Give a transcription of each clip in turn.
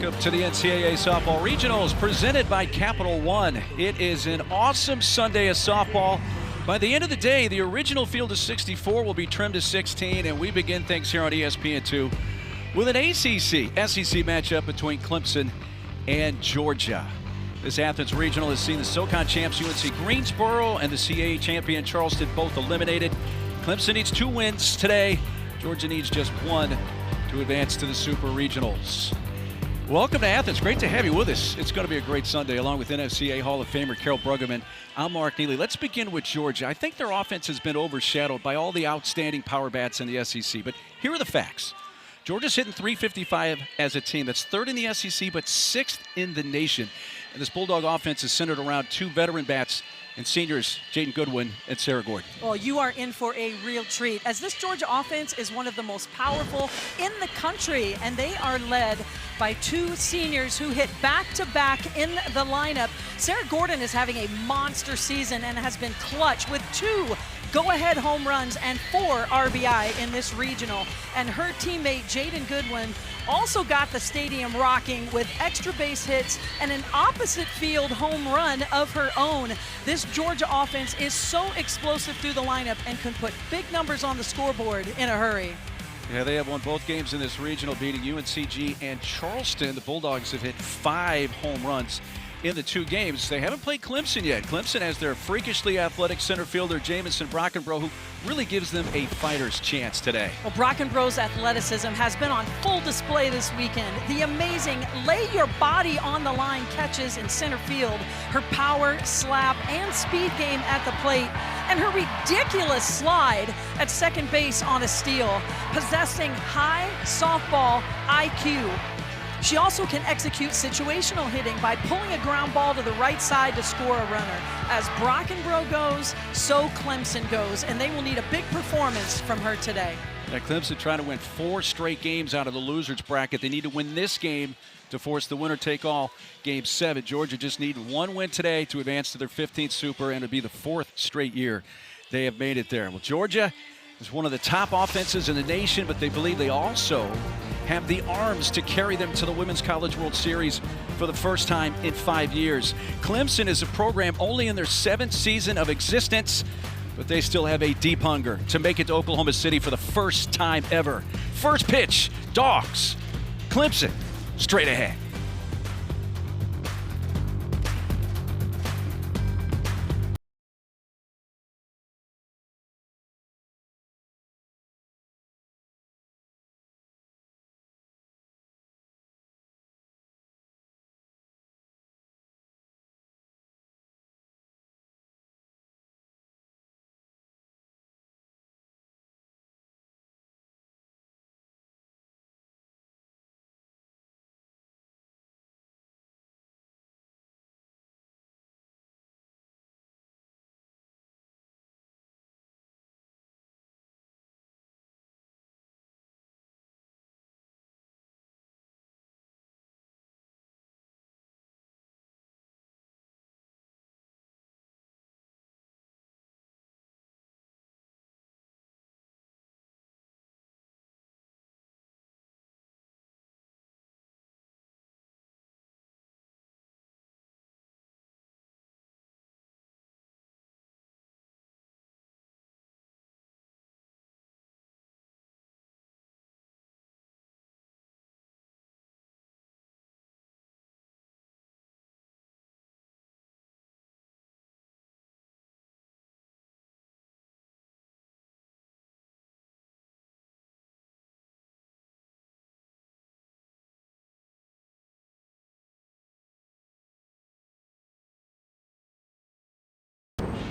Welcome to the NCAA Softball Regionals presented by Capital One. It is an awesome Sunday of softball. By the end of the day, the original field of 64 will be trimmed to 16, and we begin things here on ESPN2 with an ACC SEC matchup between Clemson and Georgia. This Athens Regional has seen the SoCon champs UNC Greensboro and the CAA champion Charleston both eliminated. Clemson needs 2 wins today. Georgia needs just 1 to advance to the Super Regionals. Welcome to Athens. Great to have you with us. It's going to be a great Sunday along with NFCA Hall of Famer Carol Bruggeman. I'm Mark Neely. Let's begin with Georgia. I think their offense has been overshadowed by all the outstanding power bats in the SEC, but here are the facts. Georgia's hitting .355 as a team. That's 3rd in the SEC, but 6th in the nation. And this Bulldog offense is centered around 2 veteran bats and seniors, Jaden Goodwin and Sarah Gordon. Well, you are in for a real treat, as this Georgia offense is one of the most powerful in the country, and they are led by 2 seniors who hit back-to-back in the lineup. Sarah Gordon is having a monster season and has been clutch with 2 go-ahead home runs and 4 RBI in this regional. And her teammate, Jaden Goodwin, also got the stadium rocking with extra base hits and an opposite field home run of her own. This Georgia offense is so explosive through the lineup and can put big numbers on the scoreboard in a hurry. Yeah, they have won both games in this regional, beating UNCG and Charleston. The Bulldogs have hit 5 home runs in the 2 games. They haven't played Clemson yet. Clemson has their freakishly athletic center fielder, Jamison Brockenbrough, who really gives them a fighter's chance today. Well, Brockenbrough's athleticism has been on full display this weekend. The amazing lay your body on the line catches in center field, her power, slap, and speed game at the plate, and her ridiculous slide at second base on a steal, possessing high softball IQ. She also can execute situational hitting by pulling a ground ball to the right side to score a runner. As Brockenbrough goes, so Clemson goes, and they will need a big performance from her today. Yeah, Clemson trying to win 4 straight games out of the losers bracket. They need to win this game to force the winner-take-all Game 7. Georgia just need 1 win today to advance to their 15th Super, and it'll be the 4th straight year they have made it there. Well, Georgia is one of the top offenses in the nation, but they believe they also have the arms to carry them to the Women's College World Series for the first time in 5 years. Clemson is a program only in their 7th season of existence, but they still have a deep hunger to make it to Oklahoma City for the first time ever. First pitch, Dogs. Clemson, straight ahead.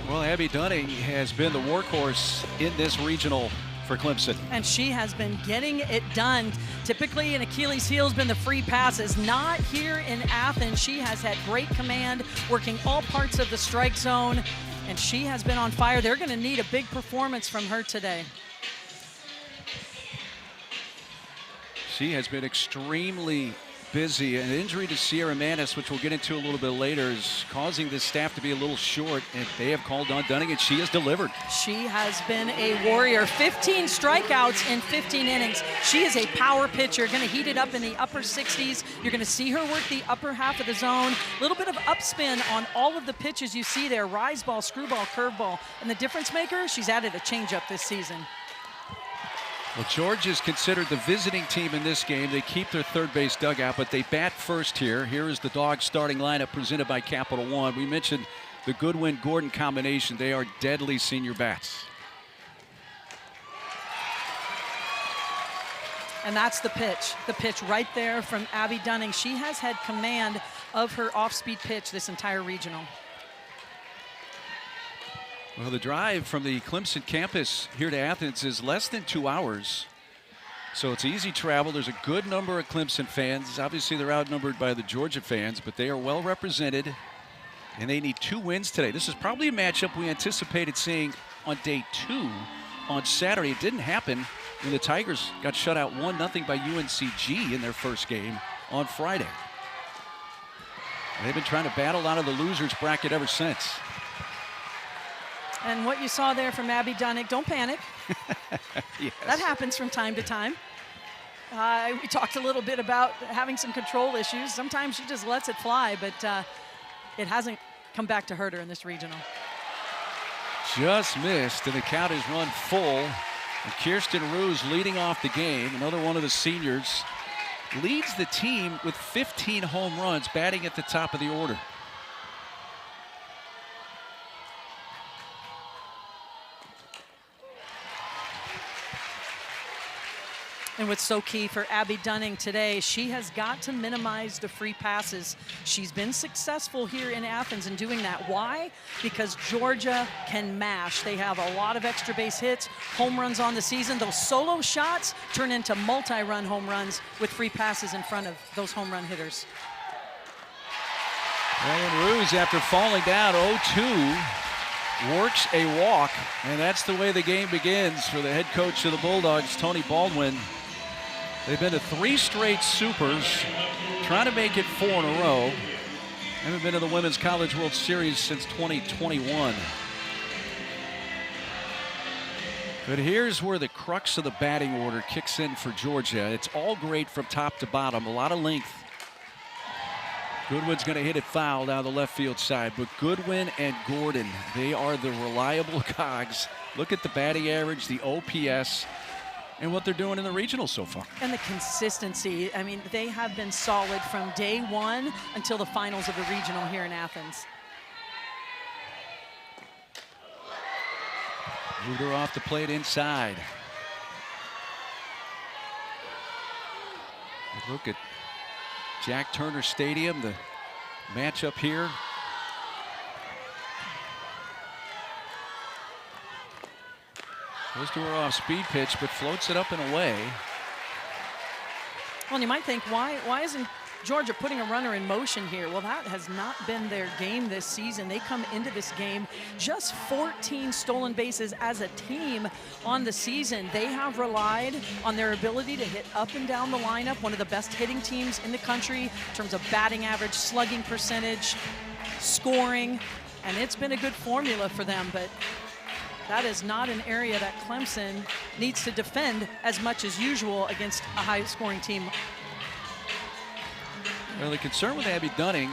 Well, Abby Dunning has been the workhorse in this regional for Clemson. And she has been getting it done. Typically, an Achilles heel has been the free passes. Not here in Athens. She has had great command, working all parts of the strike zone, and she has been on fire. They're going to need a big performance from her today. She has been extremely busy. An injury to Sierra Manis, which we'll get into a little bit later, is causing this staff to be a little short, and they have called on Dunning, and she has delivered. She has been a warrior. 15 strikeouts in 15 innings. She is a power pitcher, going to heat it up in the upper 60s. You're going to see her work the upper half of the zone. A little bit of upspin on all of the pitches you see there. Rise ball, screwball, curveball. And the difference maker, she's added a changeup this season. Well, Georgia's considered the visiting team in this game. They keep their third base dugout, but they bat first here. Here is the Dogs starting lineup presented by Capital One. We mentioned the Goodwin-Gordon combination. They are deadly senior bats. And that's the pitch. The pitch right there from Abby Dunning. She has had command of her off-speed pitch this entire regional. Well, the drive from the Clemson campus here to Athens is less than 2 hours. So it's easy travel. There's a good number of Clemson fans. Obviously, they're outnumbered by the Georgia fans, but they are well represented, and they need 2 wins today. This is probably a matchup we anticipated seeing on day 2 on Saturday. It didn't happen when the Tigers got shut out 1-0 by UNCG in their first game on Friday. They've been trying to battle out of the losers bracket ever since. And what you saw there from Abby Dunning, don't panic. Yes. That happens from time to time. We talked a little bit about having some control issues. Sometimes she just lets it fly, but it hasn't come back to hurt her in this regional. Just missed, and the count is run full. And Kirsten Ruse leading off the game. Another one of the seniors leads the team with 15 home runs, batting at the top of the order. And what's so key for Abby Dunning today, she has got to minimize the free passes. She's been successful here in Athens in doing that. Why? Because Georgia can mash. They have a lot of extra base hits, home runs on the season. Those solo shots turn into multi-run home runs with free passes in front of those home run hitters. And Ruse, after falling down 0-2, works a walk, and that's the way the game begins for the head coach of the Bulldogs, Tony Baldwin. They've been to 3 straight supers, trying to make it 4 in a row. Haven't been to the Women's College World Series since 2021. But here's where the crux of the batting order kicks in for Georgia. It's all great from top to bottom, a lot of length. Goodwin's going to hit it foul down the left field side, but Goodwin and Gordon, they are the reliable cogs. Look at the batting average, the OPS, and what they're doing in the regional so far. And the consistency. I mean, they have been solid from day 1 until the finals of the regional here in Athens. Moved her off the plate inside. Look at Jack Turner Stadium, the matchup here. Goes to her off-speed pitch, but floats it up and away. Well, and you might think, why isn't Georgia putting a runner in motion here? Well, that has not been their game this season. They come into this game just 14 stolen bases as a team on the season. They have relied on their ability to hit up and down the lineup, one of the best hitting teams in the country in terms of batting average, slugging percentage, scoring, and it's been a good formula for them, but that is not an area that Clemson needs to defend as much as usual against a high-scoring team. Well, the concern with Abby Dunning,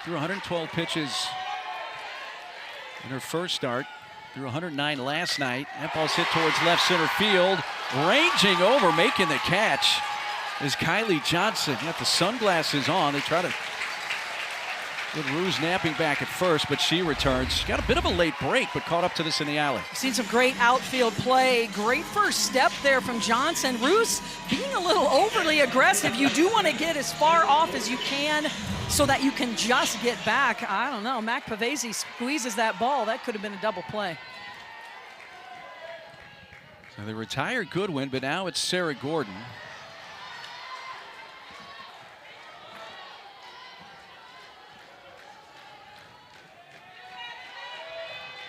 threw 112 pitches in her first start, threw 109 last night. That ball's hit towards left center field. Ranging over, making the catch is Kylie Johnson. Got the sunglasses on. They try to get Ruse napping back at first, but she returns. She got a bit of a late break, but caught up to this in the alley. Seen some great outfield play. Great first step there from Johnson. Ruse being a little overly aggressive. You do want to get as far off as you can so that you can just get back. I don't know. Mac Pavese squeezes that ball. That could have been a double play. So they retired Goodwin, but now it's Sarah Gordon.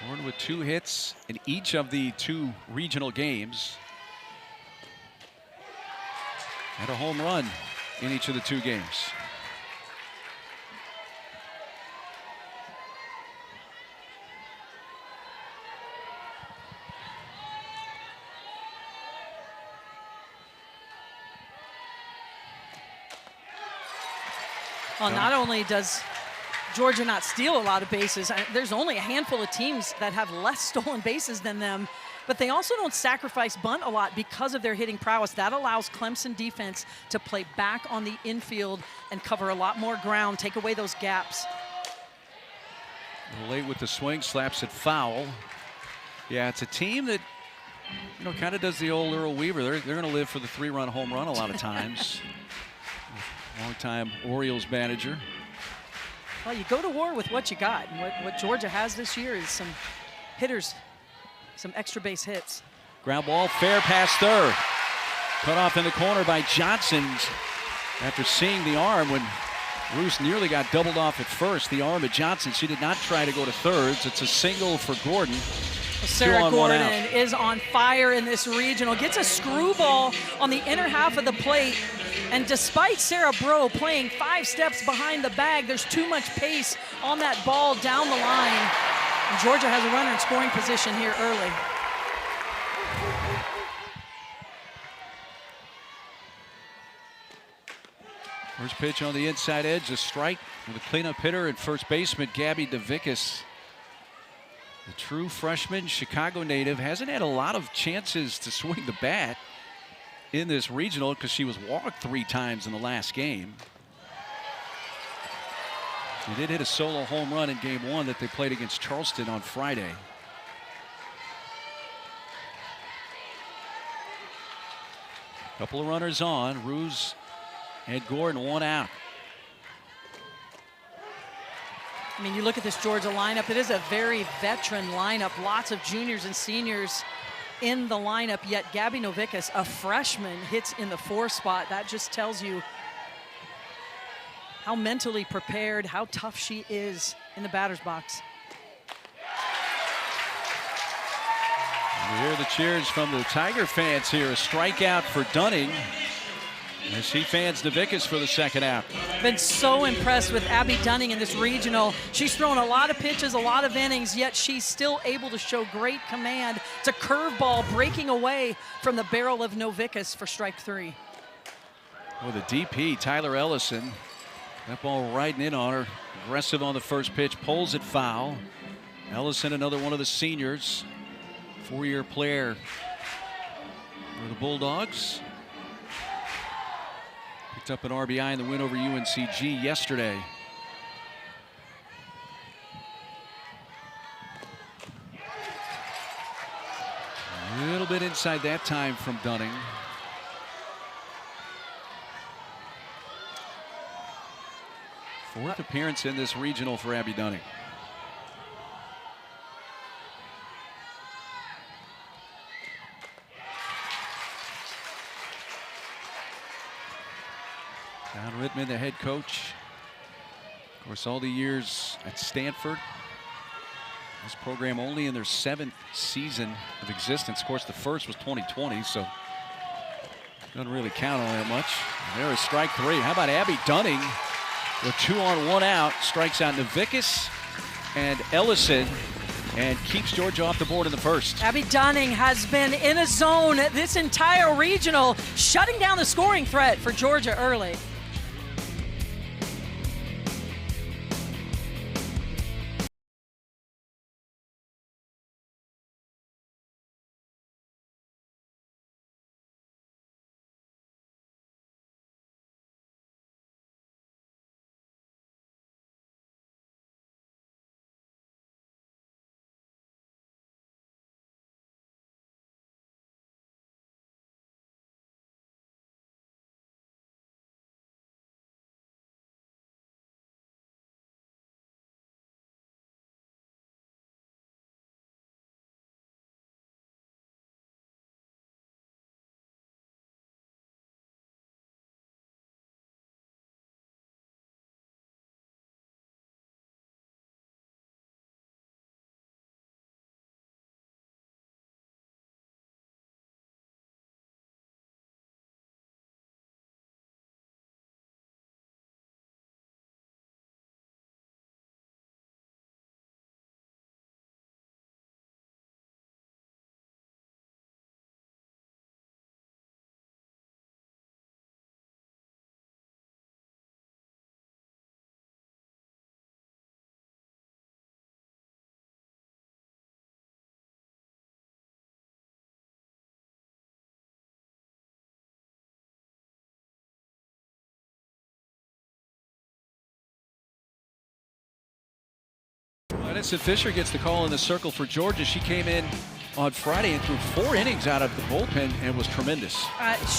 Gordon with 2 hits in each of the 2 regional games. And a home run. in each of the two games. Well, not only does Georgia not steal a lot of bases, there's only a handful of teams that have less stolen bases than them, but they also don't sacrifice bunt a lot because of their hitting prowess. That allows Clemson defense to play back on the infield and cover a lot more ground, take away those gaps. Late with the swing, slaps it foul. Yeah, it's a team that, you know, kind of does the old Earl Weaver. They're going to live for the 3-run home run a lot of times. Long-time Orioles manager. Well, you go to war with what you got. And what Georgia has this year is some hitters, some extra base hits. Ground ball, fair past third. Cut off in the corner by Johnson after seeing the arm when Roos nearly got doubled off at first. The arm of Johnson. She did not try to go to thirds. It's a single for Gordon. Sarah Gordon is on fire in this regional. Gets a screwball on the inner half of the plate. And despite Sarah Bro playing 5 steps behind the bag, there's too much pace on that ball down the line. And Georgia has a runner in scoring position here early. First pitch on the inside edge, a strike with a cleanup hitter and first baseman Gabby DeVickus. The true freshman, Chicago native, hasn't had a lot of chances to swing the bat in this regional because she was walked 3 times in the last game. She did hit a solo home run in game 1 that they played against Charleston on Friday. Couple of runners on. Roos and Gordon, 1 out. I mean, you look at this Georgia lineup, it is a very veteran lineup. Lots of juniors and seniors in the lineup, yet Gabby Novickus, a freshman, hits in the 4 spot. That just tells you how mentally prepared, how tough she is in the batter's box. You hear the cheers from the Tiger fans here. A strikeout for Dunning as he fans DeVickus for the second out. Been so impressed with Abby Dunning in this regional. She's thrown a lot of pitches, a lot of innings, yet she's still able to show great command. It's a curveball breaking away from the barrel of Novickus for strike 3. Well, the DP, Tyler Ellison, that ball riding in on her. Aggressive on the first pitch, pulls it foul. Ellison, another one of the seniors, 4-year player for the Bulldogs. Picked up an RBI in the win over UNCG yesterday. A little bit inside that time from Dunning. Fourth appearance in this regional for Abby Dunning. Don Rittman, the head coach. Of course, all the years at Stanford. This program only in their 7th season of existence. Of course, the first was 2020, so doesn't really count on that much. And there is strike 3. How about Abby Dunning with 2 on, 1 out? Strikes out Novickus and Ellison and keeps Georgia off the board in the first. Abby Dunning has been in a zone this entire regional, shutting down the scoring threat for Georgia early. Madison Fisher gets the call in the circle for Georgia. She came in on Friday and threw 4 innings out of the bullpen and was tremendous.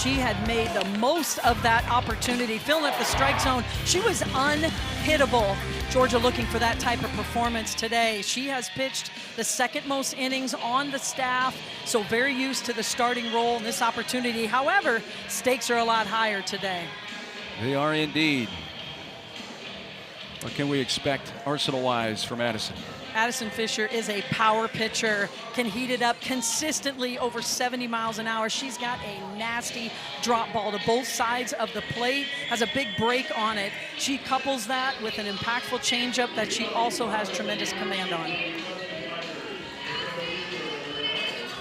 She had made the most of that opportunity, filling up the strike zone. She was unhittable. Georgia looking for that type of performance today. She has pitched the second most innings on the staff, so very used to the starting role in this opportunity. However, stakes are a lot higher today. They are indeed. What can we expect Arsenal-wise from Madison? Madison Fisher is a power pitcher, can heat it up consistently over 70 miles an hour. She's got a nasty drop ball to both sides of the plate, has a big break on it. She couples that with an impactful changeup that she also has tremendous command on.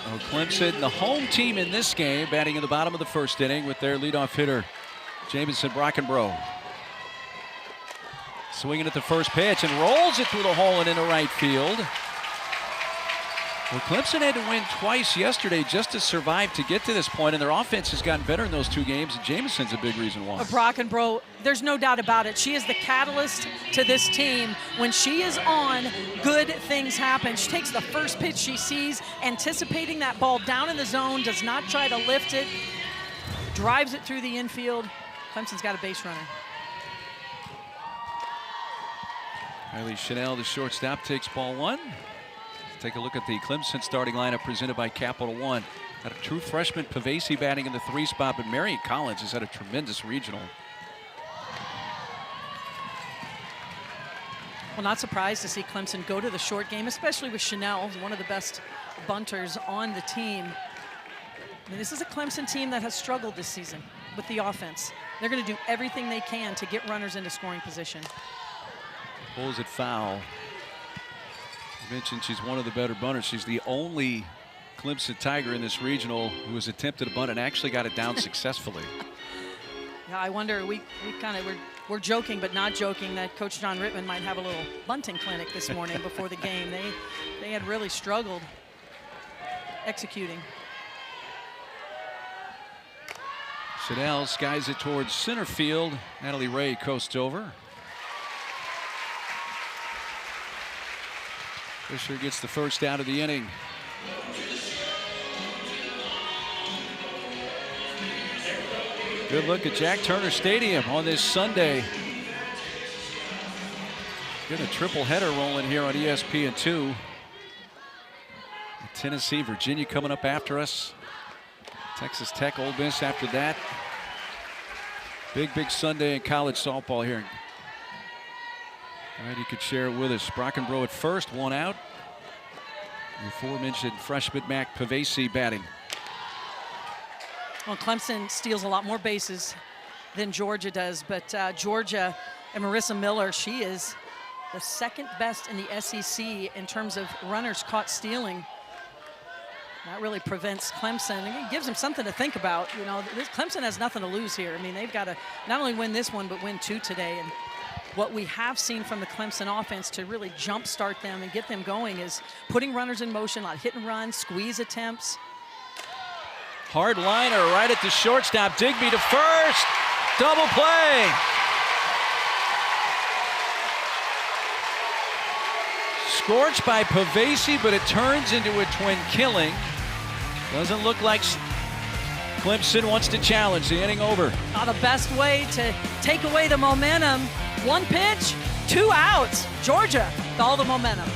Oh, Clemson, the home team in this game, batting in the bottom of the first inning with their leadoff hitter, Jamison Brockenbrough. Swinging at the first pitch and rolls it through the hole and into right field. Well, Clemson had to win twice yesterday just to survive to get to this point, and their offense has gotten better in those 2 games, and Jamison's a big reason why. Brockenbrough, there's no doubt about it. She is the catalyst to this team. When she is on, good things happen. She takes the first pitch she sees, anticipating that ball down in the zone, does not try to lift it, drives it through the infield. Clemson's got a base runner. Riley Chanel, the shortstop, takes ball 1. Let's take a look at the Clemson starting lineup presented by Capital One. Got a true freshman, Pavesi, batting in the 3 spot, but Marion Collins has had a tremendous regional. Well, not surprised to see Clemson go to the short game, especially with Chanel, one of the best bunters on the team. I mean, this is a Clemson team that has struggled this season with the offense. They're going to do everything they can to get runners into scoring position. Pulls it foul. You mentioned she's one of the better bunters. She's the only Clemson Tiger in this regional who has attempted a bunt and actually got it down successfully. Yeah, I wonder, we're joking but not joking that Coach John Rittman might have a little bunting clinic this morning before the game. They had really struggled executing. Chanel skies it towards center field. Natalie Ray coasts over. Fisher gets the first out of the inning. Good look at Jack Turner Stadium on this Sunday. Get a triple header rolling here on ESPN2. Tennessee, Virginia coming up after us. Texas Tech, Ole Miss after that. Big Sunday in college softball here. Glad you could share it with us. Brockenbrough at first, 1 out. The aforementioned freshman Mac Pavesi batting. Well, Clemson steals a lot more bases than Georgia does, but Georgia and Marissa Miller, she is the 2nd best in the SEC in terms of runners caught stealing. That really prevents Clemson. It gives them something to think about. You know, Clemson has nothing to lose here. I mean, they've got to not only win this one, but win 2 today. And what we have seen from the Clemson offense to really jumpstart them and get them going is putting runners in motion, a lot of hit and run, squeeze attempts. Hard liner right at the shortstop. Digby to first. Double play. Scorched by Pavesi, but it turns into a twin killing. Doesn't look like Clemson wants to challenge the inning over. The best way to take away the momentum. 1 pitch, 2 outs. Georgia, all the momentum.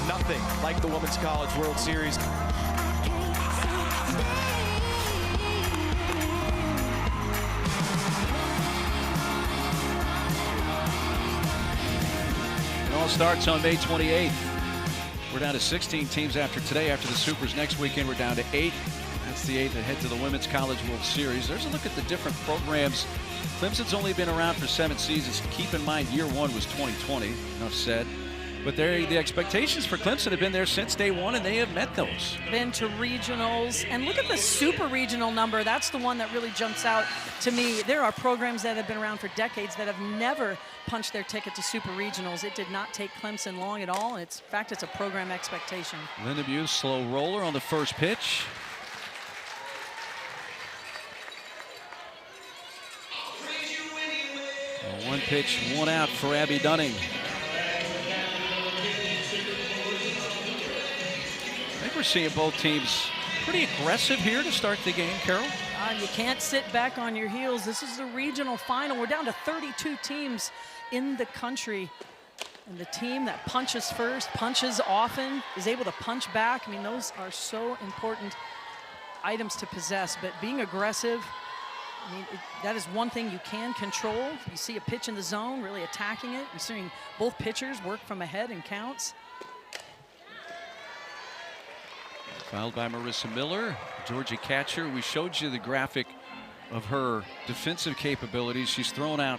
nothing like the Women's College World Series. It all starts on May 28th. We're down to 16 teams after today. After the Supers next weekend, we're down to 8. That's the 8th that head to the Women's College World Series. There's a look at the different programs. Clemson's only been around for 7 seasons. Keep in mind, year 1 was 2020, enough said. But the expectations for Clemson have been there since day 1, and they have met those. Been to regionals, and look at the super regional number. That's the one that really jumps out to me. There are programs that have been around for decades that have never punched their ticket to super regionals. It did not take Clemson long at all. In fact, it's a program expectation. Linda Buse, slow roller on the first pitch. One pitch, 1 out for Abby Dunning. I think we're seeing both teams pretty aggressive here to start the game, Carol. You can't sit back on your heels. This is the regional final. We're down to 32 teams in the country. And the team that punches first, punches often, is able to punch back. I mean, those are so important items to possess. But being aggressive, I mean, that is one thing you can control. You see a pitch in the zone, really attacking it. You're seeing both pitchers work from ahead and counts. Fouled by Marissa Miller. Georgia catcher, we showed you the graphic of her defensive capabilities. She's thrown out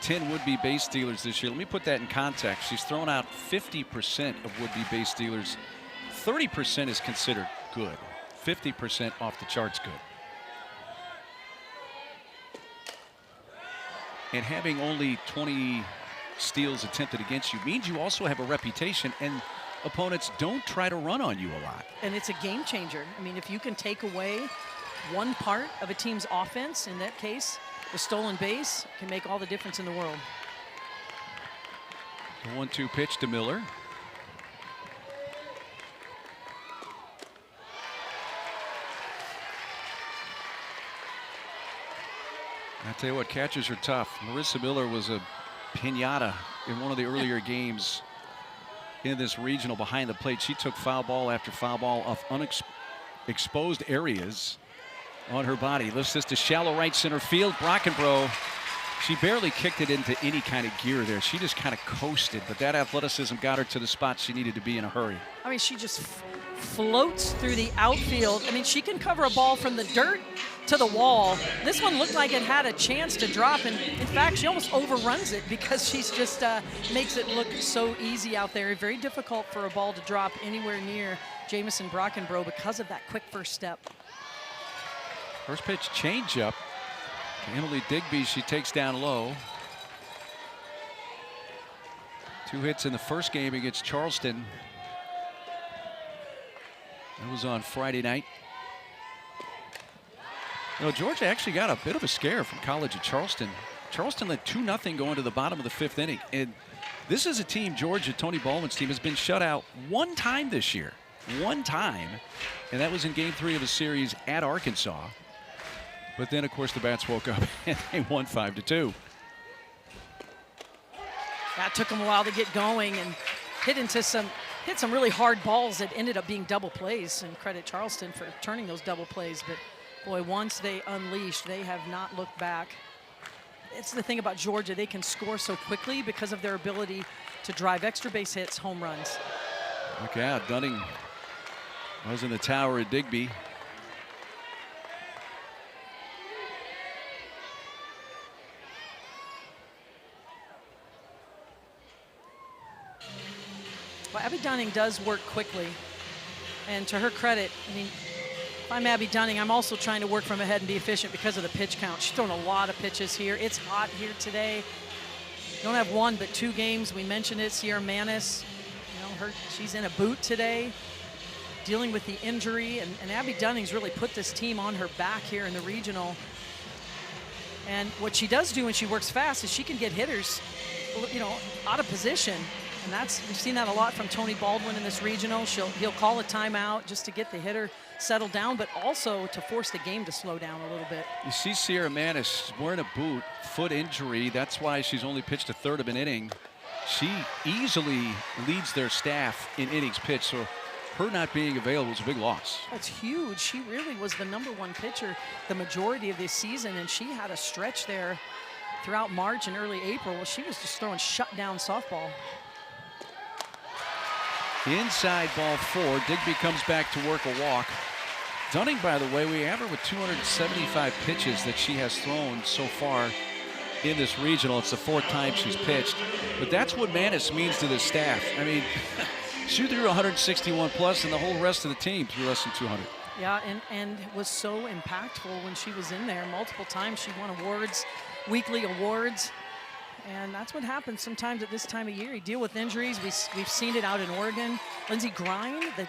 10 would-be base stealers this year. Let me put that in context. She's thrown out 50% of would-be base stealers. 30% is considered good. 50% off the charts good. And having only 20 steals attempted against you means you also have a reputation, and opponents don't try to run on you a lot. And it's a game changer. I mean, if you can take away one part of a team's offense, in that case, the stolen base, can make all the difference in the world. The 1-2 pitch to Miller. I tell you what, catchers are tough. Marissa Miller was a piñata in one of the earlier games in this regional behind the plate. She took foul ball after foul ball off exposed areas on her body. Lifts this to shallow right center field. Brockenbrough, she barely kicked it into any kind of gear there. She just kind of coasted, but that athleticism got her to the spot she needed to be in a hurry. I mean, she just floats through the outfield. I mean, she can cover a ball from the dirt to the wall. This one looked like it had a chance to drop, and in fact, she almost overruns it because she's just makes it look so easy out there. Very difficult for a ball to drop anywhere near Jamison Brockenbrough because of that quick first step. First pitch changeup to Emily Digby. She takes down low. 2 hits in the first game against Charleston. That was on Friday night. You know, Georgia actually got a bit of a scare from College of Charleston. Charleston led 2-0 going to the bottom of the 5th inning. And this is a team, Georgia, Tony Baldwin's team, has been shut out 1 time this year. 1 time. And that was in game 3 of a series at Arkansas. But then, of course, the Bats woke up and they won 5-2. That took them a while to get going and hit some really hard balls that ended up being double plays. And credit Charleston for turning those double plays. But boy, once they unleashed, they have not looked back. It's the thing about Georgia. They can score so quickly because of their ability to drive extra base hits, home runs. Look out, Dunning was in the tower at Digby. Well, Abby Dunning does work quickly. And to her credit, I mean, if I'm Abby Dunning, I'm also trying to work from ahead and be efficient because of the pitch count. She's thrown a lot of pitches here. It's hot here today. Don't have 1 but 2 games. We mentioned it. Sierra Manis, you know, she's in a boot today, dealing with the injury. And Abby Dunning's really put this team on her back here in the regional. And what she does do when she works fast is she can get hitters, you know, out of position. And we've seen that a lot from Tony Baldwin in this regional. He'll call a timeout just to get the hitter settled down, but also to force the game to slow down a little bit. You see Sierra Manis wearing a boot, foot injury. That's why she's only pitched a 1/3 of an inning. She easily leads their staff in innings pitched, so her not being available is a big loss. That's huge. She really was the #1 pitcher the majority of this season, and she had a stretch there throughout March and early April. Well, she was just throwing shutdown softball. Inside ball 4. Digby comes back to work a walk. Dunning, by the way, we have her with 275 pitches that she has thrown so far in this regional. It's the 4th time she's pitched. But that's what Manis means to this staff. I mean, she threw 161 plus, and the whole rest of the team threw less than 200. Yeah, and was so impactful when she was in there. Multiple times she won awards, weekly awards. And that's what happens sometimes at this time of year. You deal with injuries. We've seen it out in Oregon. Lindsey Grine, the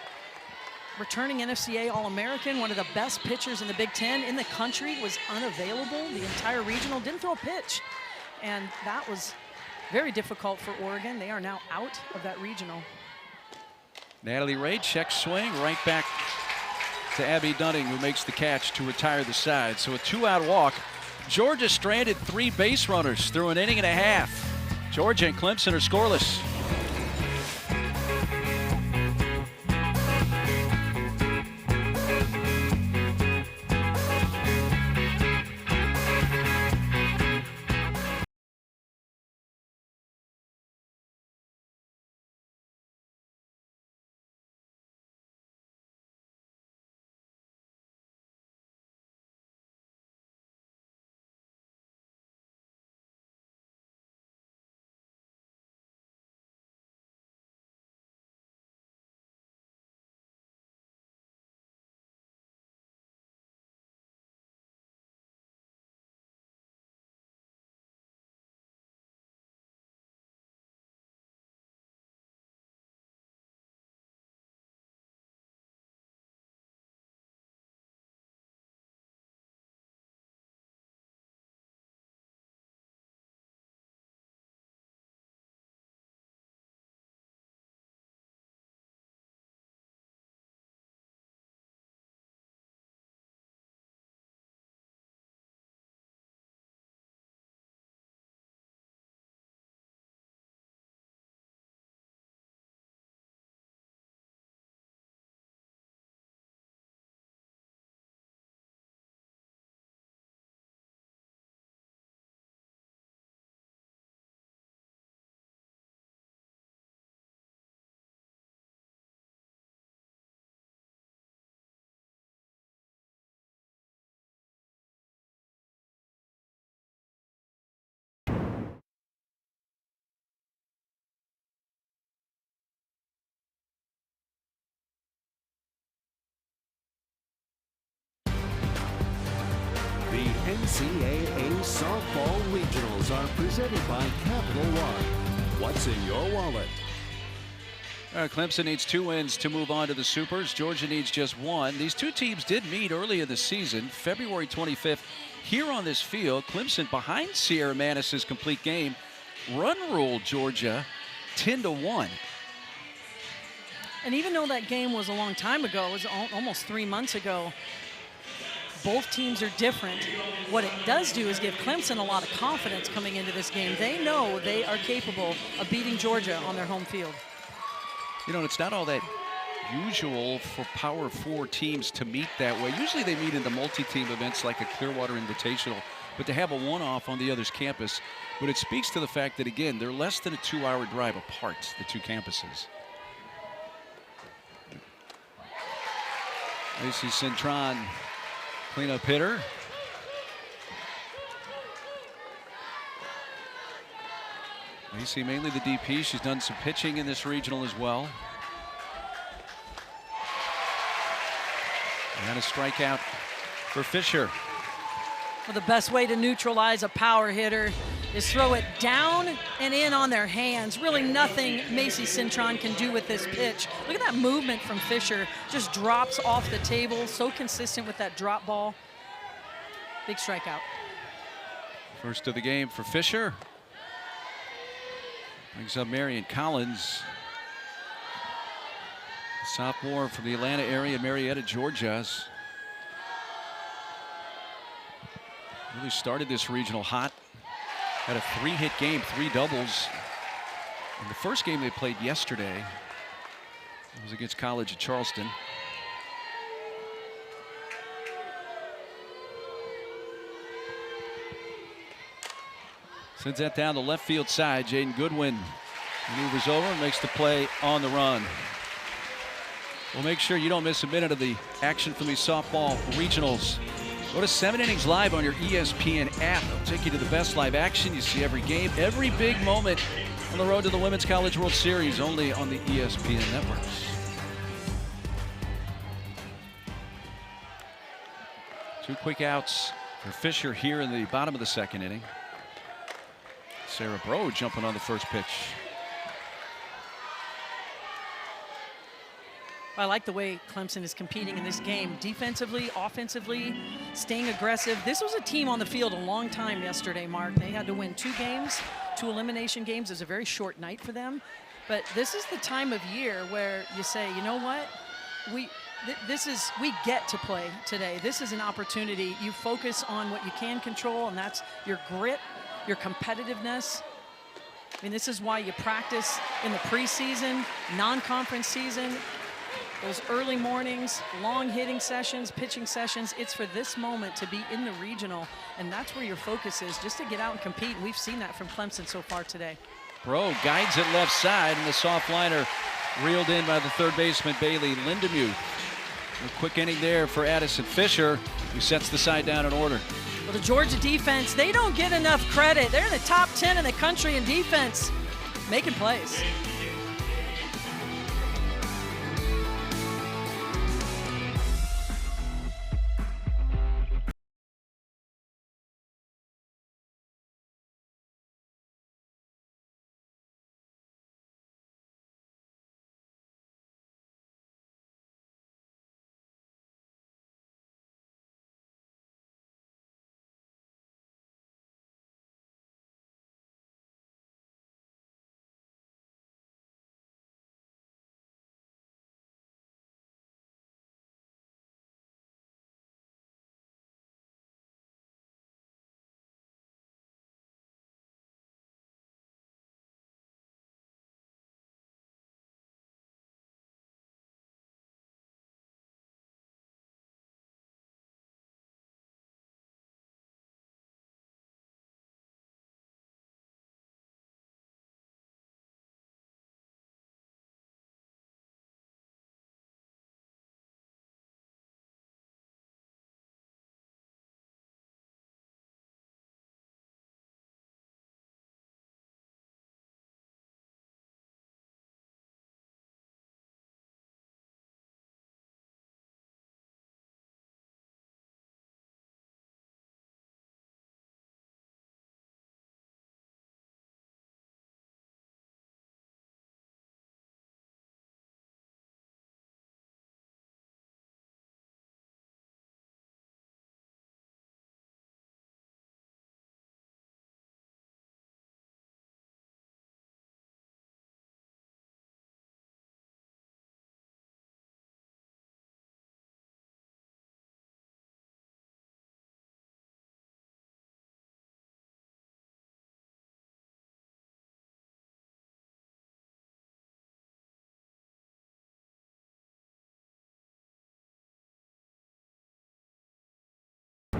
returning NFCA All-American, one of the best pitchers in the Big Ten in the country, was unavailable the entire regional, didn't throw a pitch. And that was very difficult for Oregon. They are now out of that regional. Natalie Ray checks swing right back to Abby Dunning, who makes the catch to retire the side. So a 2-out walk. Georgia stranded 3 base runners through an inning and a half. Georgia and Clemson are scoreless. The NCAA Softball Regionals are presented by Capital One. What's in your wallet? Clemson needs 2 wins to move on to the Supers. Georgia needs just 1. These 2 teams did meet early in the season, February 25th, here on this field. Clemson behind Sierra Manis's complete game. Run ruled Georgia 10-1. And even though that game was a long time ago, it was almost 3 months ago, both teams are different. What it does do is give Clemson a lot of confidence coming into this game. They know they are capable of beating Georgia on their home field. You know, it's not all that usual for Power 4 teams to meet that way. Usually they meet in the multi-team events like a Clearwater Invitational, but to have a one-off on the other's campus. But it speaks to the fact that, again, they're less than a 2-hour drive apart, the 2 campuses. Lacey Cintron, cleanup hitter. Lacey mainly the DP. She's done some pitching in this regional as well. And a strikeout for Fisher. Well, the best way to neutralize a power hitter is throw it down and in on their hands. Really nothing Macy Cintron can do with this pitch. Look at that movement from Fisher. Just drops off the table. So consistent with that drop ball. Big strikeout. First of the game for Fisher. Brings up Marion Collins. Sophomore from the Atlanta area, Marietta, Georgia. Really started this regional hot. Had a 3-hit game, 3 doubles. In the first game they played yesterday, it was against College of Charleston. Sends that down the left field side. Jaden Goodwin maneuvers over and makes the play on the run. We'll make sure you don't miss a minute of the action from these softball regionals. Go to 7 Innings Live on your ESPN app. It'll take you to the best live action. You see every game, every big moment on the road to the Women's College World Series, only on the ESPN networks. Two quick outs for Fisher here in the bottom of the second inning. Sarah Bro jumping on the first pitch. I like the way Clemson is competing in this game. Defensively, offensively, staying aggressive. This was a team on the field a long time yesterday, Mark. They had to win 2 games, 2 elimination games. It was a very short night for them. But this is the time of year where you say, you know what? We get to play today. This is an opportunity. You focus on what you can control, and that's your grit, your competitiveness. I mean, this is why you practice in the preseason, non-conference season, those early mornings, long hitting sessions, pitching sessions. It's for this moment to be in the regional, and that's where your focus is, just to get out and compete. And we've seen that from Clemson so far today. Bro guides it left side, and the soft liner reeled in by the third baseman, Bailey Lindemuth. A quick inning there for Addison Fisher, who sets the side down in order. Well, the Georgia defense, they don't get enough credit. They're in the top 10 in the country in defense, making plays.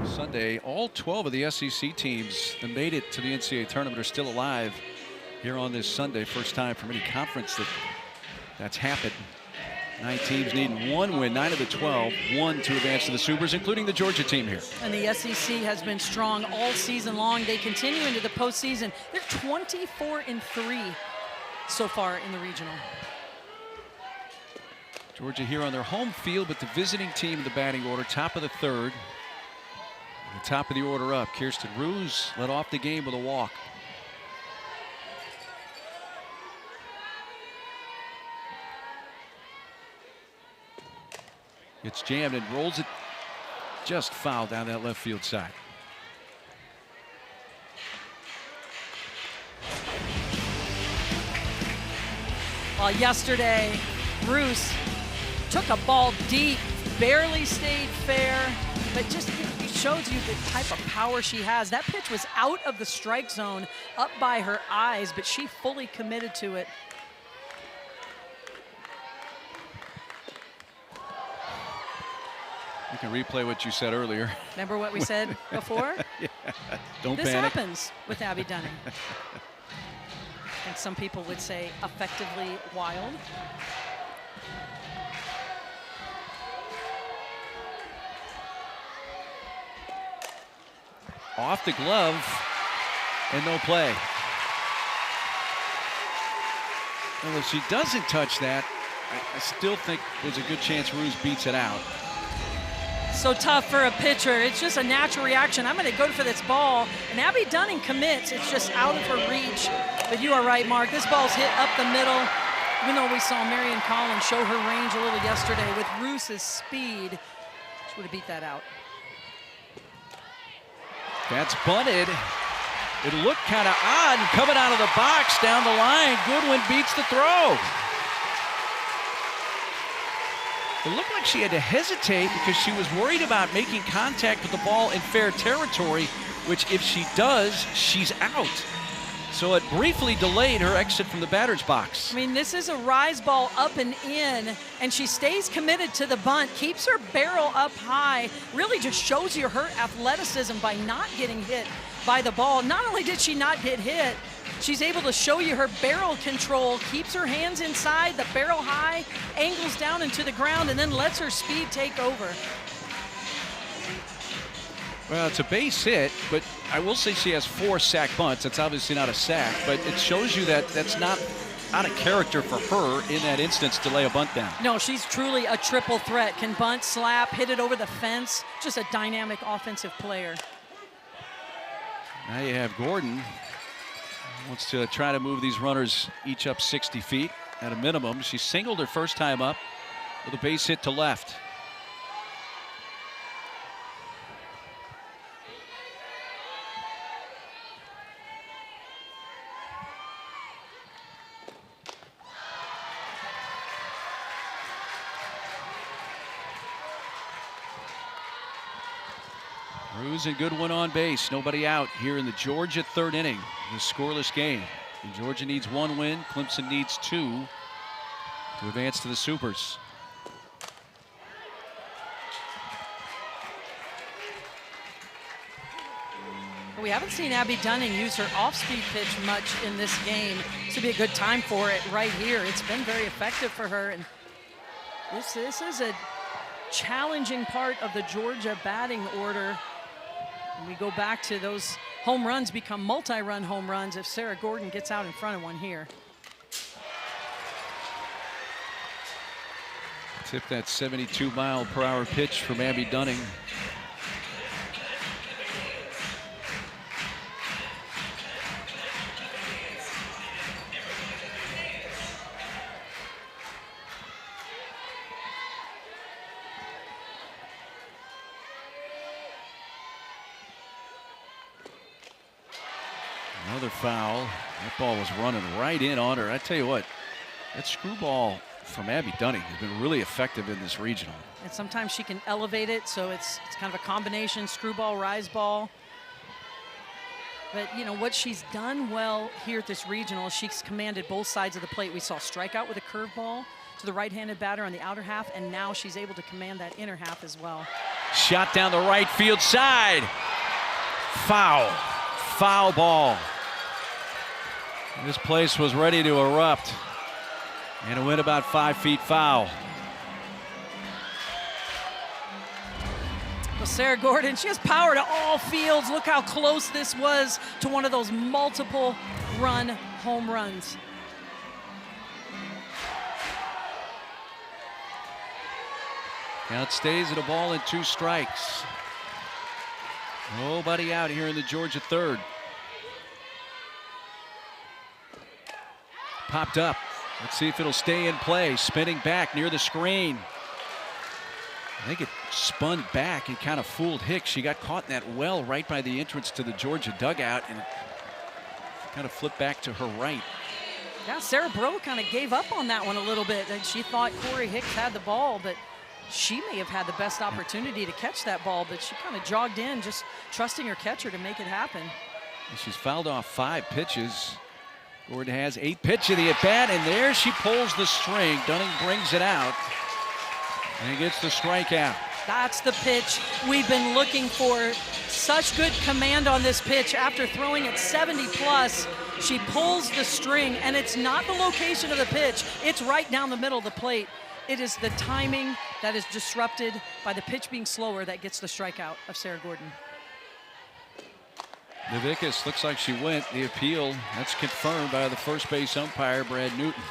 Sunday, all 12 of the SEC teams that made it to the NCAA tournament are still alive here on this Sunday. First time from any conference that's happened. 9 teams needing 1 win, 9 of the 12, 1 to advance to the Supers, including the Georgia team here. And the SEC has been strong all season long. They continue into the postseason. They're 24-3 so far in the regional. Georgia here on their home field, but the visiting team in the batting order, top of the third. The top of the order up. Kirsten Roos led off the game with a walk. It's jammed and rolls it just foul down that left field side. Well, yesterday, Roos took a ball deep, barely stayed fair, but just shows you the type of power she has. That pitch was out of the strike zone, up by her eyes, but she fully committed to it. You can replay what you said earlier. Remember what we said before? Yeah. Don't This panic. happens with Abby Dunning. I think some people would say effectively wild. Off the glove and no play. Well, if she doesn't touch that, I still think there's a good chance Ruse beats it out. So tough for a pitcher. It's just a natural reaction. I'm going to go for this ball, and Abby Dunning commits. It's just out of her reach. But you are right, Mark. This ball's hit up the middle. Even though we saw Marion Collins show her range a little yesterday, with Ruse's speed, she would have beat that out. That's bunted. It looked kind of odd coming out of the box down the line. Goodwin beats the throw. It looked like she had to hesitate because she was worried about making contact with the ball in fair territory, which if she does, she's out. So it briefly delayed her exit from the batter's box. I mean, this is a rise ball up and in, and she stays committed to the bunt, keeps her barrel up high, really just shows you her athleticism by not getting hit by the ball. Not only did she not get hit, she's able to show you her barrel control, keeps her hands inside, the barrel high, angles down into the ground, and then lets her speed take over. Well, it's a base hit, but I will say she has 4 sack bunts. That's obviously not a sack, but it shows you that that's not out of character for her in that instance to lay a bunt down. No, she's truly a triple threat. Can bunt, slap, hit it over the fence. Just a dynamic offensive player. Now you have Gordon. Wants to try to move these runners each up 60 feet at a minimum. She singled her first time up with a base hit to left. Ruse and Goodwin on base. Nobody out here in the Georgia third inning. The scoreless game. And Georgia needs 1 win. Clemson needs 2 to advance to the Supers. We haven't seen Abby Dunning use her off-speed pitch much in this game. This would be a good time for it right here. It's been very effective for her. And this is a challenging part of the Georgia batting order. And we go back to those home runs become multi-run home runs if Sarah Gordon gets out in front of one here. Tip that 72-mile-per-hour pitch from Abby Dunning. Another foul. That ball was running right in on her. I tell you what, that screwball from Abby Dunning has been really effective in this regional. And sometimes she can elevate it, so it's kind of a combination screwball, rise ball. But you know what she's done well here at this regional, she's commanded both sides of the plate. We saw strikeout with a curveball to the right-handed batter on the outer half, and now she's able to command that inner half as well. Shot down the right field side. Foul. Foul ball. This place was ready to erupt. And it went about 5 feet foul. Well, Sarah Gordon, she has power to all fields. Look how close this was to one of those multiple run home runs. Count stays at a ball and 2 strikes. Nobody out here in the Georgia third. Popped up. Let's see if it'll stay in play. Spinning back near the screen. I think it spun back and kind of fooled Hicks. She got caught in that well right by the entrance to the Georgia dugout, and it kind of flipped back to her right. Yeah, Sarah Breaux kind of gave up on that one a little bit. And she thought Corey Hicks had the ball, but She may have had the best opportunity to catch that ball, but she kind of jogged in, just trusting her catcher to make it happen. She's fouled off 5 pitches. Gordon has 8 pitch of the at-bat, and there she pulls the string. Dunning brings it out and gets the strikeout. That's the pitch we've been looking for. Such good command on this pitch. After throwing it 70 plus, she pulls the string, and it's not the location of the pitch. It's right down the middle of the plate. It is the timing that is disrupted by the pitch being slower that gets the strikeout of Sarah Gordon. Navikas looks like she went. The appeal, that's confirmed by the first base umpire, Brad Newton.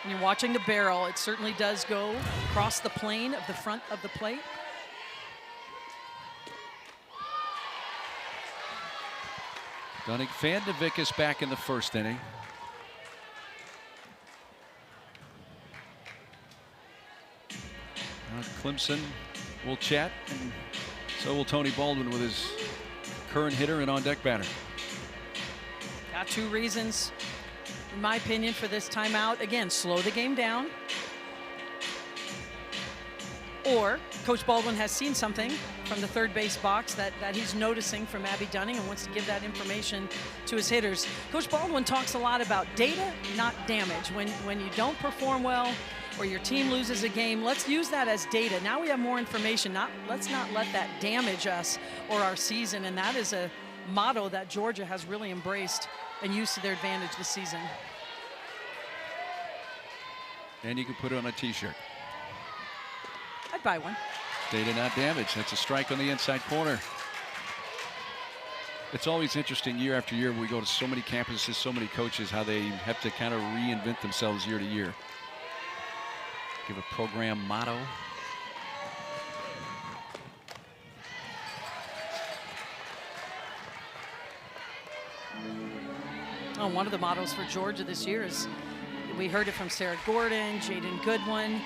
And you're watching the barrel. It certainly does go across the plane of the front of the plate. Dunning fanned Navikas back in the first inning. Clemson will chat, and so will Tony Baldwin with his current hitter and on-deck batter. Got 2 reasons, in my opinion, for this timeout. Again, slow the game down. Or Coach Baldwin has seen something from the third base box that he's noticing from Abby Dunning and wants to give that information to his hitters. Coach Baldwin talks a lot about data, not damage. When you don't perform well or your team loses a game, let's use that as data. Now we have more information. Let's not let that damage us or our season. And that is a motto that Georgia has really embraced and used to their advantage this season. And you can put it on a t-shirt. I'd buy one. Data not damage. That's a strike on the inside corner. It's always interesting year after year when we go to so many campuses, so many coaches, how they have to kind of reinvent themselves year to year. Give a program motto. Oh, one of the mottos for Georgia this year is, we heard it from Sarah Gordon, Jaden Goodwin,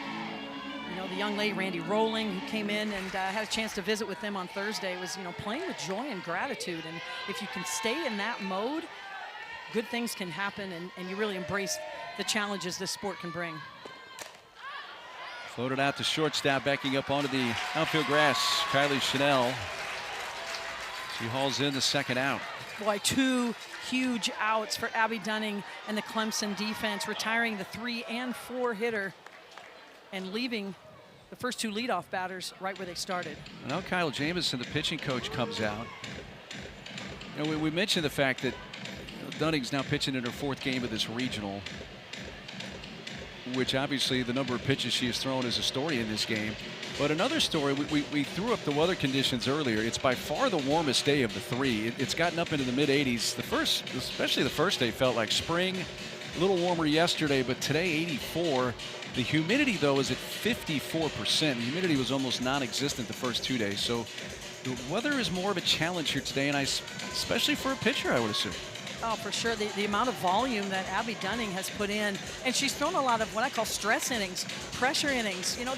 you know, the young lady Randy Rowling, who came in and had a chance to visit with them on Thursday, was, you know, playing with joy and gratitude. And if you can stay in that mode, good things can happen, and you really embrace the challenges this sport can bring. Floated out to shortstop, backing up onto the outfield grass. Kylie Chanel. She hauls in the second out. Boy, 2 huge outs for Abby Dunning and the Clemson defense, retiring the 3 and 4 hitter and leaving the first 2 leadoff batters right where they started. Now Kyle Jamison, the pitching coach, comes out. You know, we mentioned the fact that Dunning's now pitching in her 4th game of this regional, which obviously the number of pitches she has thrown is a story in this game. But another story, we threw up the weather conditions earlier. It's by far the warmest day of the 3. It's gotten up into the mid-80s. Especially the first day, felt like spring. A little warmer yesterday, but today 84. The humidity, though, is at 54%. The humidity was almost non-existent the first 2 days. So the weather is more of a challenge here today, and especially for a pitcher, I would assume. Oh, for sure. The amount of volume that Abby Dunning has put in, and she's thrown a lot of what I call stress innings, pressure innings. You know,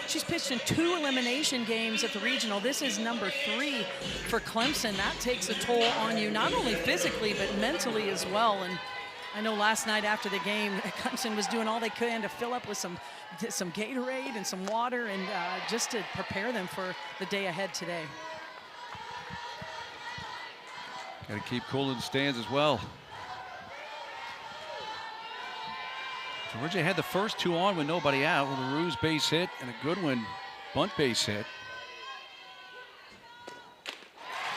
she's pitched in 2 elimination games at the regional. This is number 3 for Clemson. That takes a toll on you, not only physically, but mentally as well. And I know last night after the game, Clemson was doing all they could to fill up with some Gatorade and some water, and just to prepare them for the day ahead today. Got to keep cool in the stands as well. Georgia had the first 2 on with nobody out, with a Ruse base hit and a Goodwin bunt base hit.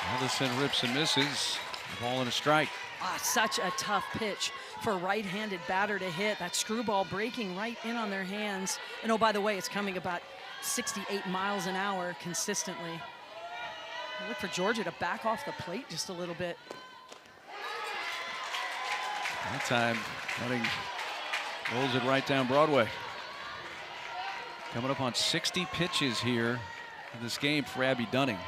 Allison rips and misses. Ball and a strike. Ah, such a tough pitch for a right-handed batter to hit. That screwball breaking right in on their hands. And oh, by the way, it's coming about 68 miles an hour consistently. Look for Georgia to back off the plate just a little bit. That time, Dunning rolls it right down Broadway. Coming up on 60 pitches here in this game for Abby Dunning.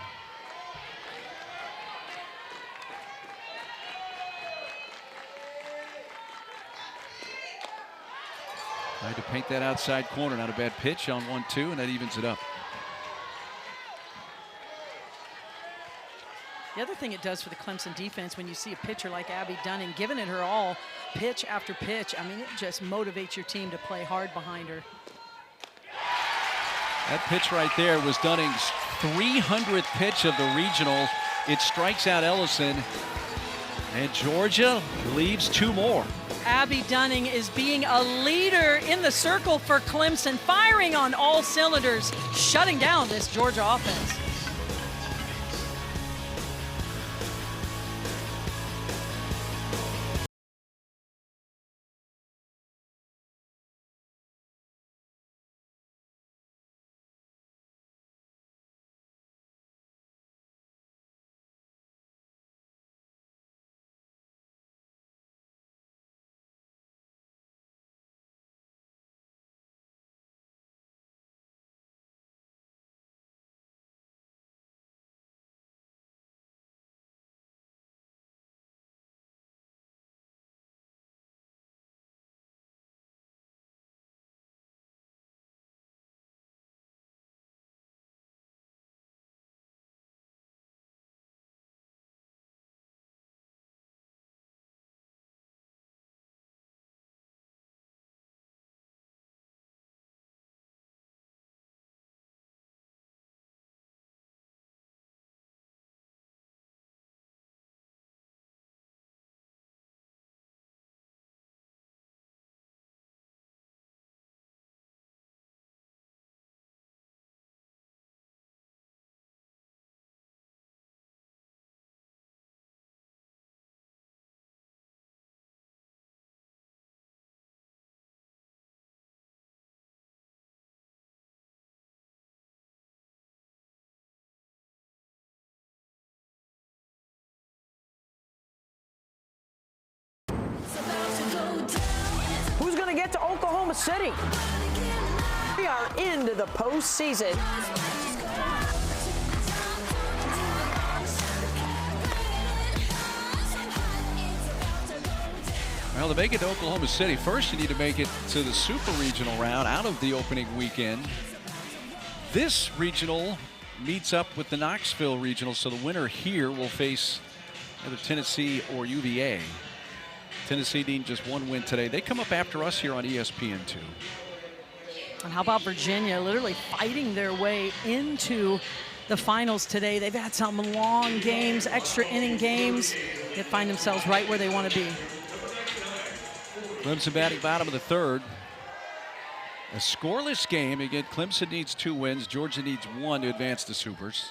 Tried to paint that outside corner. Not a bad pitch on 1-2, and that evens it up. The other thing it does for the Clemson defense, when you see a pitcher like Abby Dunning giving it her all, pitch after pitch, I mean, it just motivates your team to play hard behind her. That pitch right there was Dunning's 300th pitch of the regional. It strikes out Ellison, and Georgia leaves 2 more. Abby Dunning is being a leader in the circle for Clemson, firing on all cylinders, shutting down this Georgia offense. Who's going to get to Oklahoma City? We are into the postseason. Well, to make it to Oklahoma City, first you need to make it to the Super Regional round out of the opening weekend. This regional meets up with the Knoxville Regional, so the winner here will face either Tennessee or UVA. Tennessee needing just 1 win today. They come up after us here on ESPN2. And how about Virginia literally fighting their way into the finals today? They've had some long games, extra inning games. They find themselves right where they want to be. Clemson batting bottom of the 3rd. A scoreless game. Again, Clemson needs 2 wins. Georgia needs 1 to advance the Supers.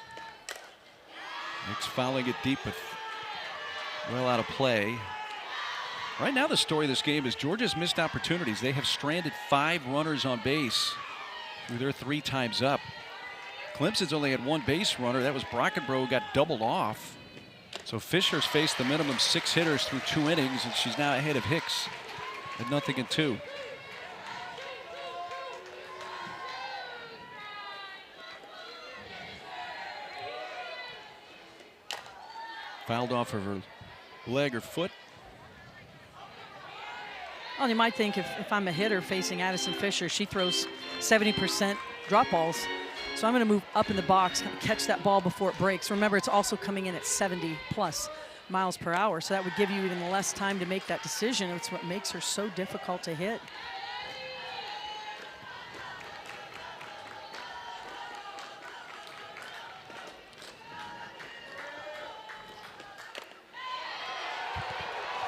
Nick's fouling it deep, but well out of play. Right now, the story of this game is Georgia's missed opportunities. They have stranded 5 runners on base through their 3 times up. Clemson's only had 1 base runner. That was Brockenbrough, got doubled off. So Fisher's faced the minimum 6 hitters through 2 innings, and she's now ahead of Hicks at 0-2. Fouled off of her leg or foot. Well, you might think if I'm a hitter facing Addison Fisher, she throws 70% drop balls. So I'm going to move up in the box, catch that ball before it breaks. Remember, it's also coming in at 70+ miles per hour, so that would give you even less time to make that decision. It's what makes her so difficult to hit.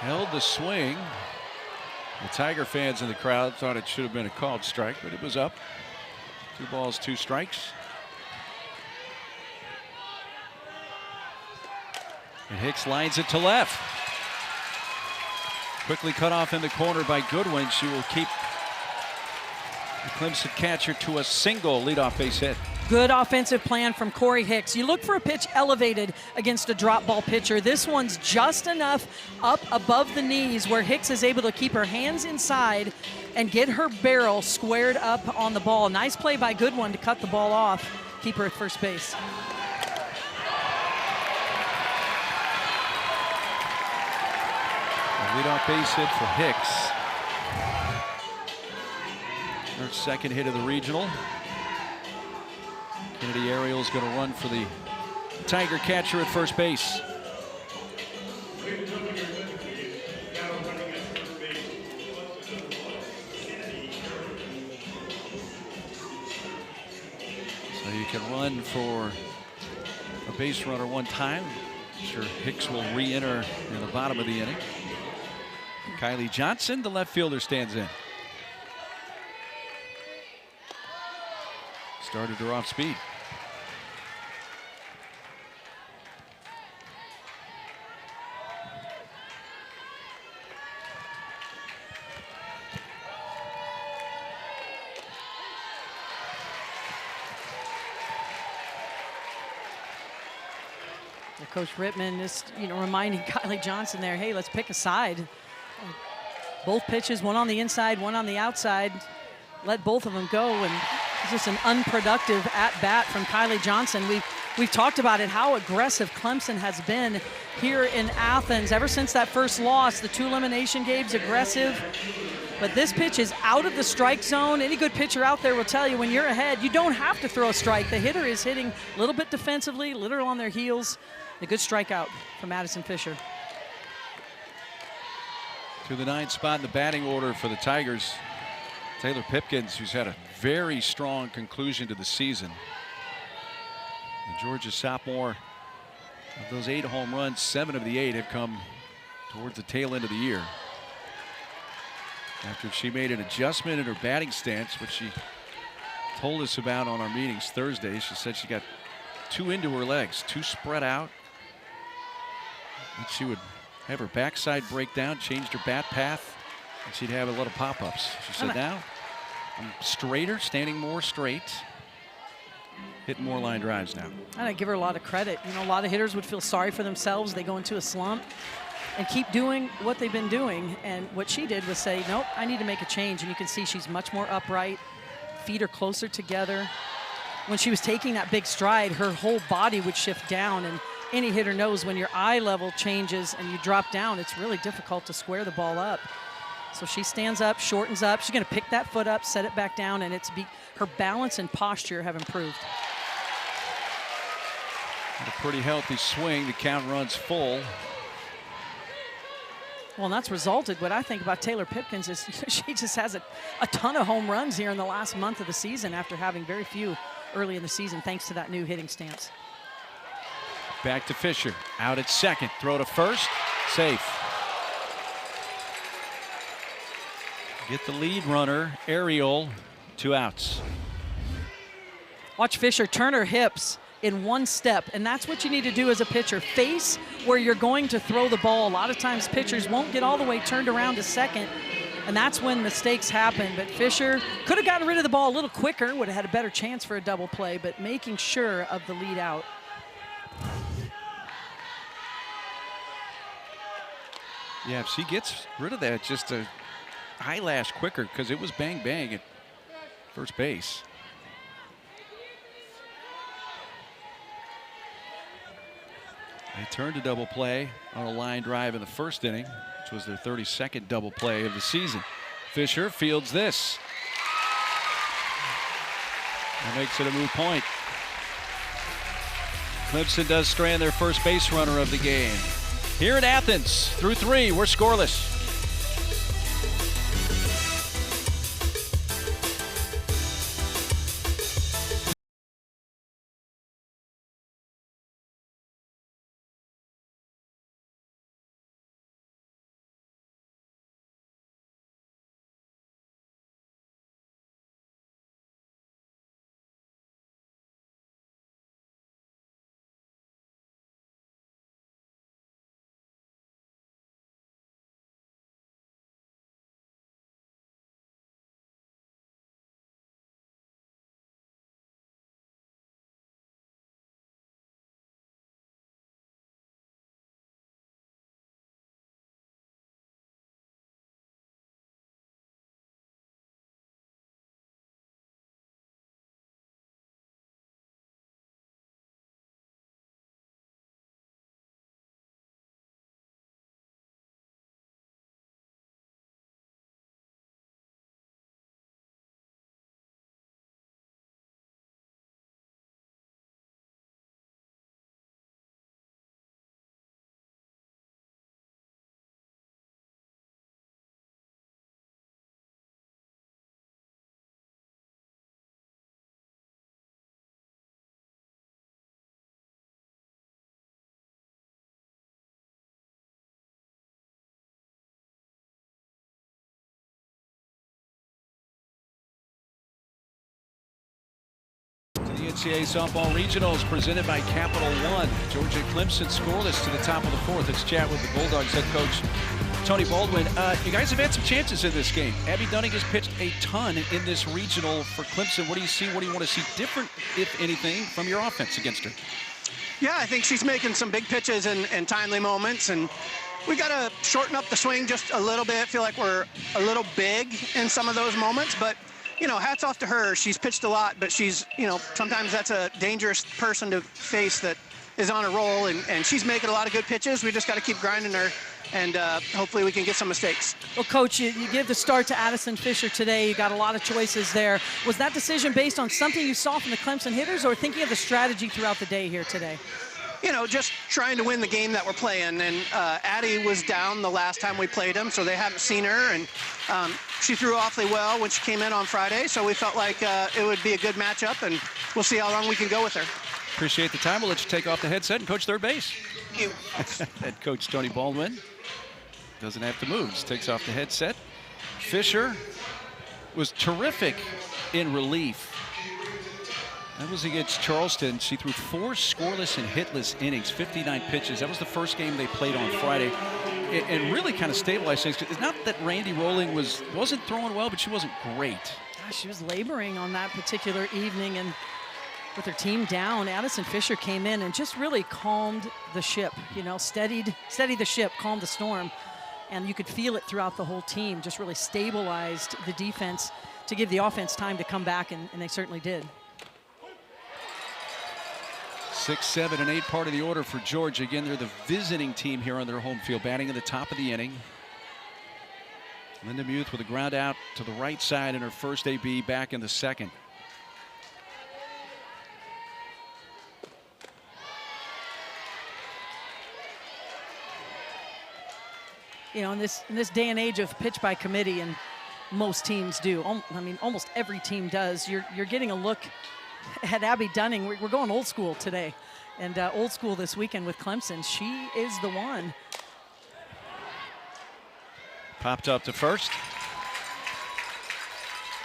Held the swing. The Tiger fans in the crowd thought it should have been a called strike, but it was up. 2 balls, 2 strikes. And Hicks lines it to left. Quickly cut off in the corner by Goodwin. She will keep the Clemson catcher to a single leadoff base hit. Good offensive plan from Corey Hicks. You look for a pitch elevated against a drop ball pitcher. This one's just enough up above the knees where Hicks is able to keep her hands inside and get her barrel squared up on the ball. Nice play by Goodwin to cut the ball off, keep her at first base. A leadoff base hit for Hicks. Her 2nd hit of the regional. Kennedy Ariel's going to run for the Tiger catcher at first base. So you can run for a base runner one time. I'm sure Hicks will re-enter in the bottom of the inning. Kylie Johnson, the left fielder, stands in. Started her off speed. Coach Rittman is, reminding Kylie Johnson there, hey, let's pick a side. Both pitches, one on the inside, one on the outside. Let both of them go, and it's just an unproductive at-bat from Kylie Johnson. We've talked about it, how aggressive Clemson has been here in Athens. Ever since that first loss, the 2 elimination games, aggressive. But this pitch is out of the strike zone. Any good pitcher out there will tell you when you're ahead, you don't have to throw a strike. The hitter is hitting a little bit defensively, a little on their heels. A good strikeout from Madison Fisher. To the 9th spot in the batting order for the Tigers, Taylor Pipkins, who's had a very strong conclusion to the season. The Georgia sophomore, of those 8 home runs, 7 of the 8 have come towards the tail end of the year. After she made an adjustment in her batting stance, which she told us about on our meetings Thursday. She said she got 2 into her legs, 2 spread out. And she would have her backside break down, changed her bat path, and she'd have a lot of pop-ups. She said, now I'm straighter, standing more straight, hitting more line drives now. And I give her a lot of credit. A lot of hitters would feel sorry for themselves. They go into a slump and keep doing what they've been doing. And what she did was say, nope, I need to make a change. And you can see she's much more upright, feet are closer together. When she was taking that big stride, her whole body would shift down, and any hitter knows when your eye level changes and you drop down, it's really difficult to square the ball up. So she stands up, shortens up. She's going to pick that foot up, set it back down, and her balance and posture have improved. A pretty healthy swing. The count runs full. Well, and that's resulted. What I think about Taylor Pipkins is she just has a ton of home runs here in the last month of the season after having very few early in the season, thanks to that new hitting stance. Back to Fisher, out at second, throw to first, safe. Get the lead runner, Ariel, 2 outs. Watch Fisher turn her hips in one step, and that's what you need to do as a pitcher. Face where you're going to throw the ball. A lot of times pitchers won't get all the way turned around to second, and that's when mistakes happen. But Fisher could have gotten rid of the ball a little quicker, would have had a better chance for a double play, but making sure of the lead out. Yeah, if she gets rid of that just a eyelash quicker, because it was bang bang at first base. They turned to double play on a line drive in the first inning, which was their 32nd double play of the season. Fisher fields this. That makes it a moot point. Clemson does strand their first base runner of the game. Here at Athens, through 3, we're scoreless. NCAA softball regionals presented by Capital One. Georgia Clemson scoreless to the top of the fourth. Let's chat with the Bulldogs head coach Tony Baldwin. You guys have had some chances in this game. Abby Dunning has pitched a ton in this regional for Clemson. What do you see? What do you want to see different, if anything, from your offense against her? Yeah, I think she's making some big pitches and timely moments, and we got to shorten up the swing just a little bit. Feel like we're a little big in some of those moments, but you know, hats off to her. She's pitched a lot, but she's, you know, sometimes that's a dangerous person to face that is on a roll, and she's making a lot of good pitches. We just got to keep grinding her, and hopefully we can get some mistakes. Well, Coach, you give the start to Addison Fisher today. You got a lot of choices there. Was that decision based on something you saw from the Clemson hitters, or thinking of the strategy throughout the day here today? You know, just trying to win the game that we're playing. And Addie was down the last time we played them, so they haven't seen her. And she threw awfully well when she came in on Friday, so we felt like it would be a good matchup, and we'll see how long we can go with her. Appreciate the time. We'll let you take off the headset and coach third base. Thank you. Head coach Tony Baldwin doesn't have to move. Just takes off the headset. Fisher was terrific in relief. That was against Charleston. She threw 4 scoreless and hitless innings, 59 pitches. That was the first game they played on Friday, and really kind of stabilized things. It's not that Randy Rowling wasn't throwing well, but she wasn't great. Gosh, she was laboring on that particular evening, and with her team down, Addison Fisher came in and just really calmed the ship. You know, steadied the ship, calmed the storm, and you could feel it throughout the whole team. Just really stabilized the defense to give the offense time to come back, and they certainly did. 6, 7, and 8 part of the order for Georgia. Again, they're the visiting team here on their home field, batting at the top of the inning. Linda Muth with a ground out to the right side in her first AB, back in the second. You know, in this day and age of pitch by committee, and most teams do, I mean, almost every team does, you're getting a look at Abby Dunning. We're going old school today, and old school this weekend with Clemson. She is the one. Popped up to first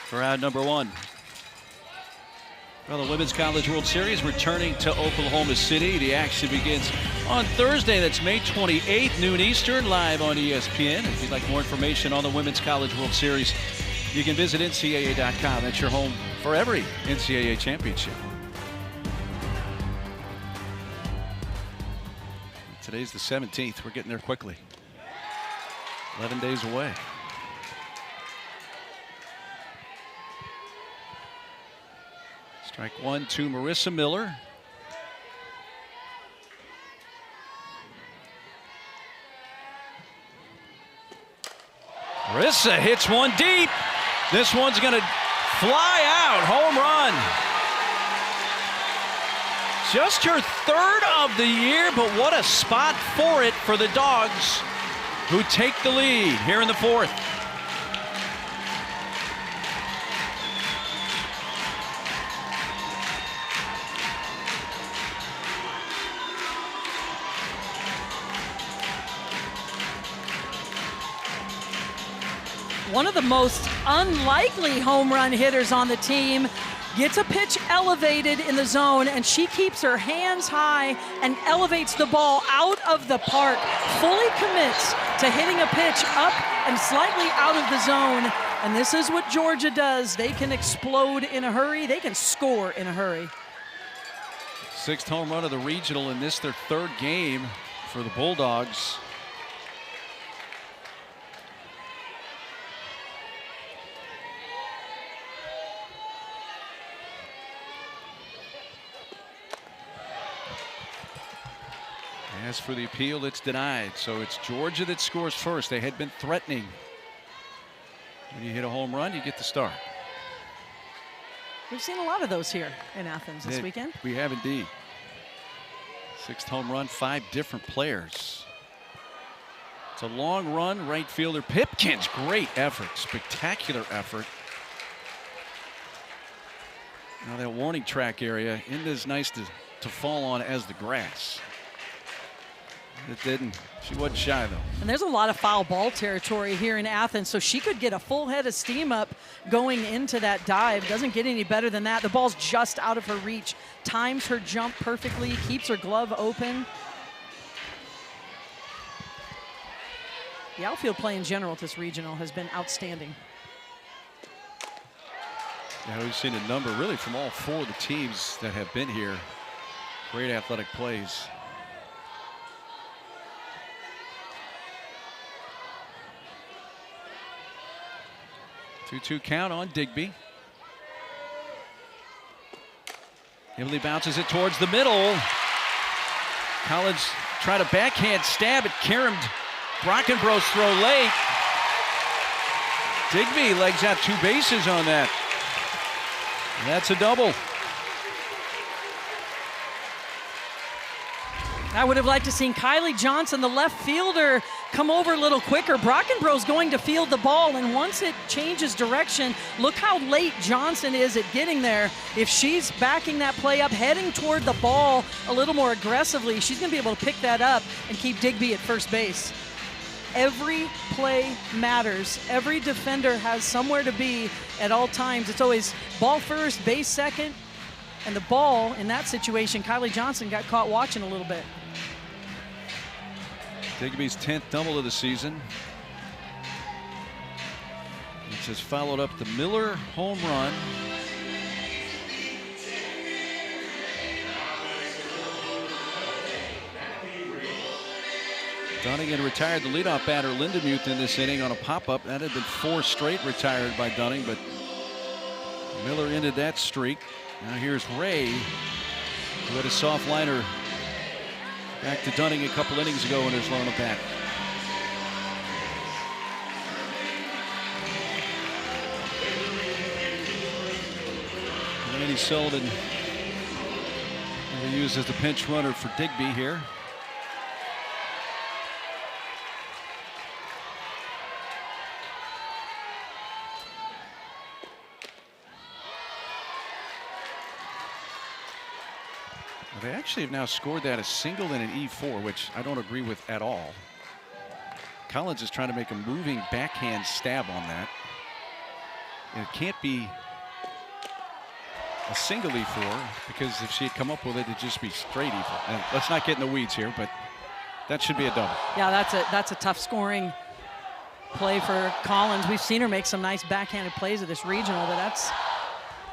for out number 1. Well, the Women's College World Series returning to Oklahoma City. The action begins on Thursday. That's May 28th, noon Eastern, live on ESPN. If you'd like more information on the Women's College World Series, you can visit NCAA.com. That's your home for every NCAA championship. Today's the 17th. We're getting there quickly. 11 days away. Strike 1 to Marissa Miller. Marissa hits one deep. This one's going to fly out. Home run. Just her 3rd of the year, but what a spot for it for the Dogs, who take the lead here in the 4th. One of the most unlikely home run hitters on the team gets a pitch elevated in the zone, and she keeps her hands high and elevates the ball out of the park. Fully commits to hitting a pitch up and slightly out of the zone. And this is what Georgia does. They can explode in a hurry. They can score in a hurry. 6th home run of the regional, in this their 3rd game for the Bulldogs. As for the appeal, it's denied. So it's Georgia that scores first. They had been threatening. When you hit a home run, you get the start. We've seen a lot of those here in Athens this weekend. We have indeed. 6th home run, 5 different players. It's a long run, right fielder Pipkins. Great effort, spectacular effort. Now that warning track area isn't as nice to fall on as the grass. It didn't. She wasn't shy, though. And there's a lot of foul ball territory here in Athens, so she could get a full head of steam up going into that dive. Doesn't get any better than that. The ball's just out of her reach. Times her jump perfectly, keeps her glove open. The outfield play in general at this regional has been outstanding. Yeah, we've seen a number really from all 4 of the teams that have been here. Great athletic plays. Two-two count on Digby. Emily bounces it towards the middle. Collins tried a backhand stab at Karim Brockenbrough's throw late. Digby legs out 2 bases on that. And that's a double. I would have liked to seen Kylie Johnson, the left fielder, come over a little quicker. Brockenbrough's going to field the ball, and once it changes direction, look how late Johnson is at getting there. If she's backing that play up, heading toward the ball a little more aggressively, she's going to be able to pick that up and keep Digby at first base. Every play matters. Every defender has somewhere to be at all times. It's always ball first, base second, and the ball in that situation, Kylie Johnson got caught watching a little bit. Digby's 10th double of the season. He just followed up the Miller home run. Dunning had retired the leadoff batter Lindemuth in this inning on a pop-up. That had been 4 straight retired by Dunning, but Miller ended that streak. Now here's Ray, who had a soft liner back to Dunning a couple innings ago in his lone at bat. Randy Sullivan will be used as the pinch runner for Digby here. They actually have now scored that a single and an E4, which I don't agree with at all. Collins is trying to make a moving backhand stab on that. And it can't be a single E4, because if she had come up with it, it'd just be straight E4. And let's not get in the weeds here, but that should be a double. Yeah, that's a tough scoring play for Collins. We've seen her make some nice backhanded plays at this regional, but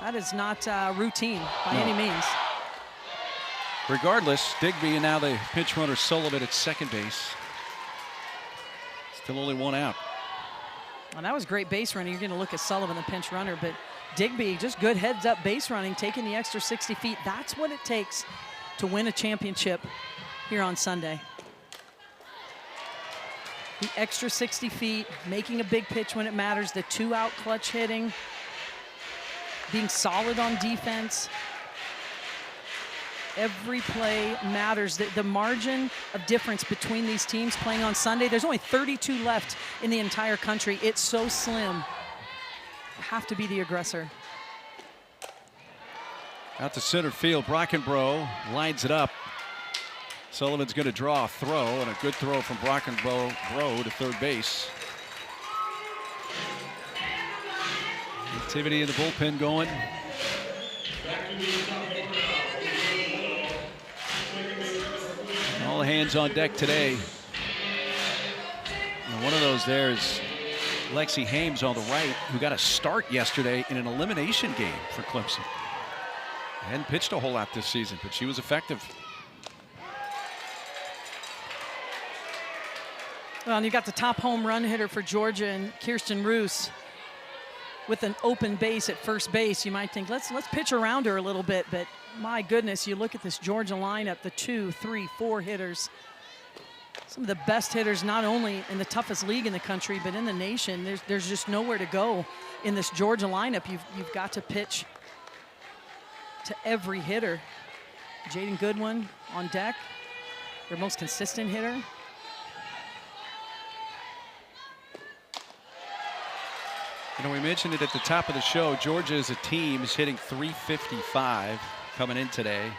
that is not routine by any means. Regardless, Digby and now the pinch runner Sullivan at second base. Still only 1 out. Well, that was great base running. You're going to look at Sullivan, the pinch runner, but Digby, just good heads-up base running, taking the extra 60 feet. That's what it takes to win a championship here on Sunday. The extra 60 feet, making a big pitch when it matters, the 2-out clutch hitting, being solid on defense. Every play matters. The margin of difference between these teams playing on Sunday, there's only 32 left in the entire country. It's so slim. You have to be the aggressor. Out to center field, Brockenbrough lines it up. Sullivan's going to draw a throw, and a good throw from Brockenbrough to third base. Activity in the bullpen going. All hands on deck today. And one of those there is Lexi Hames on the right, who got a start yesterday in an elimination game for Clemson. Hadn't pitched a whole lot this season, but she was effective. Well, and you got the top home run hitter for Georgia and Kirsten Roos with an open base at first base. You might think, let's pitch around her a little bit, but my goodness, you look at this Georgia lineup, the 2, 3, 4 hitters. Some of the best hitters, not only in the toughest league in the country, but in the nation. There's just nowhere to go in this Georgia lineup. You've got to pitch to every hitter. Jaden Goodwin on deck, their most consistent hitter. You know, we mentioned it at the top of the show. Georgia as a team is hitting .355 coming in today.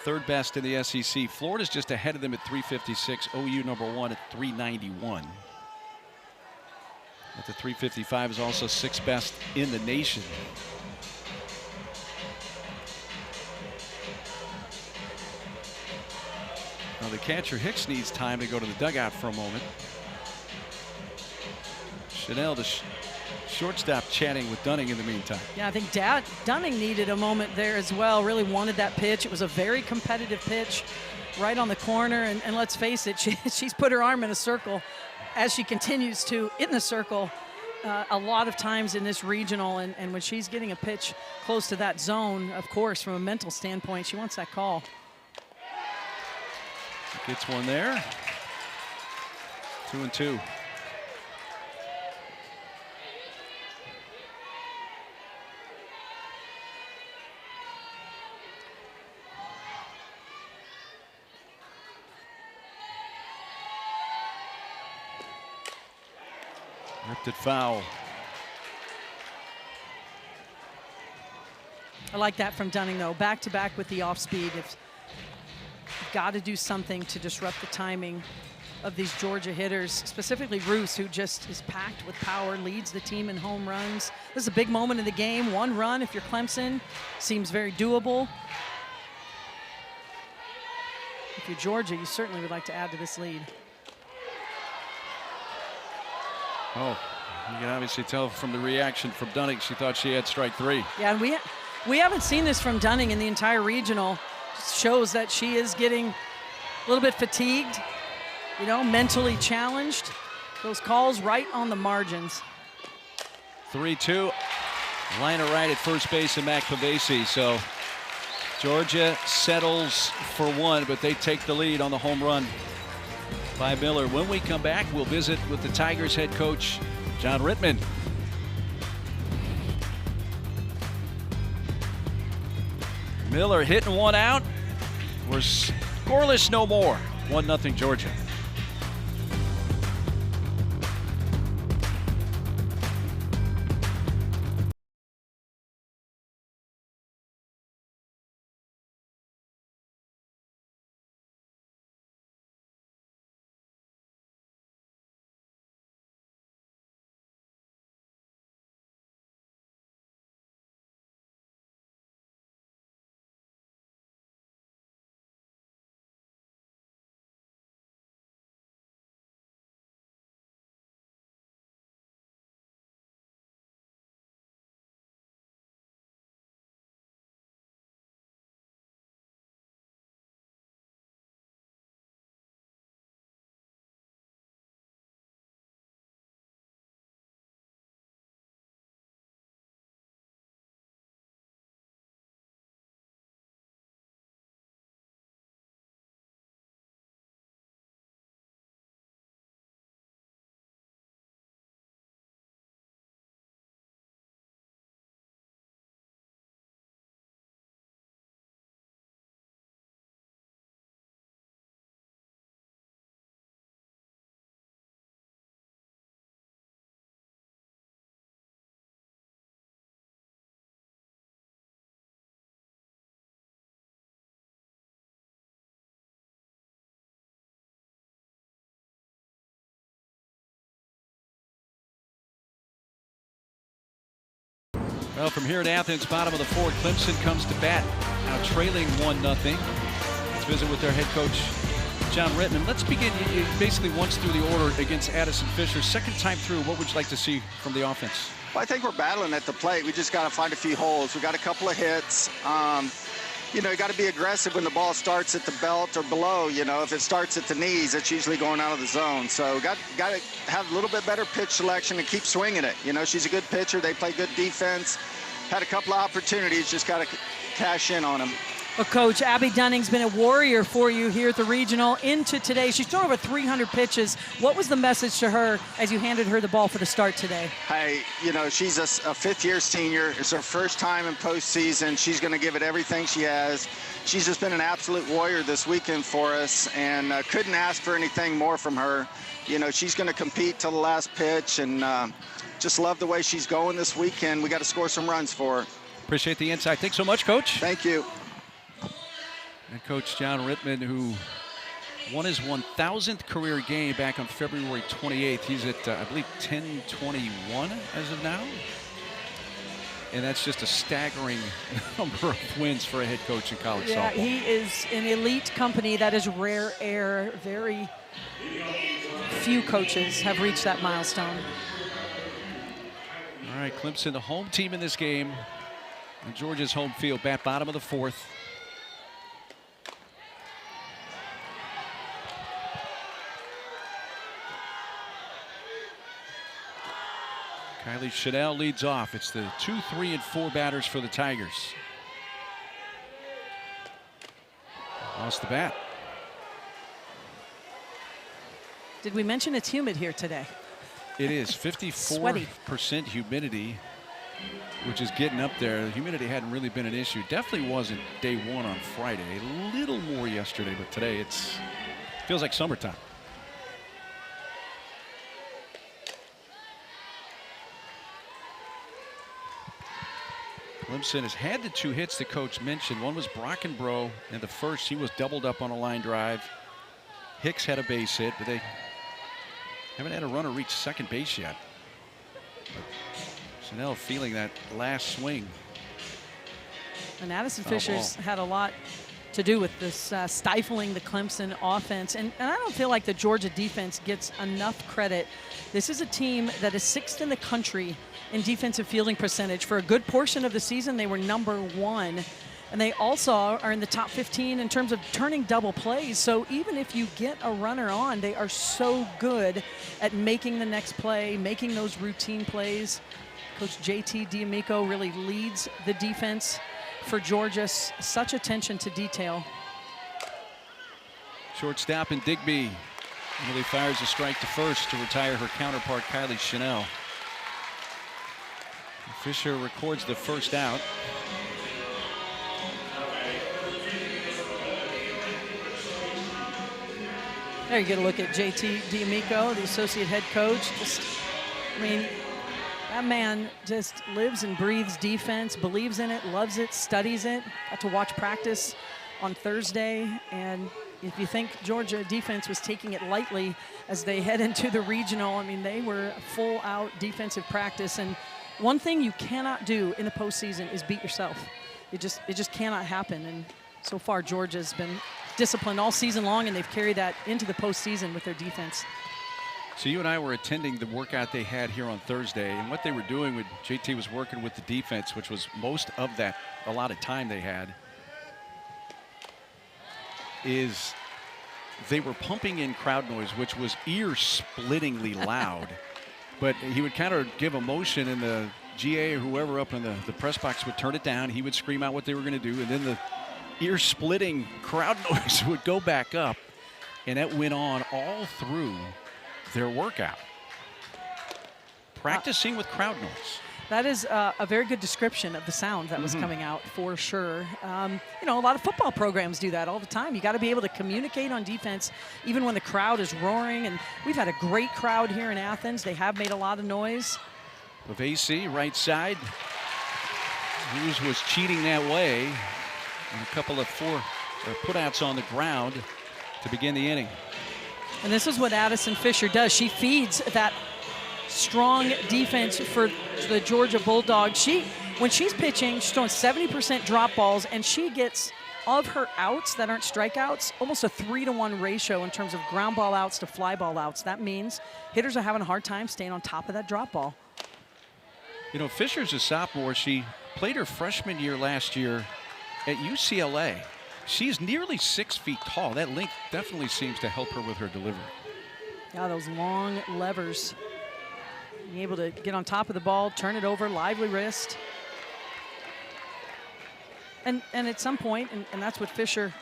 third best in the SEC. Florida's just ahead of them at 356. OU #1 at 391. At the 355 is also sixth best in the nation. Now the catcher Hicks needs time to go to the dugout for a moment. Chanel, the shortstop, chatting with Dunning in the meantime. Yeah, I think Dunning needed a moment there as well. Really wanted that pitch. It was a very competitive pitch right on the corner. And let's face it, she's put her arm in a circle as she continues to in the circle a lot of times in this regional. And when she's getting a pitch close to that zone, of course, from a mental standpoint, she wants that call. Gets one there. 2-2. Ripped it foul. I like that from Dunning, though. Back to back with the off speed. You've got to do something to disrupt the timing of these Georgia hitters, specifically Roos, who just is packed with power, leads the team in home runs. This is a big moment in the game. One run, if you're Clemson, seems very doable. If you're Georgia, you certainly would like to add to this lead. Oh, you can obviously tell from the reaction from Dunning, she thought she had strike three. Yeah, and we haven't seen this from Dunning in the entire regional. Just shows that she is getting a little bit fatigued, you know, mentally challenged. Those calls right on the margins. 3-2. Liner right at first base and Mac Pavesi. So Georgia settles for one, but they take the lead on the home run by Miller. When we come back, we'll visit with the Tigers head coach, John Rittman. Miller hitting one out. We're scoreless no more. 1-0 Georgia. Well, from here in Athens, bottom of the fourth, Clemson comes to bat, now trailing 1-0. Let's visit with their head coach, John Rittman. Let's begin. You basically once through the order against Addison Fisher. Second time through, what would you like to see from the offense? Well, I think we're battling at the plate. We just got to find a few holes. We got a couple of hits. You know, you got to be aggressive when the ball starts at the belt or below. You know, if it starts at the knees, it's usually going out of the zone. So got to have a little bit better pitch selection and keep swinging it. You know, she's a good pitcher. They play good defense. Had a couple of opportunities, just got to cash in on them. Well, Coach, Abby Dunning's been a warrior for you here at the regional into today. She's thrown over 300 pitches. What was the message to her as you handed her the ball for the start today? Hey, you know, she's a fifth-year senior. It's her first time in postseason. She's going to give it everything she has. She's just been an absolute warrior this weekend for us, and couldn't ask for anything more from her. You know, she's going to compete till the last pitch, and just love the way she's going this weekend. We got to score some runs for her. Appreciate the insight. Thanks so much, Coach. Thank you. And coach John Rittman, who won his 1,000th career game back on February 28th. He's at, I believe, 10-21 as of now. And that's just a staggering number of wins for a head coach in college softball. Yeah, he is in elite company. That is rare air. Very few coaches have reached that milestone. All right, Clemson, the home team in this game. On Georgia's home field, bat bottom of the fourth. Kylie Chanel leads off. It's the 2, 3, and 4 batters for the Tigers. Lost the bat. Did we mention it's humid here today? It is 54% humidity, which is getting up there. The humidity hadn't really been an issue. Definitely wasn't day one on Friday. A little more yesterday, but today it's feels like summertime. Clemson has had the 2 hits the coach mentioned. One was Brockenbrough in the first. He was doubled up on a line drive. Hicks had a base hit, but they haven't had a runner reach second base yet. But Chanel feeling that last swing. And Addison Fisher's had a lot to do with this stifling the Clemson offense. And I don't feel like the Georgia defense gets enough credit. This is a team that is 6th in the country in defensive fielding percentage. For a good portion of the season, they were #1. And they also are in the top 15 in terms of turning double plays. So even if you get a runner on, they are so good at making the next play, making those routine plays. Coach JT D'Amico really leads the defense for Georgia. Such attention to detail. Shortstop and Digby. Emily fires a strike to first to retire her counterpart, Kylie Chanel. Fisher records the first out. There you get a look at JT D'Amico, the associate head coach. I mean, that man just lives and breathes defense, believes in it, loves it, studies it. Got to watch practice on Thursday, and if you think Georgia defense was taking it lightly as they head into the regional, I mean, they were full out defensive practice. And one thing you cannot do in the postseason is beat yourself. It just cannot happen. And so far, Georgia's been disciplined all season long, and they've carried that into the postseason with their defense. So you and I were attending the workout they had here on Thursday, and what they were doing with JT was working with the defense, which was most of that allotted time they had, is they were pumping in crowd noise, which was ear-splittingly loud. But he would kind of give a motion, and the GA or whoever up in the press box would turn it down. He would scream out what they were going to do, and then the ear-splitting crowd noise would go back up, and that went on all through their workout. Practicing with crowd noise. That is a very good description of the sound that was coming out, for sure. You know, a lot of football programs do that all the time. You got to be able to communicate on defense even when the crowd is roaring. And we've had a great crowd here in Athens. They have made a lot of noise. Lavasi, right side. Hughes was cheating that way. And a couple of putouts on the ground to begin the inning. And this is what Addison Fisher does. She feeds that strong defense for the Georgia Bulldogs. When she's pitching, she's throwing 70% drop balls, and she gets, of her outs that aren't strikeouts, almost a 3-to-1 ratio in terms of ground ball outs to fly ball outs. That means hitters are having a hard time staying on top of that drop ball. You know, Fisher's a sophomore. She played her freshman year last year at UCLA. She's nearly 6 feet tall. That length definitely seems to help her with her delivery. Yeah, those long levers. Being able to get on top of the ball, turn it over, lively wrist. And at some point, and that's what Fisher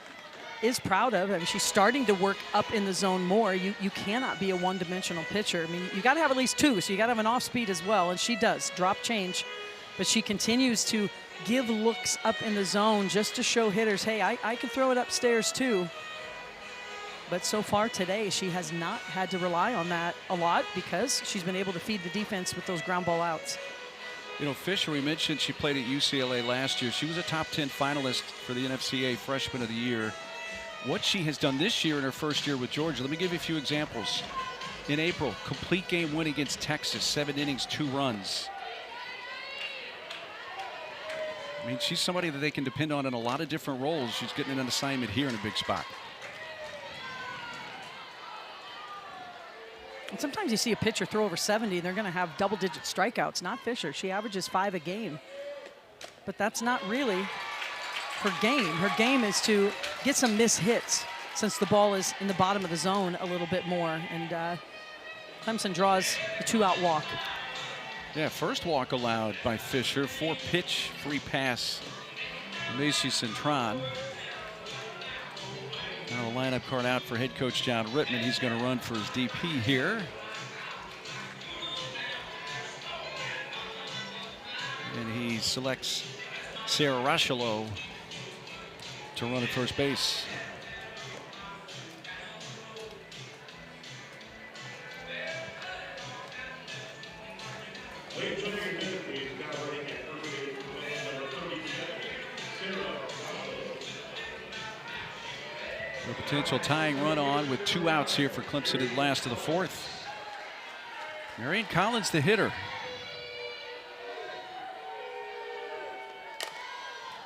is proud of, I mean, she's starting to work up in the zone more. You cannot be a one-dimensional pitcher. I mean, you got to have at least two, so you got to have an off-speed as well, and she does, drop change. But she continues to give looks up in the zone just to show hitters, hey, I can throw it upstairs too. But so far today, she has not had to rely on that a lot because she's been able to feed the defense with those ground ball outs. You know, Fisher, we mentioned she played at UCLA last year. She was a top 10 finalist for the NFCA Freshman of the Year. what she has done this year in her first year with Georgia. Let me give you a few examples. In April, complete game win against Texas, 7 innings, 2 runs. I mean, she's somebody that they can depend on in a lot of different roles. She's getting an assignment here in a big spot. And sometimes you see a pitcher throw over 70, they're going to have double-digit strikeouts. Not Fisher. She averages 5 a game. But that's not really her game. Her game is to get some missed hits since the ball is in the bottom of the zone a little bit more. And Clemson draws a 2-out walk. Yeah, first walk allowed by Fisher. 4-pitch free pass. Macy Cintron. Now the lineup card out for head coach John Rittman. He's going to run for his DP here. And he selects Sarah Rachelo to run at first base. A potential tying run on with 2 outs here for Clemson in the last of the 4th. Marion Collins, the hitter.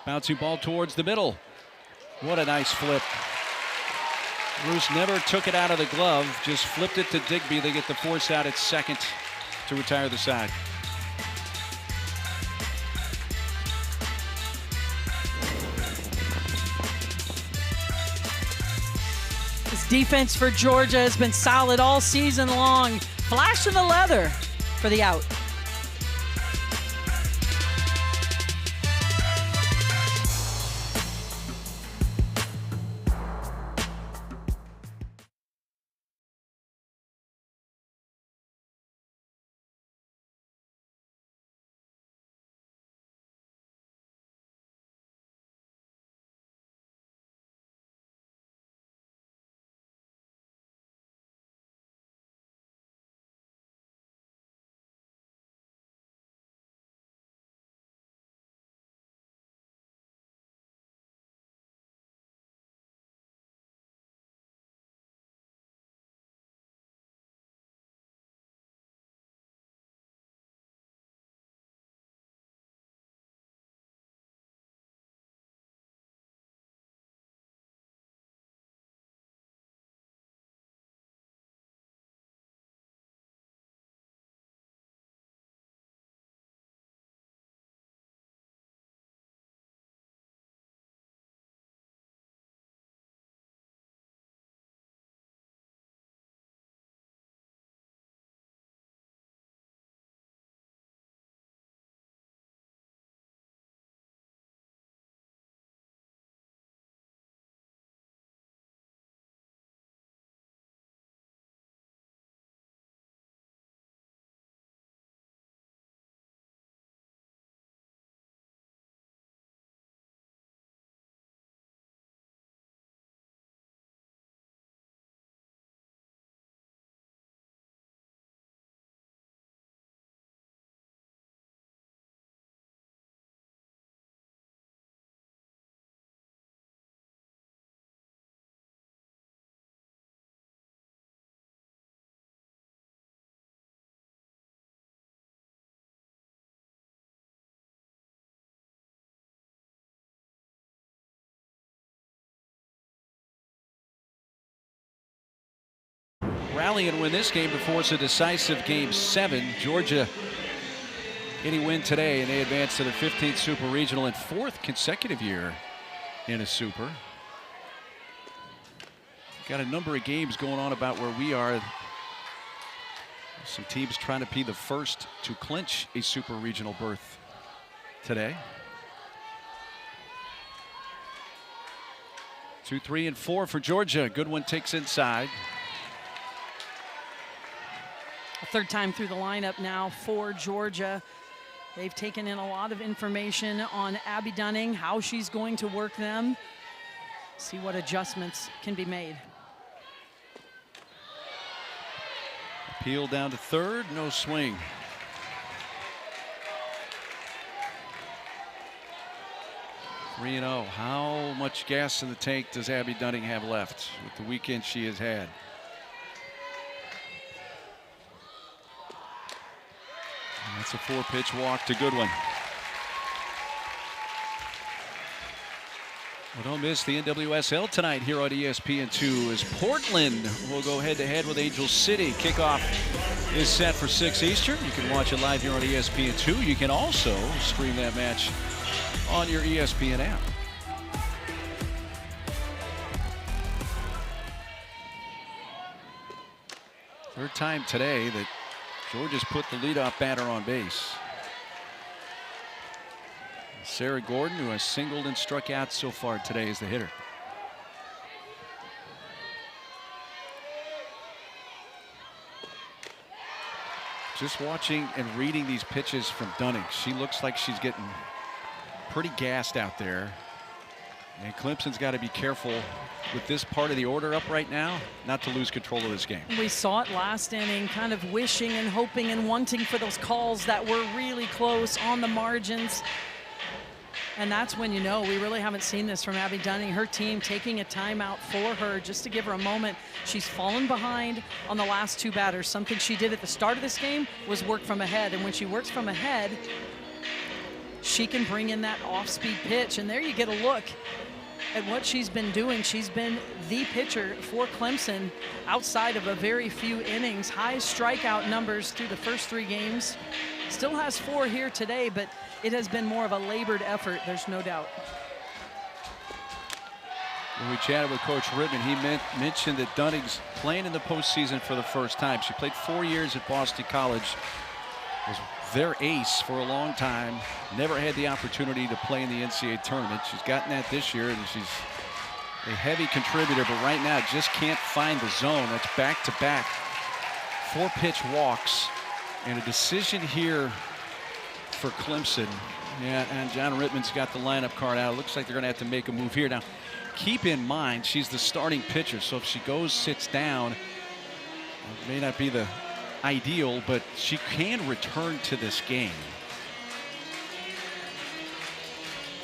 Bouncing ball towards the middle. What a nice flip. Bruce never took it out of the glove, just flipped it to Digby. They get the force out at second to retire the side. This defense for Georgia has been solid all season long. Flash in the leather for the out. Rally and win this game to force a decisive Game 7. Georgia getting win today, and they advance to the 15th Super Regional and 4th consecutive year in a Super. Got a number of games going on about where we are. Some teams trying to be the first to clinch a Super Regional berth today. 2, 3, and 4 for Georgia. Goodwin takes inside. A 3rd time through the lineup now for Georgia. They've taken in a lot of information on Abby Dunning, how she's going to work them, see what adjustments can be made. Appeal down to 3rd, no swing. 3-0. How much gas in the tank does Abby Dunning have left with the weekend she has had? And that's a 4-pitch walk to Goodwin. Well, don't miss the NWSL tonight here on ESPN2 as Portland will go head-to-head with Angel City. Kickoff is set for 6 Eastern. You can watch it live here on ESPN2. You can also stream that match on your ESPN app. Third time today that Georgia's put the leadoff batter on base. Sarah Gordon, who has singled and struck out so far today, is the hitter. Just watching and reading these pitches from Dunning, she looks like she's getting pretty gassed out there. And Clemson's got to be careful with this part of the order up right now, not to lose control of this game. We saw it last inning, kind of wishing and hoping and wanting for those calls that were really close on the margins. And that's when you know we really haven't seen this from Abby Dunning. Her team taking a timeout for her just to give her a moment. She's fallen behind on the last 2 batters. Something she did at the start of this game was work from ahead. And when she works from ahead, she can bring in that off-speed pitch. And there you get a look at what she's been doing. She's been the pitcher for Clemson outside of a very few innings. High strikeout numbers through the first 3 games. Still has 4 here today, but it has been more of a labored effort, there's no doubt. When we chatted with Coach Rittman, he mentioned that Dunning's playing in the postseason for the first time. She played 4 years at Boston College, was their ace for a long time, never had the opportunity to play in the NCAA tournament. She's gotten that this year, and she's a heavy contributor, but right now just can't find the zone. That's back-to-back 4-pitch walks, and a decision here for Clemson. Yeah, and John Rittman's got the lineup card out. It looks like they're going to have to make a move here. Now, keep in mind, she's the starting pitcher, so if she goes, sits down, it may not be the ideal, but she can return to this game.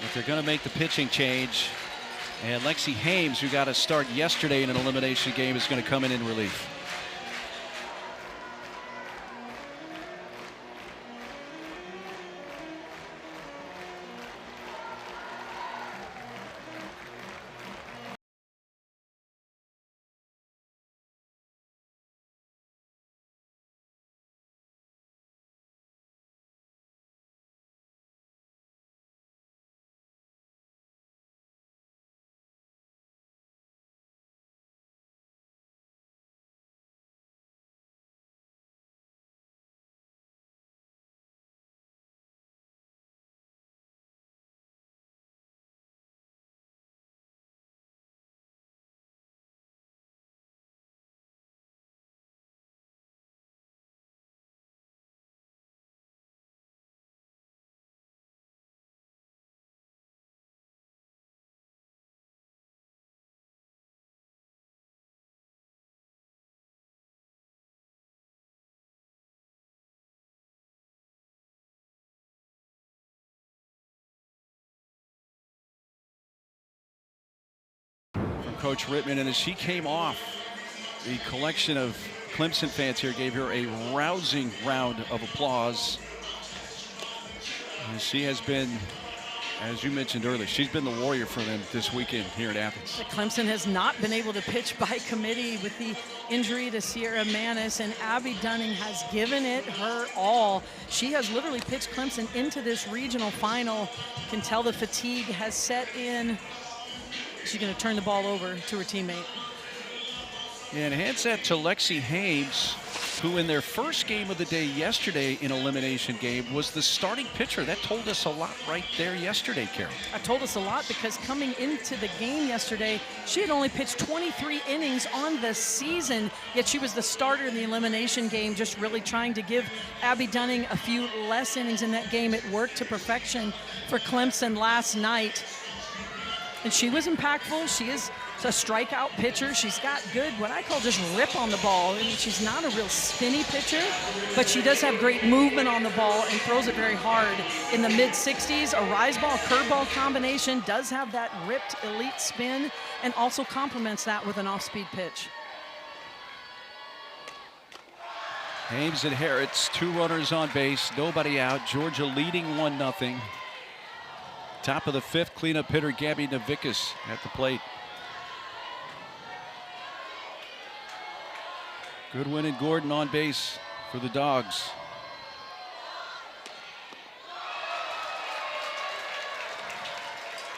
If they're going to make the pitching change, and Lexi Hames, who got a start yesterday in an elimination game, is going to come in relief. Coach Rittman, and as she came off, the collection of Clemson fans here gave her a rousing round of applause. And she has been, as you mentioned earlier, she's been the warrior for them this weekend here at Athens. Clemson has not been able to pitch by committee with the injury to Sierra Manis, and Abby Dunning has given it her all. She has literally pitched Clemson into this regional final. You can tell the fatigue has set in. She's going to turn the ball over to her teammate. And hands that to Lexi Hames, who in their first game of the day yesterday in elimination game was the starting pitcher. That told us a lot right there yesterday, Carol. That told us a lot because coming into the game yesterday, she had only pitched 23 innings on the season, yet she was the starter in the elimination game, just really trying to give Abby Dunning a few less innings in that game. It worked to perfection for Clemson last night. And she was impactful. She is She's a strikeout pitcher. She's got good, what I call just rip on the ball. I mean, she's not a real spinny pitcher, but she does have great movement on the ball and throws it very hard. In the mid-60s, a rise ball, curveball combination, does have that ripped elite spin and also complements that with an off-speed pitch. Ames inherits 2 runners on base, nobody out. Georgia leading 1-0. Top of the 5th, cleanup hitter Gabby Navikas at the plate. Goodwin and Gordon on base for the Dogs.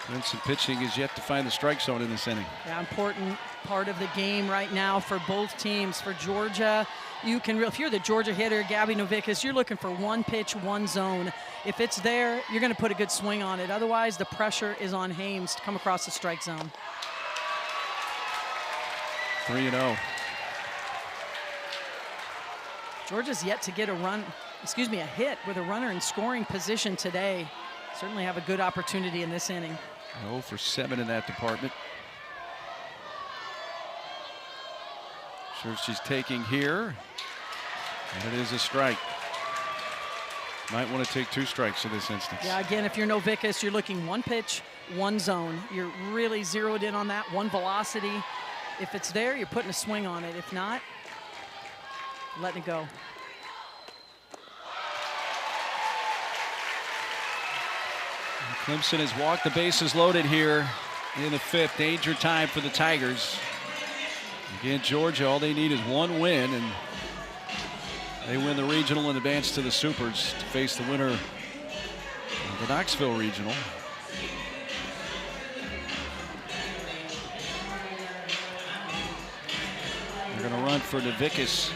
Clemson pitching is yet to find the strike zone in this inning. Yeah, important part of the game right now for both teams. For Georgia, you can, if you're the Georgia hitter, Gabby Navikas, you're looking for 1 pitch, 1 zone. If it's there, you're going to put a good swing on it. Otherwise, the pressure is on Hames to come across the strike zone. 3-0. Georgia's yet to get a hit with a runner in scoring position today. Certainly have a good opportunity in this inning. 0 for 7 in that department. Sure she's taking here. And it is a strike. Might want to take 2 strikes in this instance. Yeah, again, if you're Navikas, you're looking 1 pitch, 1 zone. You're really zeroed in on that, 1 velocity. If it's there, you're putting a swing on it. If not, letting it go. Clemson has walked the bases loaded here in the 5th. Danger time for the Tigers. Again, Georgia, all they need is 1 win, and they win the regional and advance to the Supers to face the winner of the Knoxville Regional. They're going to run for Navikas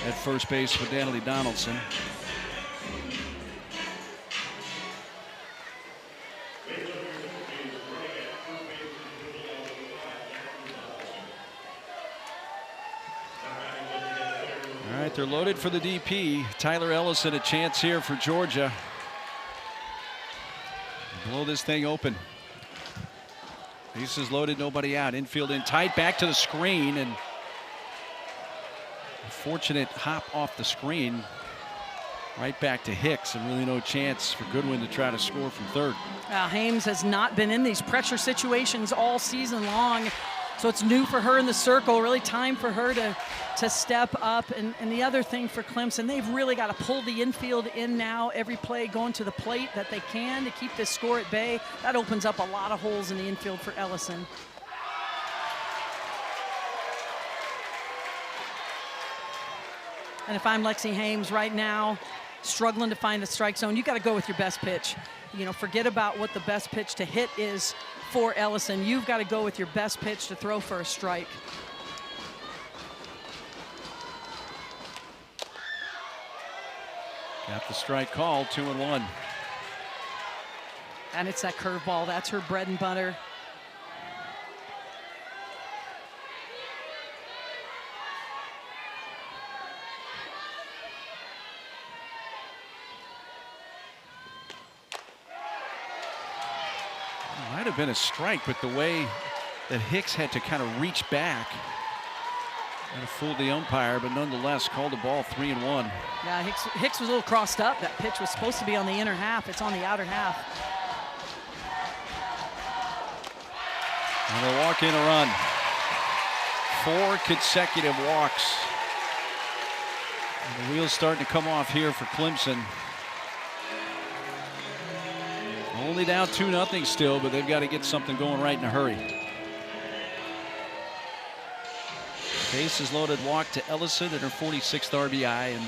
at first base for Danley Donaldson. All right, they're loaded for the DP. Tyler Ellison, a chance here for Georgia. Blow this thing open. Bases loaded, nobody out. Infield in tight, back to the screen, and a fortunate hop off the screen right back to Hicks, and really no chance for Goodwin to try to score from third. Hames has not been in these pressure situations all season long, so it's new for her in the circle. Really time for her to step up. And the other thing for Clemson, they've really got to pull the infield in now. Every play going to the plate that they can to keep this score at bay. That opens up a lot of holes in the infield for Ellison. And if I'm Lexi Hames right now, struggling to find the strike zone, you got to go with your best pitch. You know, forget about what the best pitch to hit is for Ellison. You've got to go with your best pitch to throw for a strike. Got the strike call, 2-1. And it's that curveball. That's her bread and butter. Might have been a strike, but the way that Hicks had to kind of reach back and fooled the umpire, but nonetheless called the ball 3-1. Yeah, Hicks was a little crossed up. That pitch was supposed to be on the inner half. It's on the outer half. And a walk in, a run. 4 consecutive walks. And the wheels starting to come off here for Clemson. Only down 2-0 still, but they've got to get something going right in a hurry. Bases loaded walk to Ellison at her 46th RBI, and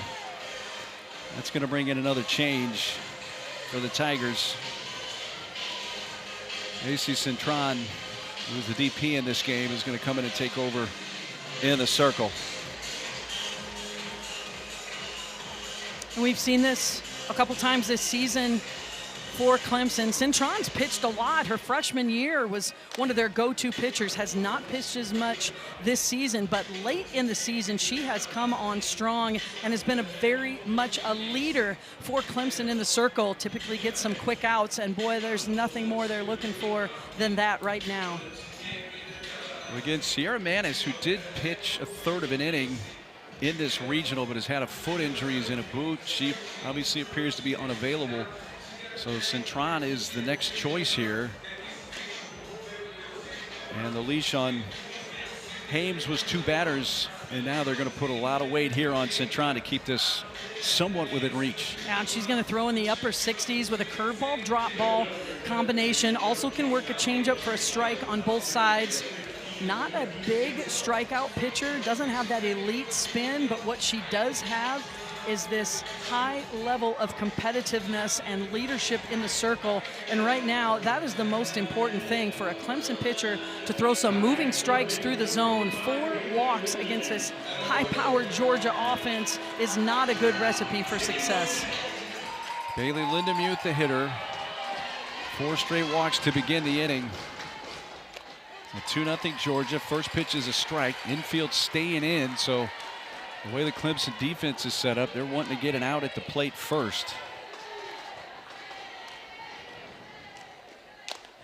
that's going to bring in another change for the Tigers. AC Cintron, who's the DP in this game, is going to come in and take over in the circle. And we've seen this a couple times this season for Clemson. Cintron's pitched a lot. Her freshman year was one of their go-to pitchers. Has not pitched as much this season, but late in the season she has come on strong and has been a very much a leader for Clemson in the circle. Typically gets some quick outs, and boy, there's nothing more they're looking for than that right now. Again, Sierra Manis, who did pitch a third of an inning in this regional, but has had a foot injury, is in a boot. She obviously appears to be unavailable. So Cintron is the next choice here. And the leash on Hames was 2 batters, and now they're going to put a lot of weight here on Cintron to keep this somewhat within reach. Yeah, and she's going to throw in the upper 60s with a curveball, drop ball combination. Also can work a changeup for a strike on both sides. Not a big strikeout pitcher, doesn't have that elite spin, but what she does have is this high level of competitiveness and leadership in the circle. And right now, that is the most important thing for a Clemson pitcher, to throw some moving strikes through the zone. 4 walks against this high-powered Georgia offense is not a good recipe for success. Bailey Lindemuth, the hitter. 4 straight walks to begin the inning. 2-0 Georgia. First pitch is a strike. Infield staying in, so the way the Clemson defense is set up, they're wanting to get an out at the plate first.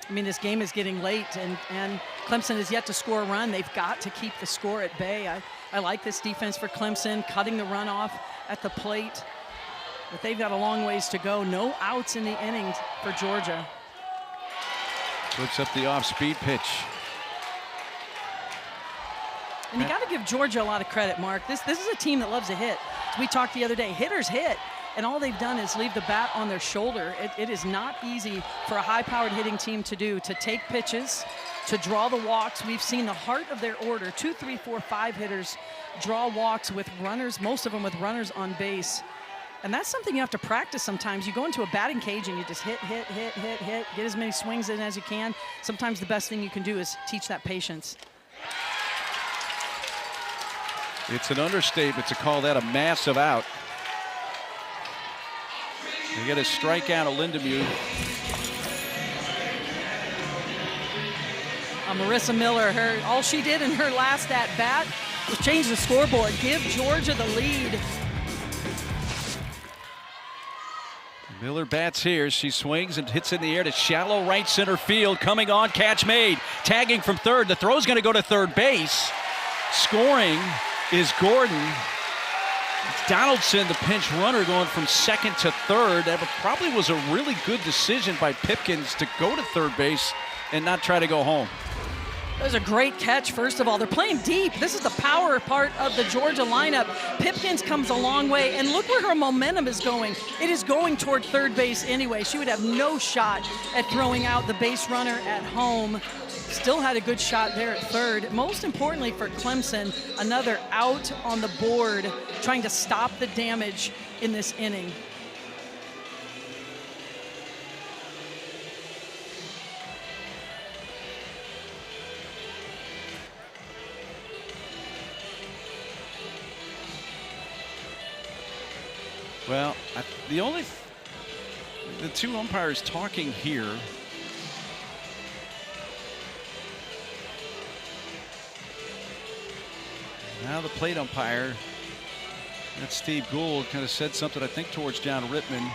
I mean, this game is getting late, and Clemson has yet to score a run. They've got to keep the score at bay. I like this defense for Clemson, cutting the run off at the plate. But they've got a long ways to go. No outs in the inning for Georgia. Flips up the off-speed pitch. And you got to give Georgia a lot of credit, Mark. This is a team that loves to hit. We talked the other day, hitters hit, and all they've done is leave the bat on their shoulder. It is not easy for a high-powered hitting team to do, to take pitches, to draw the walks. We've seen the heart of their order, 2, 3, 4, 5 hitters draw walks with runners, most of them with runners on base. And that's something you have to practice sometimes. You go into a batting cage and you just hit, get as many swings in as you can. Sometimes the best thing you can do is teach that patience. It's an understatement to call that a massive out. They get a strikeout of Lindemuth. Marissa Miller, all she did in her last at bat was change the scoreboard, give Georgia the lead. Miller bats here. She swings and hits in the air to shallow right center field. Coming on, catch made. Tagging from third. The throw's going to go to third base. Scoring is Gordon. It's Donaldson, the pinch runner, going from second to third. That probably was a really good decision by Pipkins to go to third base and not try to go home. That was a great catch, first of all. They're playing deep. This is the power part of the Georgia lineup. Pipkins comes a long way, and look where her momentum is going. It is going toward third base anyway. She would have no shot at throwing out the base runner at home. Still had a good shot there at third. Most importantly for Clemson, another out on the board, trying to stop the damage in this inning. Well, the 2 umpires talking here. Now the plate umpire, that's Steve Gould, kind of said something, I think, towards John Rittman.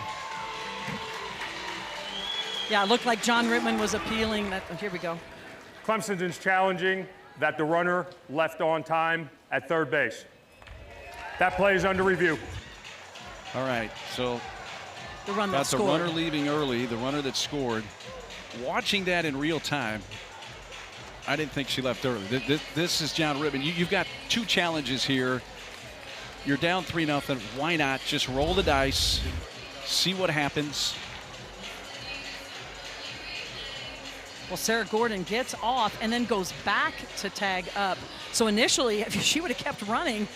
Yeah, it looked like John Rittman was appealing that. Oh, here we go. Clemson is challenging that the runner left on time at third base. That play is under review. All right, so the run that got the scored. runner leaving early, the runner that scored. Watching that in real time, I didn't think she left early. This is John Rittman. You've got 2 challenges here. You're down 3-0. Why not just roll the dice, see what happens? Well, Sarah Gordon gets off and then goes back to tag up. So initially, if she would have kept running,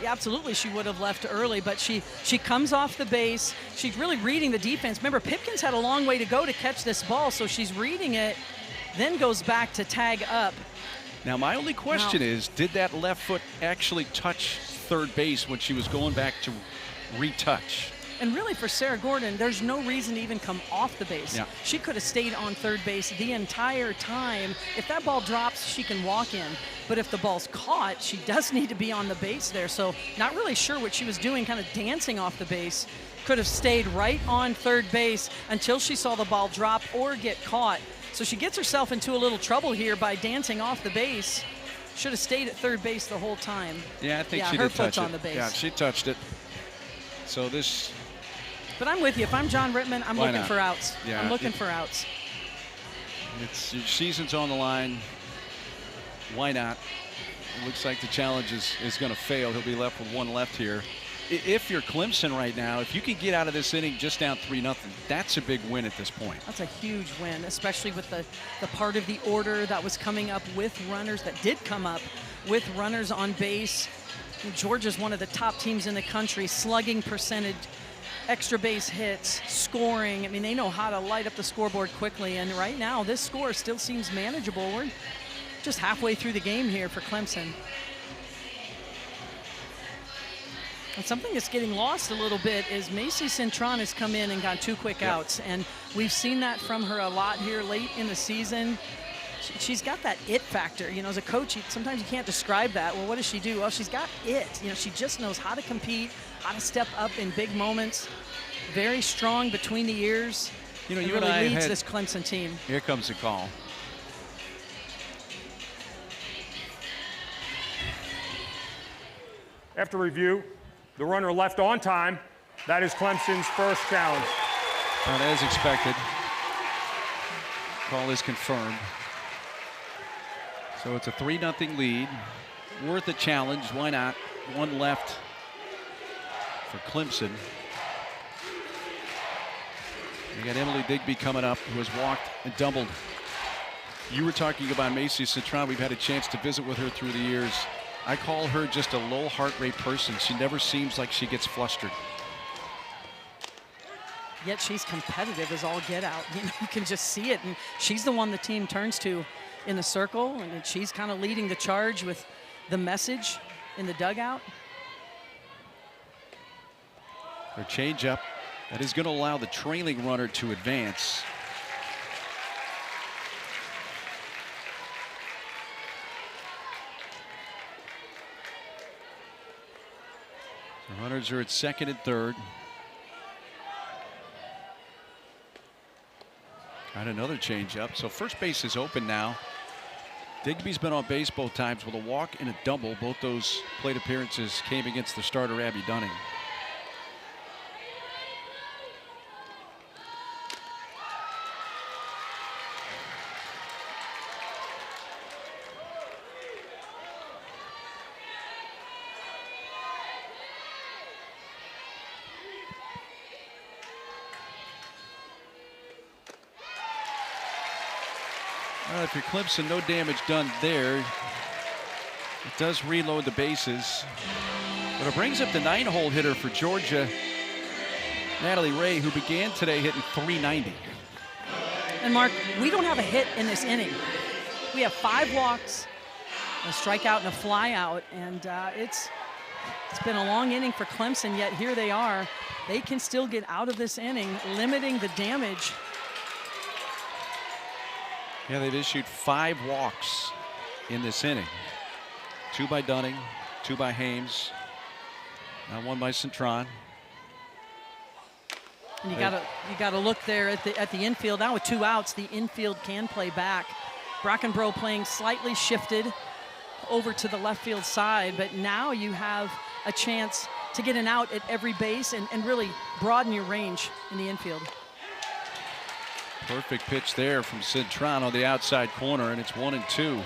absolutely she would have left early, but she comes off the base. She's really reading the defense. Remember, Pipkins had a long way to go to catch this ball, so she's reading it, then goes back to tag up. Now, my only question is, did that left foot actually touch third base when she was going back to retouch? And really, for Sarah Gordon, there's no reason to even come off the base. Yeah. She could have stayed on third base the entire time. If that ball drops, she can walk in. But if the ball's caught, she does need to be on the base there. So not really sure what she was doing, kind of dancing off the base. Could have stayed right on third base until she saw the ball drop or get caught. So she gets herself into a little trouble here by dancing off the base. Should have stayed at third base the whole time. Yeah, I think she her did touch foot's it. on the base. Yeah, she touched it. So this. But I'm with you. If I'm John Rittman, I'm Why looking not? for outs. Yeah, I'm looking for outs. It's your season's on the line. Why not? It looks like the challenge is going to fail. He'll be left with one left here. If you're Clemson right now, if you can get out of this inning just down 3-0, that's a big win at this point. That's a huge win, especially with the part of the order that was coming up with runners, that did come up with runners on base. And Georgia's one of the top teams in the country, slugging percentage, extra base hits, scoring. I mean, they know how to light up the scoreboard quickly. And right now, this score still seems manageable. We're just halfway through the game here for Clemson. And something that's getting lost a little bit is Macy Cintron has come in and got 2 quick outs. And we've seen that from her a lot here late in the season. She's got that it factor. You know, as a coach, sometimes you can't describe that. Well, what does she do? Well, she's got it. You know, she just knows how to compete, how to step up in big moments. Very strong between the ears. You know, it you really and I leads had, this Clemson team. Here comes the call. After review, the runner left on time. That is Clemson's first challenge. Not as expected. Call is confirmed. So it's a 3-0 lead. Worth a challenge. Why not? One left for Clemson. We got Emily Digby coming up, who has walked and doubled. You were talking about Macy Cintron. We've had a chance to visit with her through the years. I call her just a low heart rate person. She never seems like she gets flustered. Yet she's competitive as all get out. You know, you can just see it. And she's the one the team turns to in the circle. And she's kind of leading the charge with the message in the dugout. Her changeup that is going to allow the trailing runner to advance. The runners are at second and third. Got another changeup. So first base is open now. Digby's been on base both times with a walk and a double. Both those plate appearances came against the starter, Abby Dunning. If you're Clemson, no damage done there. It does reload the bases. But it brings up the 9-hole hitter for Georgia, Natalie Ray, who began today hitting .390. And Mark, we don't have a hit in this inning. We have 5 walks, a strikeout and a fly out, and it's been a long inning for Clemson, yet here they are. They can still get out of this inning, limiting the damage. Yeah, they've issued 5 walks in this inning. 2 by Dunning, 2 by Hames, now 1 by Cintron. And you gotta look there at the infield. Now with 2 outs, the infield can play back. Brackenbrough playing slightly shifted over to the left field side, but now you have a chance to get an out at every base and really broaden your range in the infield. Perfect pitch there from Cintron on the outside corner, and it's 1-2.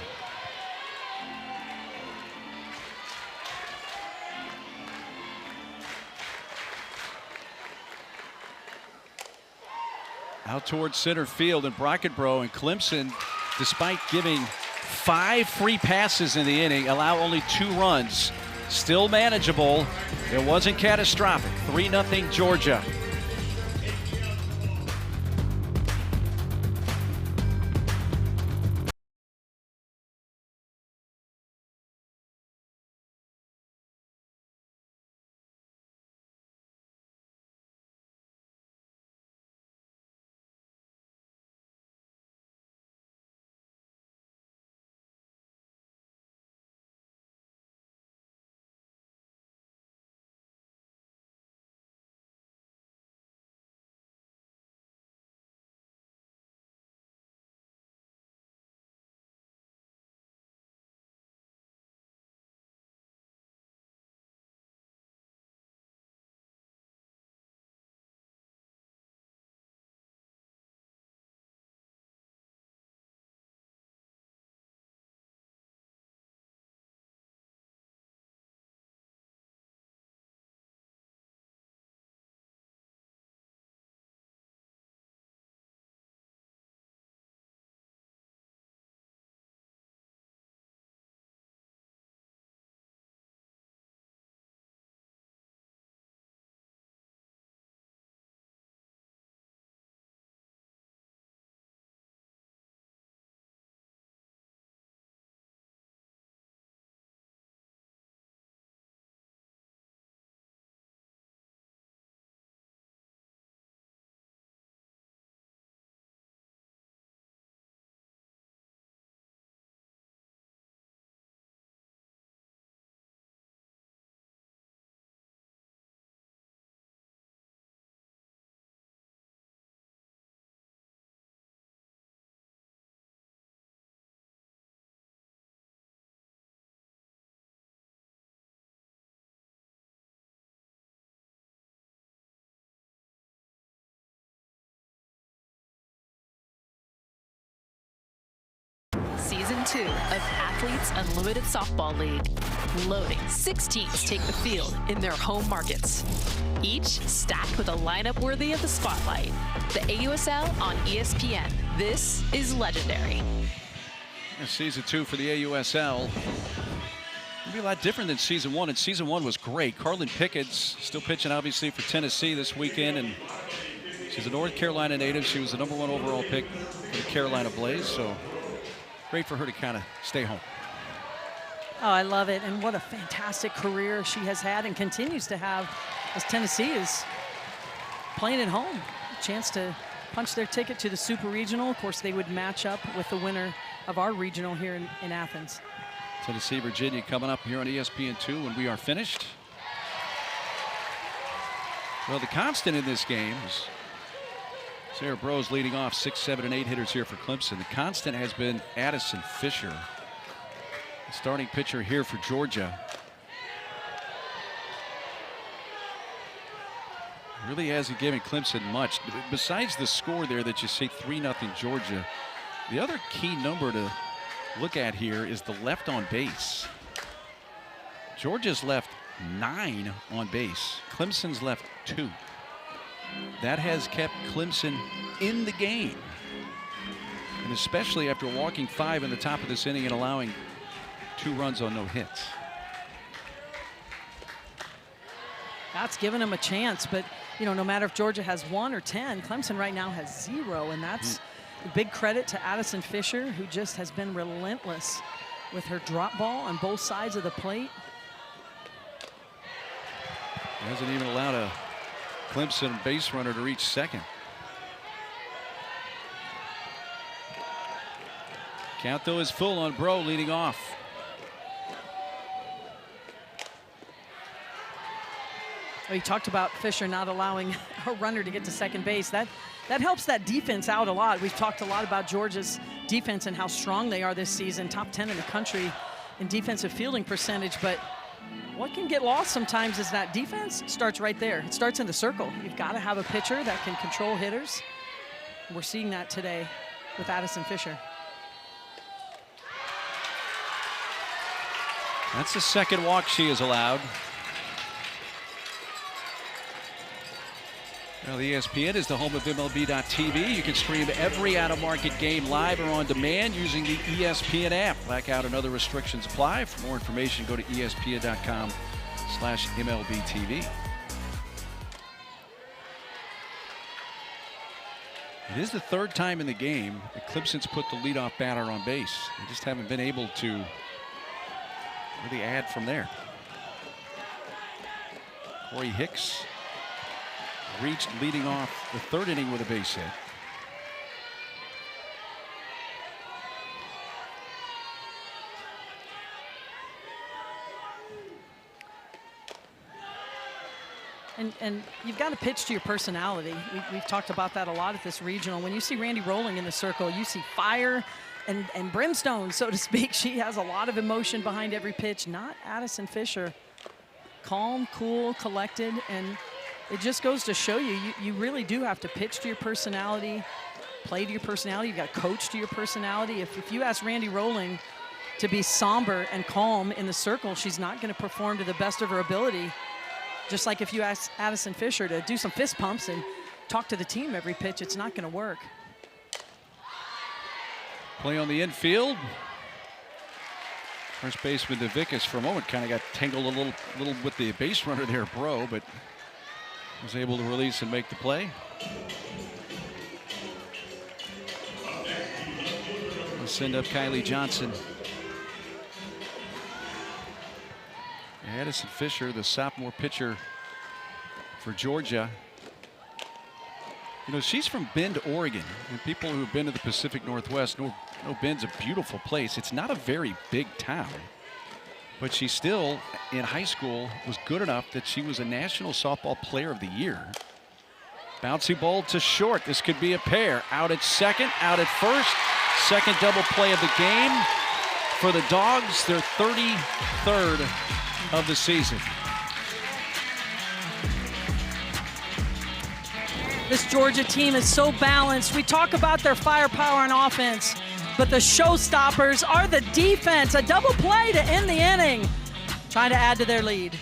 Out towards center field, and Brackenbrough and Clemson, despite giving 5 free passes in the inning, allow only 2 runs. Still manageable. It wasn't catastrophic. 3-0 Georgia. Season 2 of Athletes Unlimited Softball League. Loading 6 teams take the field in their home markets, each stacked with a lineup worthy of the spotlight. The AUSL on ESPN. This is legendary. Season 2 for the AUSL. It'll be a lot different than Season 1, and Season 1 was great. Carlin Pickett's still pitching, obviously, for Tennessee this weekend, and she's a North Carolina native. She was the #1 overall pick for the Carolina Blaze, so great for her to kind of stay home. Oh, I love it, and what a fantastic career she has had and continues to have as Tennessee is playing at home. A chance to punch their ticket to the Super Regional. Of course, they would match up with the winner of our regional here in Athens. Tennessee, Virginia coming up here on ESPN2 when we are finished. Well, the constant in this game is Sarah Bros leading off 6, 7, and 8 hitters here for Clemson. The constant has been Addison Fisher, the starting pitcher here for Georgia. Really hasn't given Clemson much. Besides the score there that you see 3-0 Georgia, the other key number to look at here is the left on base. Georgia's left 9 on base. Clemson's left 2. That has kept Clemson in the game. And especially after walking 5 in the top of this inning and allowing 2 runs on no hits. That's given them a chance, but you know, no matter if Georgia has 1 or 10, Clemson right now has 0, and that's a big credit to Addison Fisher, who just has been relentless with her drop ball on both sides of the plate. Hasn't even allowed a Clemson base runner to reach second. Count though is full on Bro leading off. Well, you talked about Fisher not allowing a runner to get to second base. That helps that defense out a lot. We've talked a lot about Georgia's defense and how strong they are this season, top 10 in the country in defensive fielding percentage. But what can get lost sometimes is that defense starts right there. It starts in the circle. You've got to have a pitcher that can control hitters. We're seeing that today with Addison Fisher. That's the second walk she has allowed. Well, ESPN is the home of MLB.TV. You can stream every out-of-market game live or on demand using the ESPN app. Blackout and other restrictions apply. For more information, go to ESPN.com/MLBTV. It is the 3rd time in the game that Clemson's put the leadoff batter on base. They just haven't been able to really add from there. Corey Hicks reached leading off the 3rd inning with a base hit. And you've got to pitch to your personality. We've talked about that a lot at this regional. When you see Randy Rolling in the circle, you see fire and brimstone, so to speak. She has a lot of emotion behind every pitch. Not Addison Fisher. Calm, cool, collected, and it just goes to show you, you really do have to pitch to your personality, play to your personality. You've got to coach to your personality. If you ask Randy Rolling to be somber and calm in the circle, she's not going to perform to the best of her ability. Just like if you ask Addison Fisher to do some fist pumps and talk to the team every pitch, it's not going to work. Play on the infield. First baseman DeVickus for a moment kind of got tangled a little with the base runner there, Bro, but was able to release and make the play. We'll send up Kylie Johnson. Addison Fisher, the sophomore pitcher for Georgia. You know, she's from Bend, Oregon, and people who have been to the Pacific Northwest know Bend's a beautiful place. It's not a very big town, but she still, in high school, was good enough that she was a National Softball Player of the Year. Bouncy ball to short. This could be a pair. Out at second, out at first. Second double play of the game for the Dogs, their 33rd of the season. This Georgia team is so balanced. We talk about their firepower on offense. But the showstoppers are the defense. A double play to end the inning, trying to add to their lead.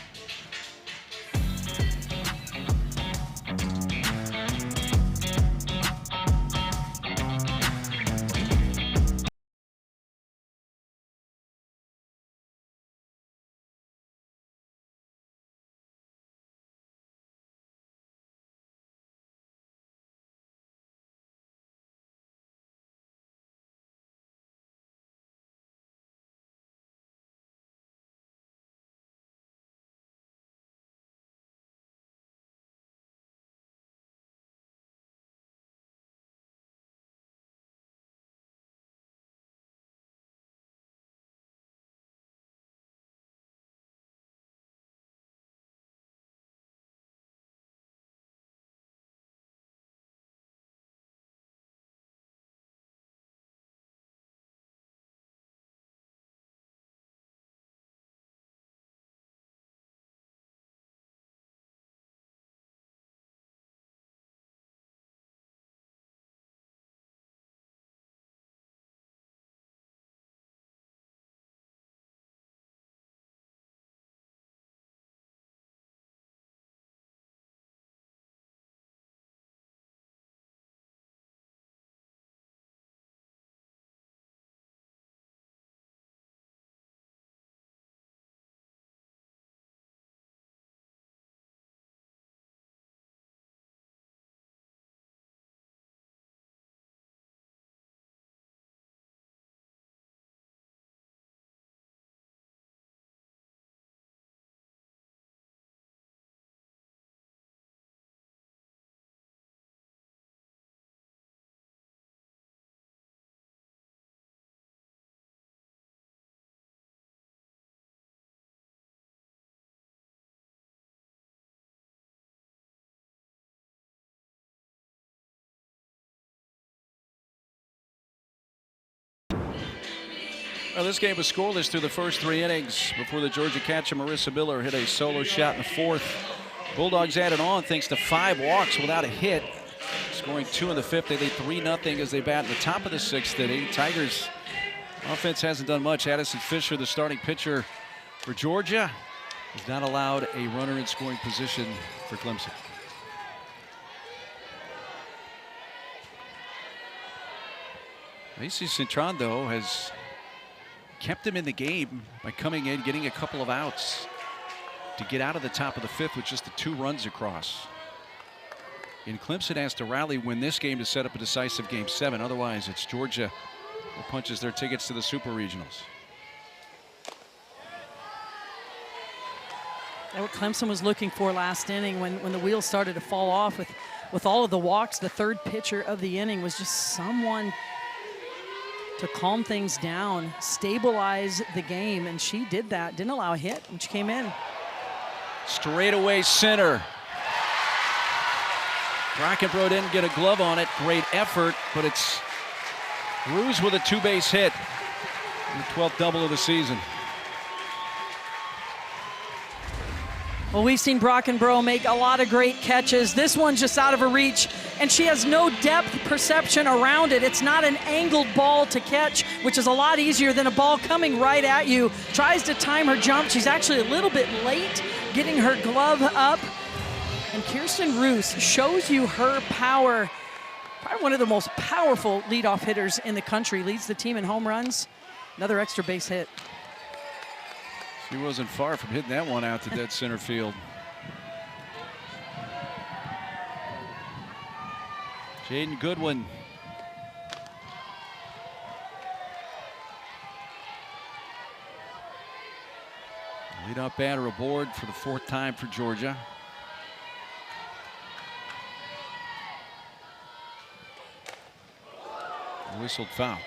Well, this game was scoreless through the first 3 innings before the Georgia catcher Marissa Miller hit a solo shot in the 4th. Bulldogs added on thanks to 5 walks without a hit, scoring 2 in the 5th. They lead 3-0 as they bat in the top of the 6th inning. Tigers offense hasn't done much. Addison Fisher, the starting pitcher for Georgia, has not allowed a runner in scoring position for Clemson. Macy Cintron, though, has kept him in the game by coming in, getting a couple of outs to get out of the top of the 5th with just the 2 runs across. And Clemson has to rally, win this game to set up a decisive Game 7. Otherwise, it's Georgia that punches their tickets to the Super Regionals. And what Clemson was looking for last inning when the wheels started to fall off with all of the walks, the 3rd pitcher of the inning was just someone to calm things down, stabilize the game, and she did that. Didn't allow a hit when she came in. Straightaway center. Brockenbrough didn't get a glove on it. Great effort, but it's Ruse with a 2-base hit. The 12th double of the season. Well, we've seen Brockenbrough make a lot of great catches. This one's just out of her reach, and she has no depth perception around it. It's not an angled ball to catch, which is a lot easier than a ball coming right at you. Tries to time her jump. She's actually a little bit late getting her glove up. And Kirsten Roos shows you her power. Probably one of the most powerful leadoff hitters in the country. Leads the team in home runs. Another extra base hit. She wasn't far from hitting that one out to dead center field. Jaden Goodwin. Leadoff batter aboard for the 4th time for Georgia. Whistled foul.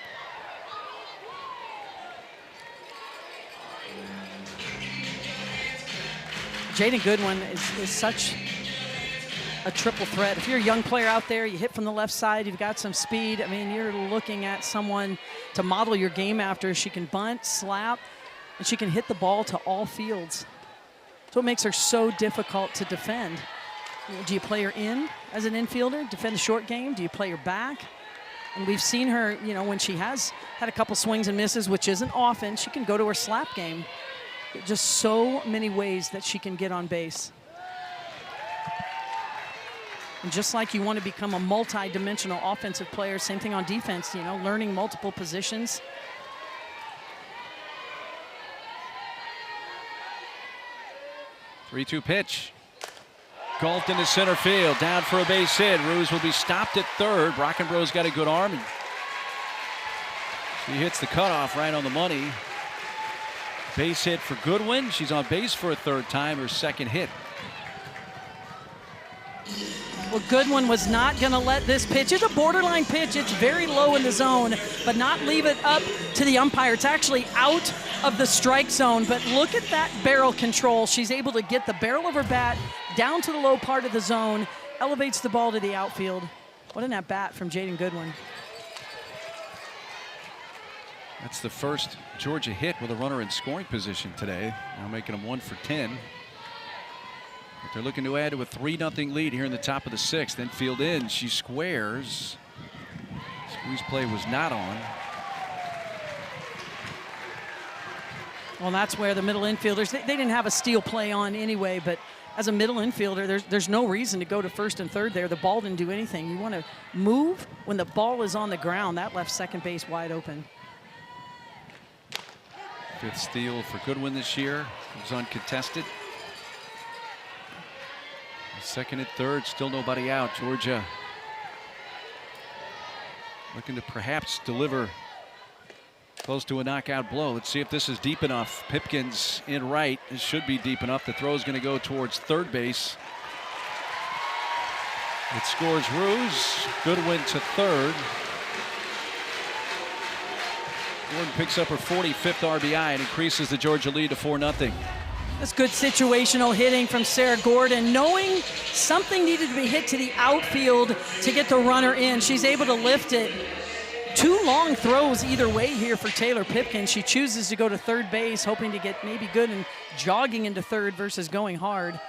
Jaden Goodwin is such a triple threat. If you're a young player out there, you hit from the left side, you've got some speed. I mean, you're looking at someone to model your game after. She can bunt, slap, and she can hit the ball to all fields. That's what makes her so difficult to defend. Do you play her in as an infielder, defend the short game? Do you play her back? And we've seen her, you know, when she has had a couple swings and misses, which isn't often, she can go to her slap game. Just so many ways that she can get on base. And just like you want to become a multi-dimensional offensive player, same thing on defense, you know, learning multiple positions. Three-two pitch. Golfed into center field, down for a base hit. Ruse will be stopped at third. Brockenbrough's got a good arm, and she hits the cutoff right on the money. Base hit for Goodwin. She's on base for a third time, her second hit. Well, Goodwin was not going to let this pitch. It's a borderline pitch. It's very low in the zone, but not leave it up to the umpire. It's actually out of the strike zone, but look at that barrel control. She's able to get the barrel of her bat down to the low part of the zone, elevates the ball to the outfield. What an at-bat from Jaden Goodwin. That's the first Georgia hit with a runner in scoring position today, now making them 1 for 10. But they're looking to add to a 3-0 lead here in the top of the 6th. Infield in, she squares. Squeeze play was not on. Well, that's where the middle infielders, they didn't have a steal play on anyway, but as a middle infielder, there's no reason to go to first and third there. The ball didn't do anything. You want to move when the ball is on the ground. That left second base wide open. 5th steal for Goodwin this year. It was uncontested. Second and third, still nobody out. Georgia looking to perhaps deliver close to a knockout blow. Let's see if this is deep enough. Pipkins in right. It should be deep enough. The throw is going to go towards third base. It scores Ruse. Goodwin to third. Gordon picks up her 45th RBI and increases the Georgia lead to 4-0. That's good situational hitting from Sarah Gordon. Knowing something needed to be hit to the outfield to get the runner in, she's able to lift it. 2 long throws either way here for Taylor Pipkin. She chooses to go to third base, hoping to get maybe good and jogging into third versus going hard.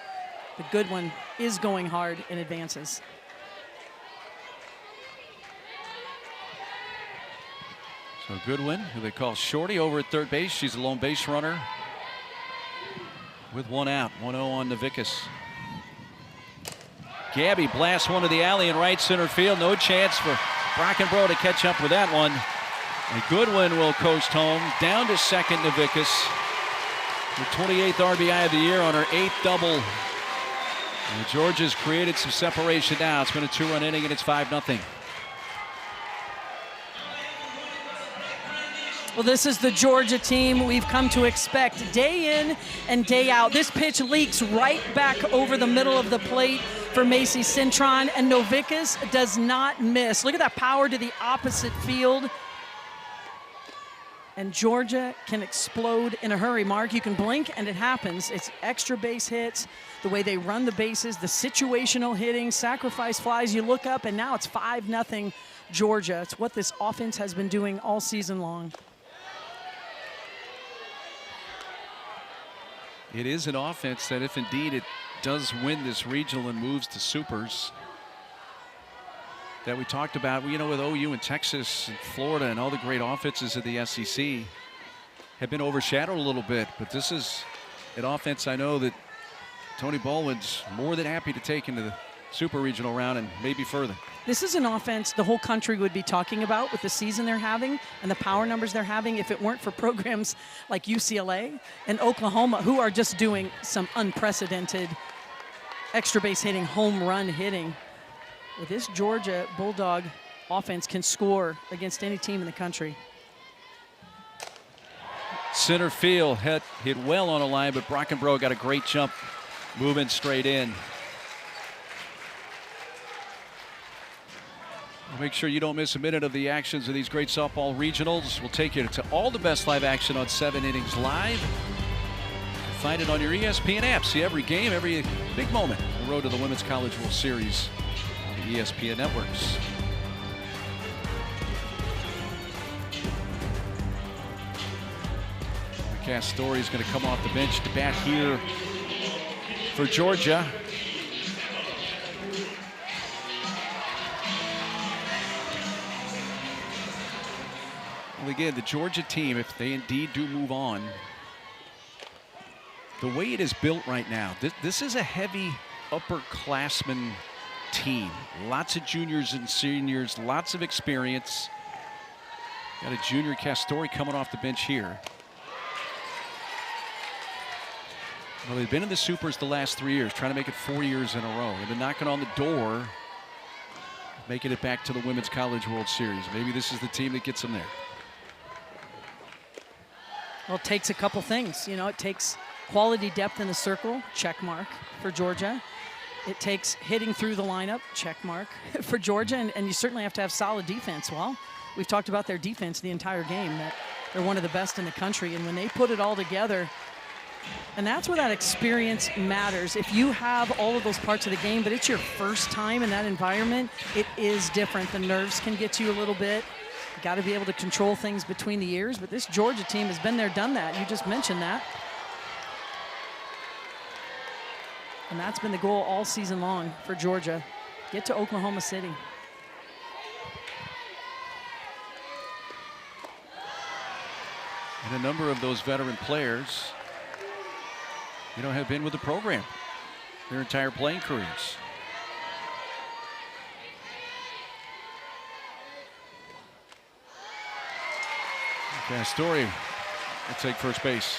The good one is going hard and advances. So Goodwin, who they call Shorty, over at third base. She's a lone base runner with 1 out. 1-0 on Navikas. Gabby blasts one to the alley in right center field. No chance for Brockenbrough to catch up with that one. And Goodwin will coast home. Down to second, Navikas. Her 28th RBI of the year on her 8th double. And Georgia's created some separation now. It's been a 2-run inning and it's 5-0. Well, this is the Georgia team we've come to expect day in and day out. This pitch leaks right back over the middle of the plate for Macy Cintron, and Novikas does not miss. Look at that power to the opposite field. And Georgia can explode in a hurry, Mark. You can blink and it happens. It's extra base hits, the way they run the bases, the situational hitting, sacrifice flies. You look up and now it's 5-0 Georgia. It's what this offense has been doing all season long. It is an offense that, if indeed it does win this regional and moves to supers, that we talked about, you know, with OU and Texas and Florida and all the great offenses of the SEC have been overshadowed a little bit. But this is an offense I know that Tony Baldwin's more than happy to take into the super regional round and maybe further. This is an offense the whole country would be talking about with the season they're having and the power numbers they're having if it weren't for programs like UCLA and Oklahoma, who are just doing some unprecedented extra base hitting, home run hitting. With this Georgia Bulldog offense can score against any team in the country. Center field hit well on a line, but Brockenbrough got a great jump moving straight in. Make sure you don't miss a minute of the actions of these great softball regionals. We'll take you to all the best live action on 7 Innings Live. Find it on your ESPN app. See every game, every big moment on the road to the Women's College World Series on the ESPN networks. Cass Story is going to come off the bench to bat here for Georgia. Well, again, the Georgia team, if they indeed do move on, the way it is built right now, this is a heavy upperclassman team. Lots of juniors and seniors, lots of experience. Got a junior Castori coming off the bench here. Well, they've been in the Supers the last 3 years, trying to make it 4 years in a row. They've been knocking on the door, making it back to the Women's College World Series. Maybe this is the team that gets them there. Well, it takes a couple things. You know, it takes quality depth in the circle, check mark for Georgia. It takes hitting through the lineup, check mark for Georgia. And you certainly have to have solid defense. Well, we've talked about their defense the entire game, that they're one of the best in the country. And when they put it all together, and that's where that experience matters. If you have all of those parts of the game, but it's your first time in that environment, it is different. The nerves can get you a little bit. You got to be able to control things between the ears, but this Georgia team has been there, done that. You just mentioned that. And that's been the goal all season long for Georgia. Get to Oklahoma City. And a number of those veteran players, have been with the program their entire playing careers. Castori will take first base.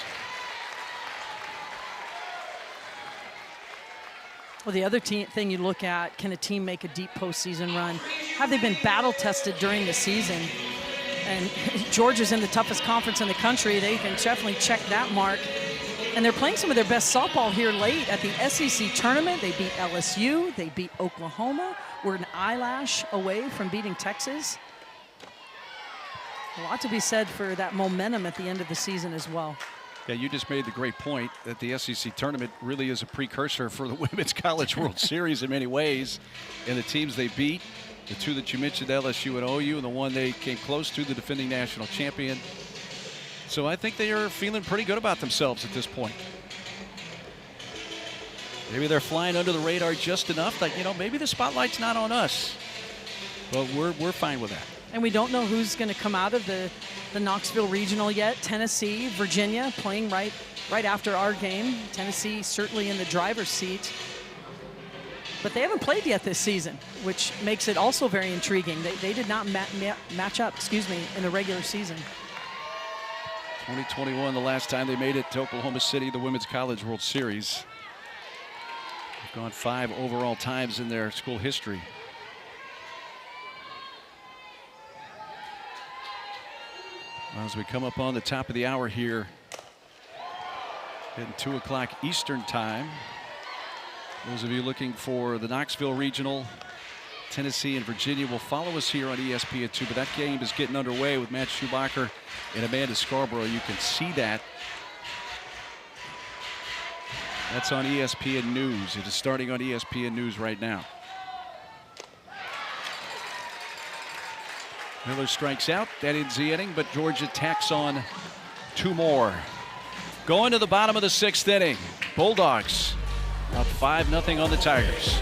Well, the other thing you look at, can a team make a deep postseason run? Have they been battle tested during the season? And Georgia's in the toughest conference in the country. They can definitely check that mark. And they're playing some of their best softball here late at the SEC tournament. They beat LSU. They beat Oklahoma. We're an eyelash away from beating Texas. A lot to be said for that momentum at the end of the season as well. Yeah, you just made the great point that the SEC tournament really is a precursor for the Women's College World Series in many ways. And the teams they beat, the two that you mentioned, LSU and OU, and the one they came close to, the defending national champion. So I think they are feeling pretty good about themselves at this point. Maybe they're flying under the radar just enough that, maybe the spotlight's not on us. But we're fine with that. And we don't know who's going to come out of the Knoxville Regional yet. Tennessee, Virginia playing right after our game. Tennessee certainly in the driver's seat. But they haven't played yet this season, which makes it also very intriguing. They did not match up, in the regular season. 2021, the last time they made it to Oklahoma City, the Women's College World Series. They've gone 5 overall times in their school history. As we come up on the top of the hour here, hitting 2 o'clock Eastern time. Those of you looking for the Knoxville Regional, Tennessee and Virginia will follow us here on ESPN2. But that game is getting underway with Matt Schumacher and Amanda Scarborough. You can see that. That's on ESPN News. It is starting on ESPN News right now. Miller strikes out. That ends the inning, but Georgia tacks on 2 more. Going to the bottom of the 6th inning. Bulldogs up 5-0 on the Tigers.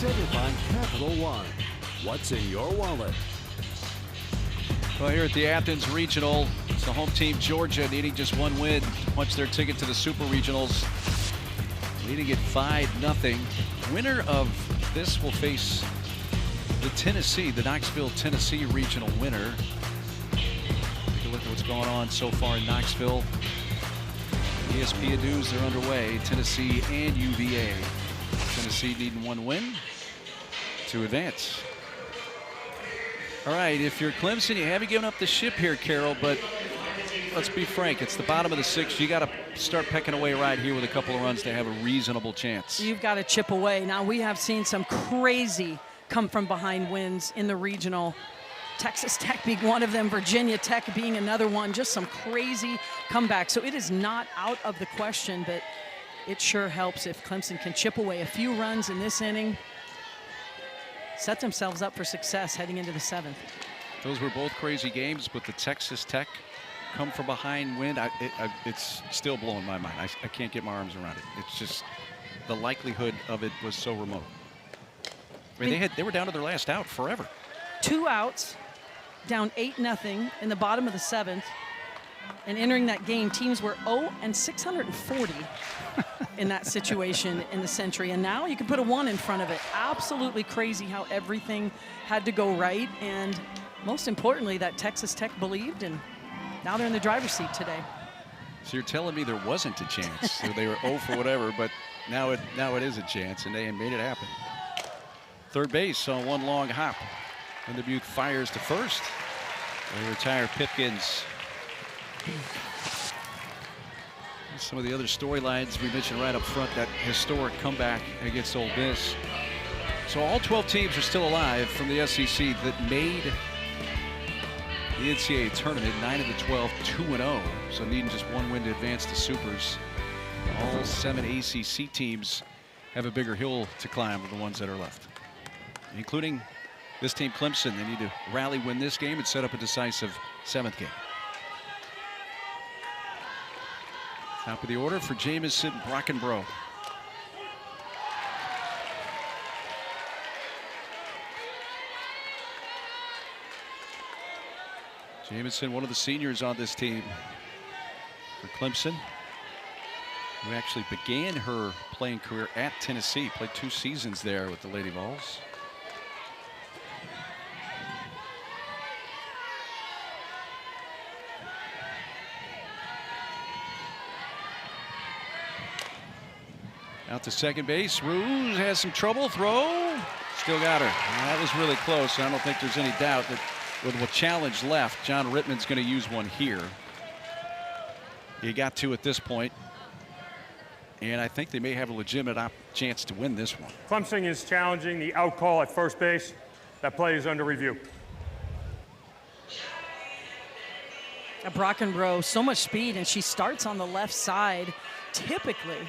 presented by Capital One. What's in your wallet? Well, here at the Athens Regional, it's the home team Georgia needing just one win to punch their ticket to the Super Regionals. Leading it 5-0. Winner of this will face the Knoxville, Tennessee regional winner. Take a look at what's going on so far in Knoxville. ESPN News, they're underway. Tennessee and UVA. Tennessee needing one win to advance. All right, if you're Clemson, you haven't given up the ship here, Carol, but let's be frank, it's the bottom of the sixth. You got to start pecking away right here with a couple of runs to have a reasonable chance. You've got to chip away. Now, we have seen some crazy come from behind wins in the regional. Texas Tech being one of them, Virginia Tech being another one, just some crazy comebacks. So it is not out of the question, but it sure helps if Clemson can chip away a few runs in this inning, set themselves up for success heading into the seventh. Those were both crazy games, but the Texas Tech come from behind win, it's still blowing my mind. I can't get my arms around it. It's just the likelihood of it was so remote. I mean, they were down to their last out forever. 2 outs, down 8-0 in the bottom of the seventh. And entering that game, teams were 0-640 in that situation in the Century. And now you can put a 1 in front of it. Absolutely crazy how everything had to go right. And most importantly, that Texas Tech believed, and now they're in the driver's seat today. So you're telling me there wasn't a chance. So they were 0 for whatever, but now it is a chance, and they made it happen. Third base on one long hop. And Dubuque fires to first. They retire Pipkins. Some of the other storylines we mentioned right up front, that historic comeback against Ole Miss. So all 12 teams are still alive from the SEC that made the NCAA tournament. 9 of the 12, 2-0. So needing just one win to advance to Supers. All 7 ACC teams have a bigger hill to climb than the ones that are left, including this team, Clemson. They need to rally, win this game, and set up a decisive 7th game. Top of the order for Jamison Brockenbrough. Jamison, one of the seniors on this team for Clemson, who actually began her playing career at Tennessee, played 2 seasons there with the Lady Vols. Out to second base. Ruse has some trouble. Throw. Still got her. That was really close. I don't think there's any doubt that with a challenge left, John Rittman's going to use one here. He got 2 at this point. And I think they may have a legitimate chance to win this one. Clemson is challenging the out call at first base. That play is under review. Brockenbrough, so much speed, and she starts on the left side. Typically,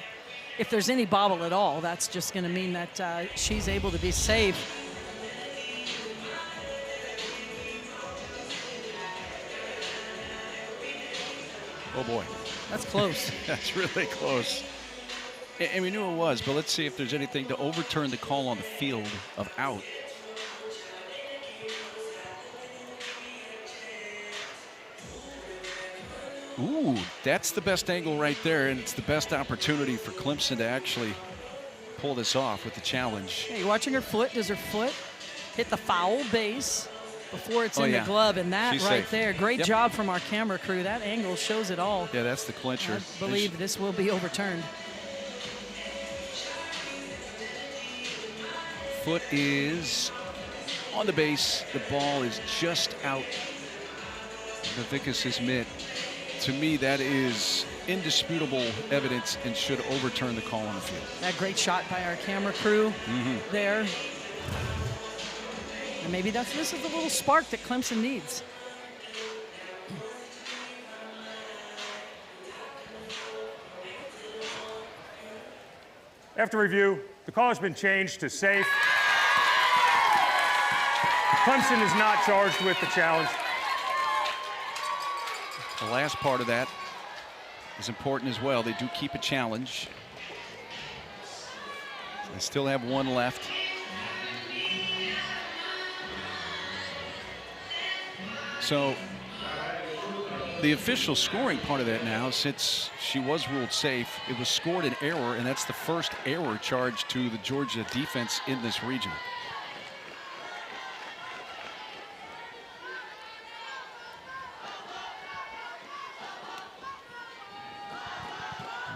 if there's any bobble at all, that's just going to mean that she's able to be safe. Oh boy. That's close. That's really close. And we knew it was, but let's see if there's anything to overturn the call on the field of out. Ooh, that's the best angle right there, and it's the best opportunity for Clemson to actually pull this off with the challenge. Hey, you're watching her foot. Does her foot hit the foul base before it's in the glove? And that She's right safe. there, great job from our camera crew. That angle shows it all. Yeah, that's the clincher. I believe this will be overturned. Foot is on the base. The ball is just out of Vicus's mitt. To me, that is indisputable evidence and should overturn the call on the field. That great shot by our camera crew there. And maybe this is the little spark that Clemson needs. After review, the call has been changed to safe. Clemson is not charged with the challenge. The last part of that is important as well. They do keep a challenge. They still have one left. So the official scoring part of that now, since she was ruled safe, it was scored an error, and that's the first error charged to the Georgia defense in this region.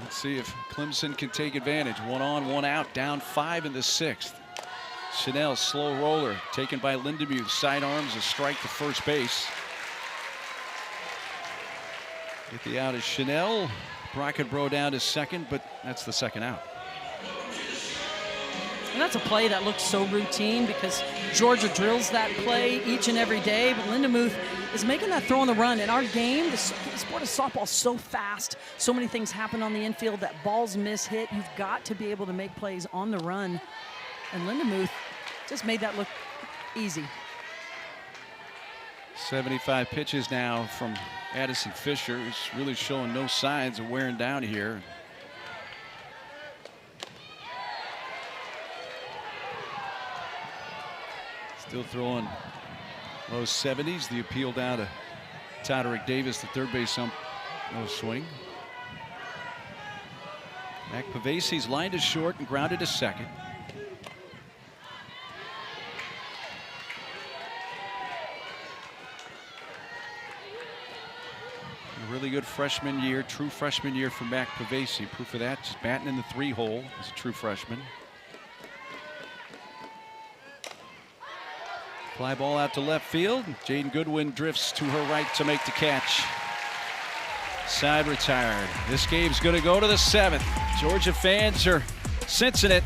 Let's see if Clemson can take advantage. 1 on, 1 out, down 5 in the 6th. Chanel, slow roller, taken by Lindemuth. Sidearms, a strike to first base. Get the out of Chanel. Brockenbrough down to second, but that's the second out. And that's a play that looks so routine because Georgia drills that play each and every day. But Lindemuth is making that throw on the run. In our game, the sport of softball is so fast. So many things happen on the infield that balls miss hit. You've got to be able to make plays on the run. And Lindemuth just made that look easy. 75 pitches now from Addison Fisher, who's really showing no signs of wearing down here. Still throwing low 70s. The appeal down to Toderick Davis, the third base ump. No swing. Mac Pavesi's lined to short and grounded to second. A really good freshman year, true freshman year for Mac Pavesi. Proof of that, just batting in the 3-hole as a true freshman. Fly ball out to left field. Jaden Goodwin drifts to her right to make the catch. Side retired. This game's going to go to the 7th. Georgia fans are sensing it.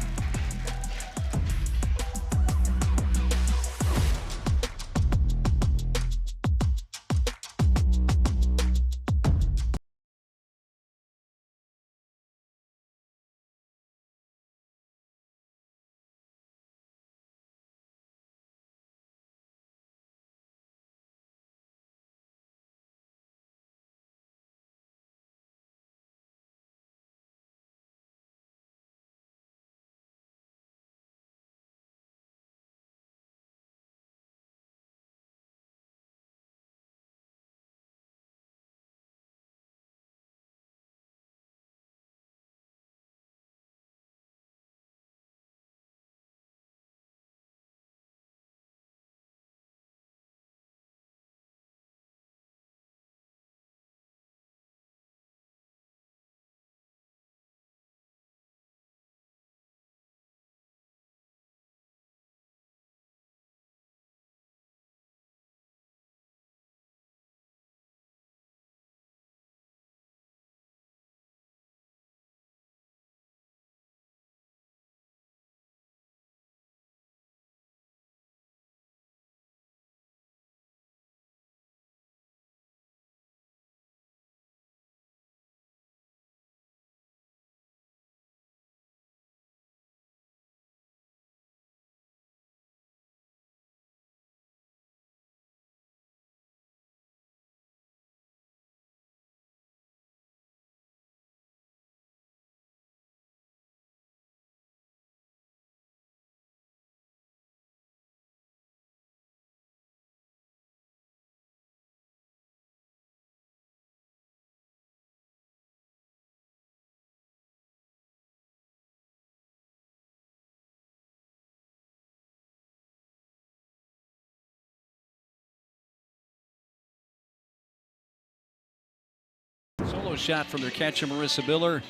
Solo shot from their catcher, Marissa Miller.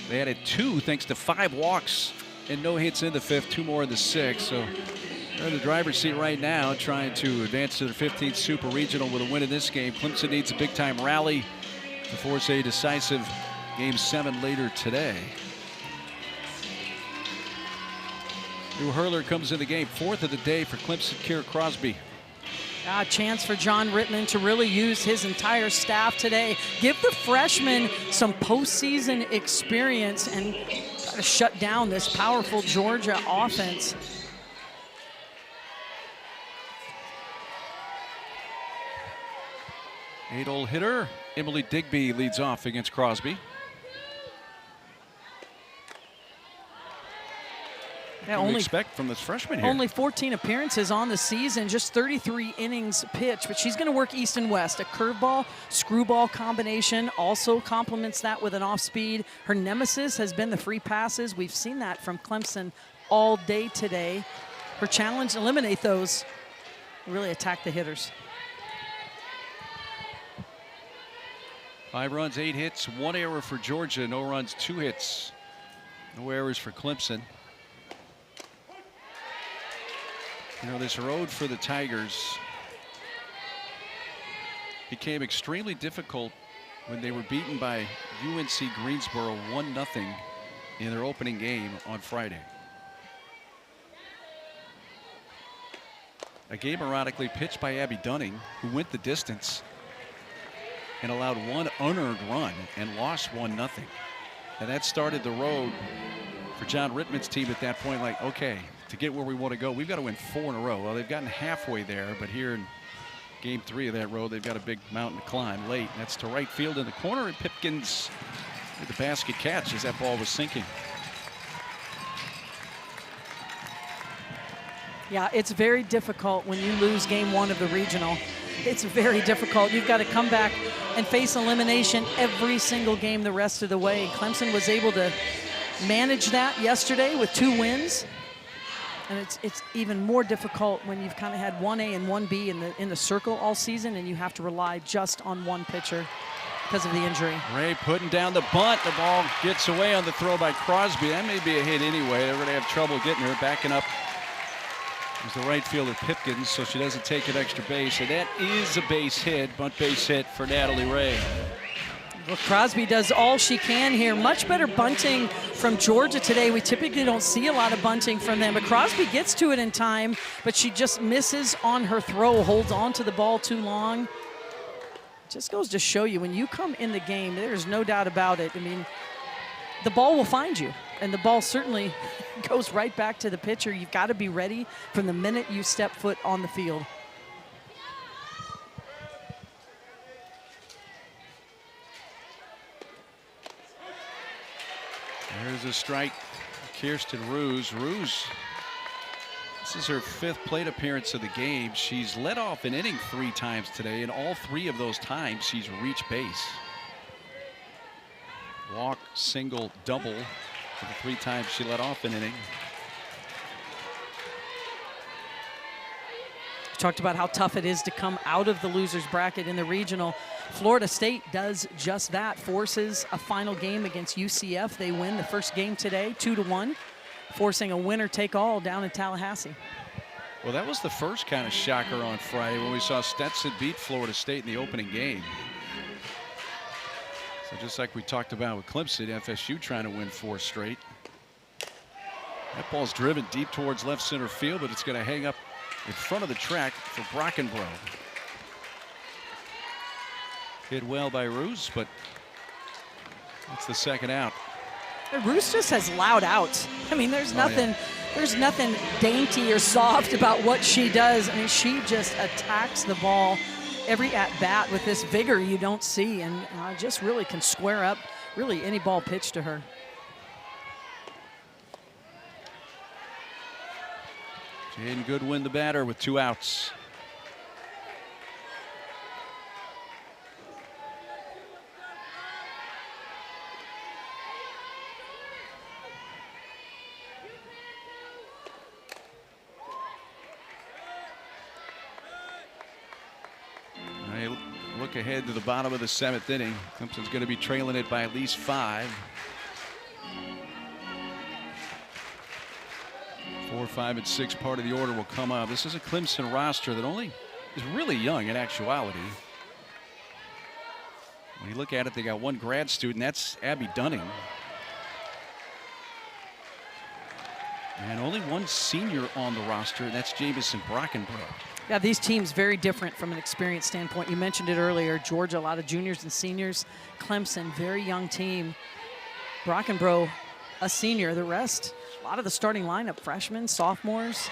They added 2 thanks to 5 walks and no hits in the 5th, 2 more in the 6th. So they're in the driver's seat right now, trying to advance to their 15th Super Regional with a win in this game. Clemson needs a big-time rally to force a decisive Game 7 later today. New hurler comes in the game, 4th of the day for Clemson, Kira Crosby. A chance for John Rittman to really use his entire staff today. Give the freshmen some postseason experience and try to shut down this powerful Georgia offense. Eight-hole hitter Emily Digby leads off against Crosby. Yeah, only expect from this freshman here. Only 14 appearances on the season, just 33 innings pitched, but she's going to work east and west. A curveball, screwball combination also complements that with an off-speed. Her nemesis has been the free passes. We've seen that from Clemson all day today. Her challenge, eliminate those, really attack the hitters. 5 runs, 8 hits, 1 error for Georgia. No runs, 2 hits. No errors for Clemson. You know, this road for the Tigers became extremely difficult when they were beaten by UNC Greensboro 1-0 in their opening game on Friday. A game ironically pitched by Abby Dunning, who went the distance and allowed 1 unearned run and lost 1-0. And that started the road for John Rittman's team at that point, like, okay, to get where we want to go, we've got to win 4 in a row. Well, they've gotten halfway there, but here in game 3 of that road, they've got a big mountain to climb late. That's to right field in the corner, and Pipkins with the basket catch as that ball was sinking. Yeah, it's very difficult when you lose game 1 of the regional. It's very difficult. You've got to come back and face elimination every single game the rest of the way. Clemson was able to manage that yesterday with 2 wins. And it's even more difficult when you've kind of had 1A and 1B in the circle all season, and you have to rely just on one pitcher because of the injury. Ray putting down the bunt. The ball gets away on the throw by Crosby. That may be a hit anyway. They're going to have trouble getting her. Backing up is the right fielder Pipkins, so she doesn't take an extra base. And that is a base hit, bunt base hit for Natalie Ray. Well, Crosby does all she can here. Much better bunting from Georgia today. We typically don't see a lot of bunting from them, but Crosby gets to it in time, but she just misses on her throw, holds on to the ball too long. Just goes to show you, when you come in the game, there's no doubt about it. I mean, the ball will find you, and the ball certainly goes right back to the pitcher. You've got to be ready from the minute you step foot on the field. There's a strike. Kirsten Roos. Roos, this is her 5th plate appearance of the game. She's led off an inning 3 times today, and all 3 of those times she's reached base. Walk, single, double for the 3 times she led off an inning. Talked about how tough it is to come out of the loser's bracket in the regional. Florida State does just that, forces a final game against UCF. They win the first game today, 2-1, forcing a winner-take-all down in Tallahassee. Well, that was the first kind of shocker on Friday when we saw Stetson beat Florida State in the opening game. So just like we talked about with Clemson, FSU trying to win 4 straight. That ball's driven deep towards left center field, but it's going to hang up in front of the track for Brockenbrough. Hit well by Roos, but that's the 2nd out. Roos just has loud outs. I mean, there's nothing dainty or soft about what she does. I mean, she just attacks the ball every at-bat with this vigor you don't see, and just really can square up really any ball pitched to her. Jaden Goodwin, the batter, with 2 outs. I look ahead to the bottom of the 7th inning. Clemson's going to be trailing it by at least 5. 4, 5, and 6 part of the order will come up. This is a Clemson roster that only is really young in actuality. When you look at it, they got 1 grad student. That's Abby Dunning. And only 1 senior on the roster, and that's Jamison Brockenbrough. Yeah, these teams very different from an experience standpoint. You mentioned it earlier. Georgia, a lot of juniors and seniors. Clemson, very young team. Brockenbrough, a senior. The rest, a lot of the starting lineup, freshmen, sophomores.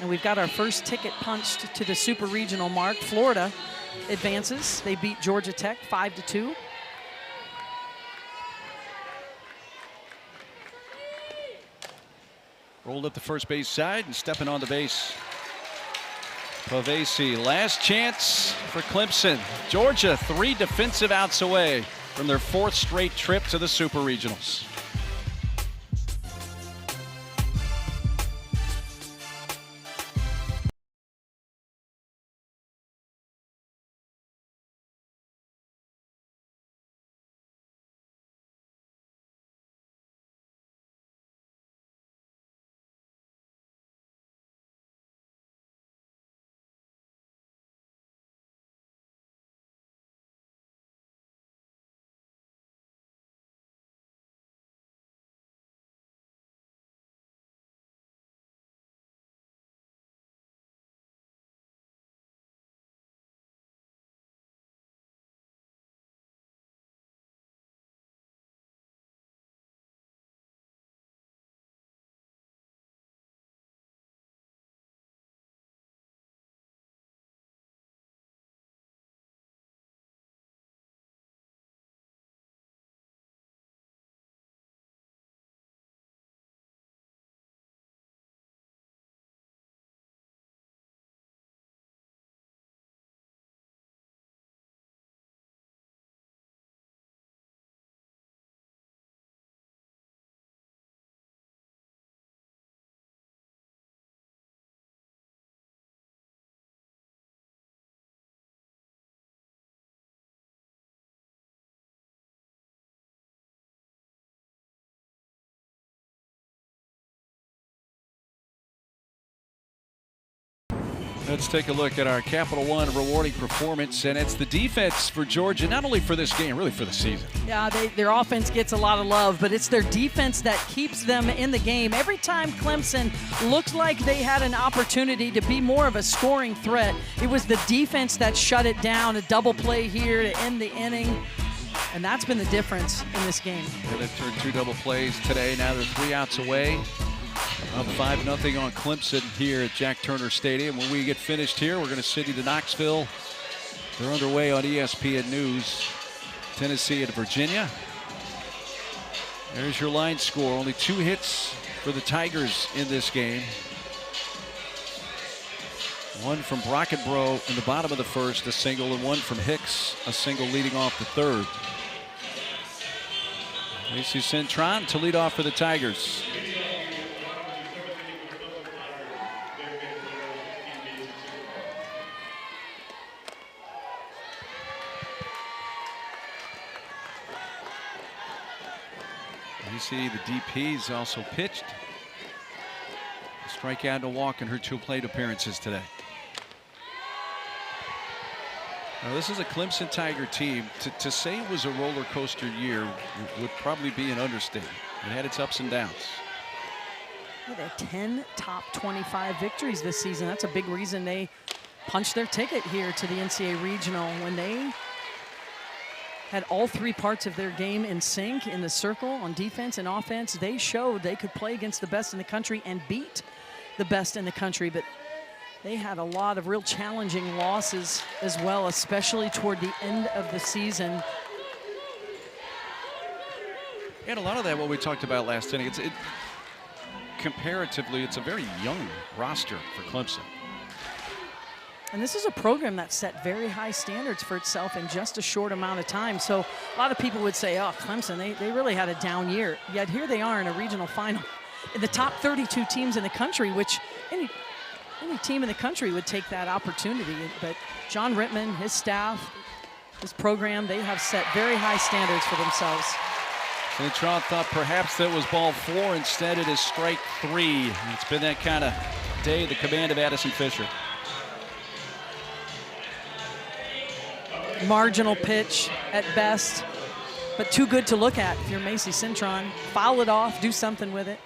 And we've got our first ticket punched to the super regional mark. Florida advances. They beat Georgia Tech 5-2. Rolled up the first base side and stepping on the base. Pavesi, last chance for Clemson. Georgia 3 defensive outs away from their 4th straight trip to the Super Regionals. Let's take a look at our Capital One rewarding performance, and it's the defense for Georgia, not only for this game, really for the season. Yeah, their offense gets a lot of love, but it's their defense that keeps them in the game. Every time Clemson looked like they had an opportunity to be more of a scoring threat, it was the defense that shut it down. A double play here to end the inning, and that's been the difference in this game. Yeah, they've turned 2 double plays today. Now they're 3 outs away. Up 5-0 on Clemson here at Jack Turner Stadium. When we get finished here, we're going to city to Knoxville. They're underway on ESPN News. Tennessee and Virginia. There's your line score. Only 2 hits for the Tigers in this game. One from Brockenbrough in the bottom of the first, a single, and one from Hicks, a single leading off the third. Macy Cintron to lead off for the Tigers. You see the DP's also pitched. A strikeout and a walk in her 2 plate appearances today. Now this is a Clemson Tiger team. To say it was a roller coaster year would probably be an understatement. It had its ups and downs. They had 10 top 25 victories this season. That's a big reason they punched their ticket here to the NCAA Regional. When they had all 3 parts of their game in sync in the circle on defense and offense, they showed they could play against the best in the country and beat the best in the country. But they had a lot of real challenging losses as well, especially toward the end of the season. And a lot of that, what we talked about last inning, comparatively, it's a very young roster for Clemson. And this is a program that set very high standards for itself in just a short amount of time. So a lot of people would say, oh, Clemson, they really had a down year. Yet here they are in a regional final in the top 32 teams in the country, which any team in the country would take that opportunity. But John Rittman, his staff, his program, they have set very high standards for themselves. Cintron thought perhaps that was ball 4. Instead, it is strike 3. It's been that kind of day at the command of Addison Fisher. Marginal pitch at best, but too good to look at if you're Macy Cintron. Foul it off, do something with it.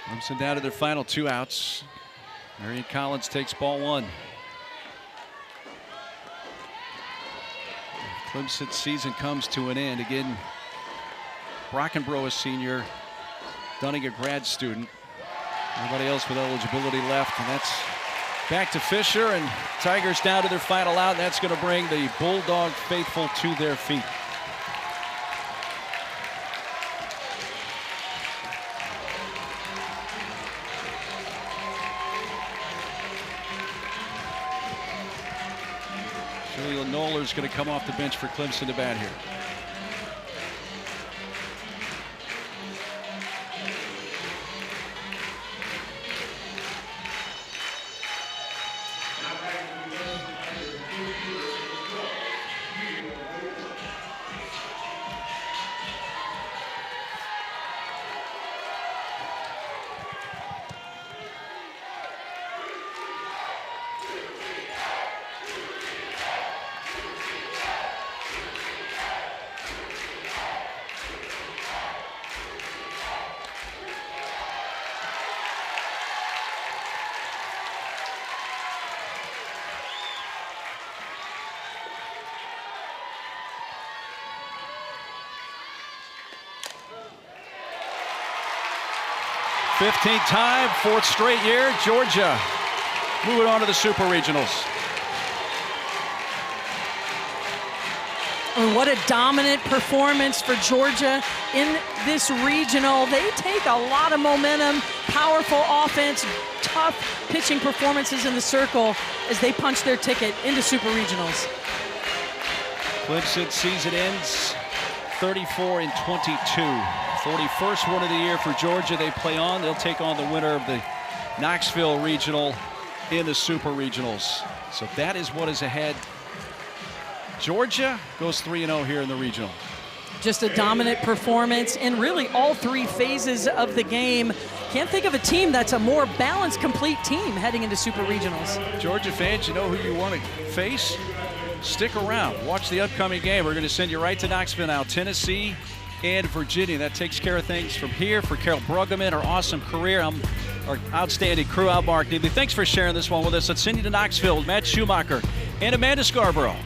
Clemson down to their final 2 outs. Marion Collins takes ball 1. Clemson's season comes to an end. Again, Brockenbrough a senior, Dunning a grad student. Nobody else with eligibility left, and that's back to Fisher, and Tigers down to their final out. And that's going to bring the Bulldog faithful to their feet. Julian Nolar's going to come off the bench for Clemson to bat here. Fifteenth time, fourth straight year, Georgia moving on to the Super Regionals. And what a dominant performance for Georgia in this regional. They take a lot of momentum, powerful offense, tough pitching performances in the circle as they punch their ticket into Super Regionals. Clemson season ends 34-22. 41st one of the year for Georgia. They play on. They'll take on the winner of the Knoxville Regional in the Super Regionals. So that is what is ahead. Georgia goes 3-0 here in the regional. Just a dominant performance in really all three phases of the game. Can't think of a team that's a more balanced, complete team heading into Super Regionals. Georgia fans, you know who you want to face? Stick around. Watch the upcoming game. We're going to send you right to Knoxville now. Tennessee and Virginia. That takes care of things from here. For Carol Bruggeman, our awesome career, our outstanding crew, I'm Mark Neely. Thanks for sharing this one with us. Let's send you to Knoxville with Matt Schumacher and Amanda Scarborough.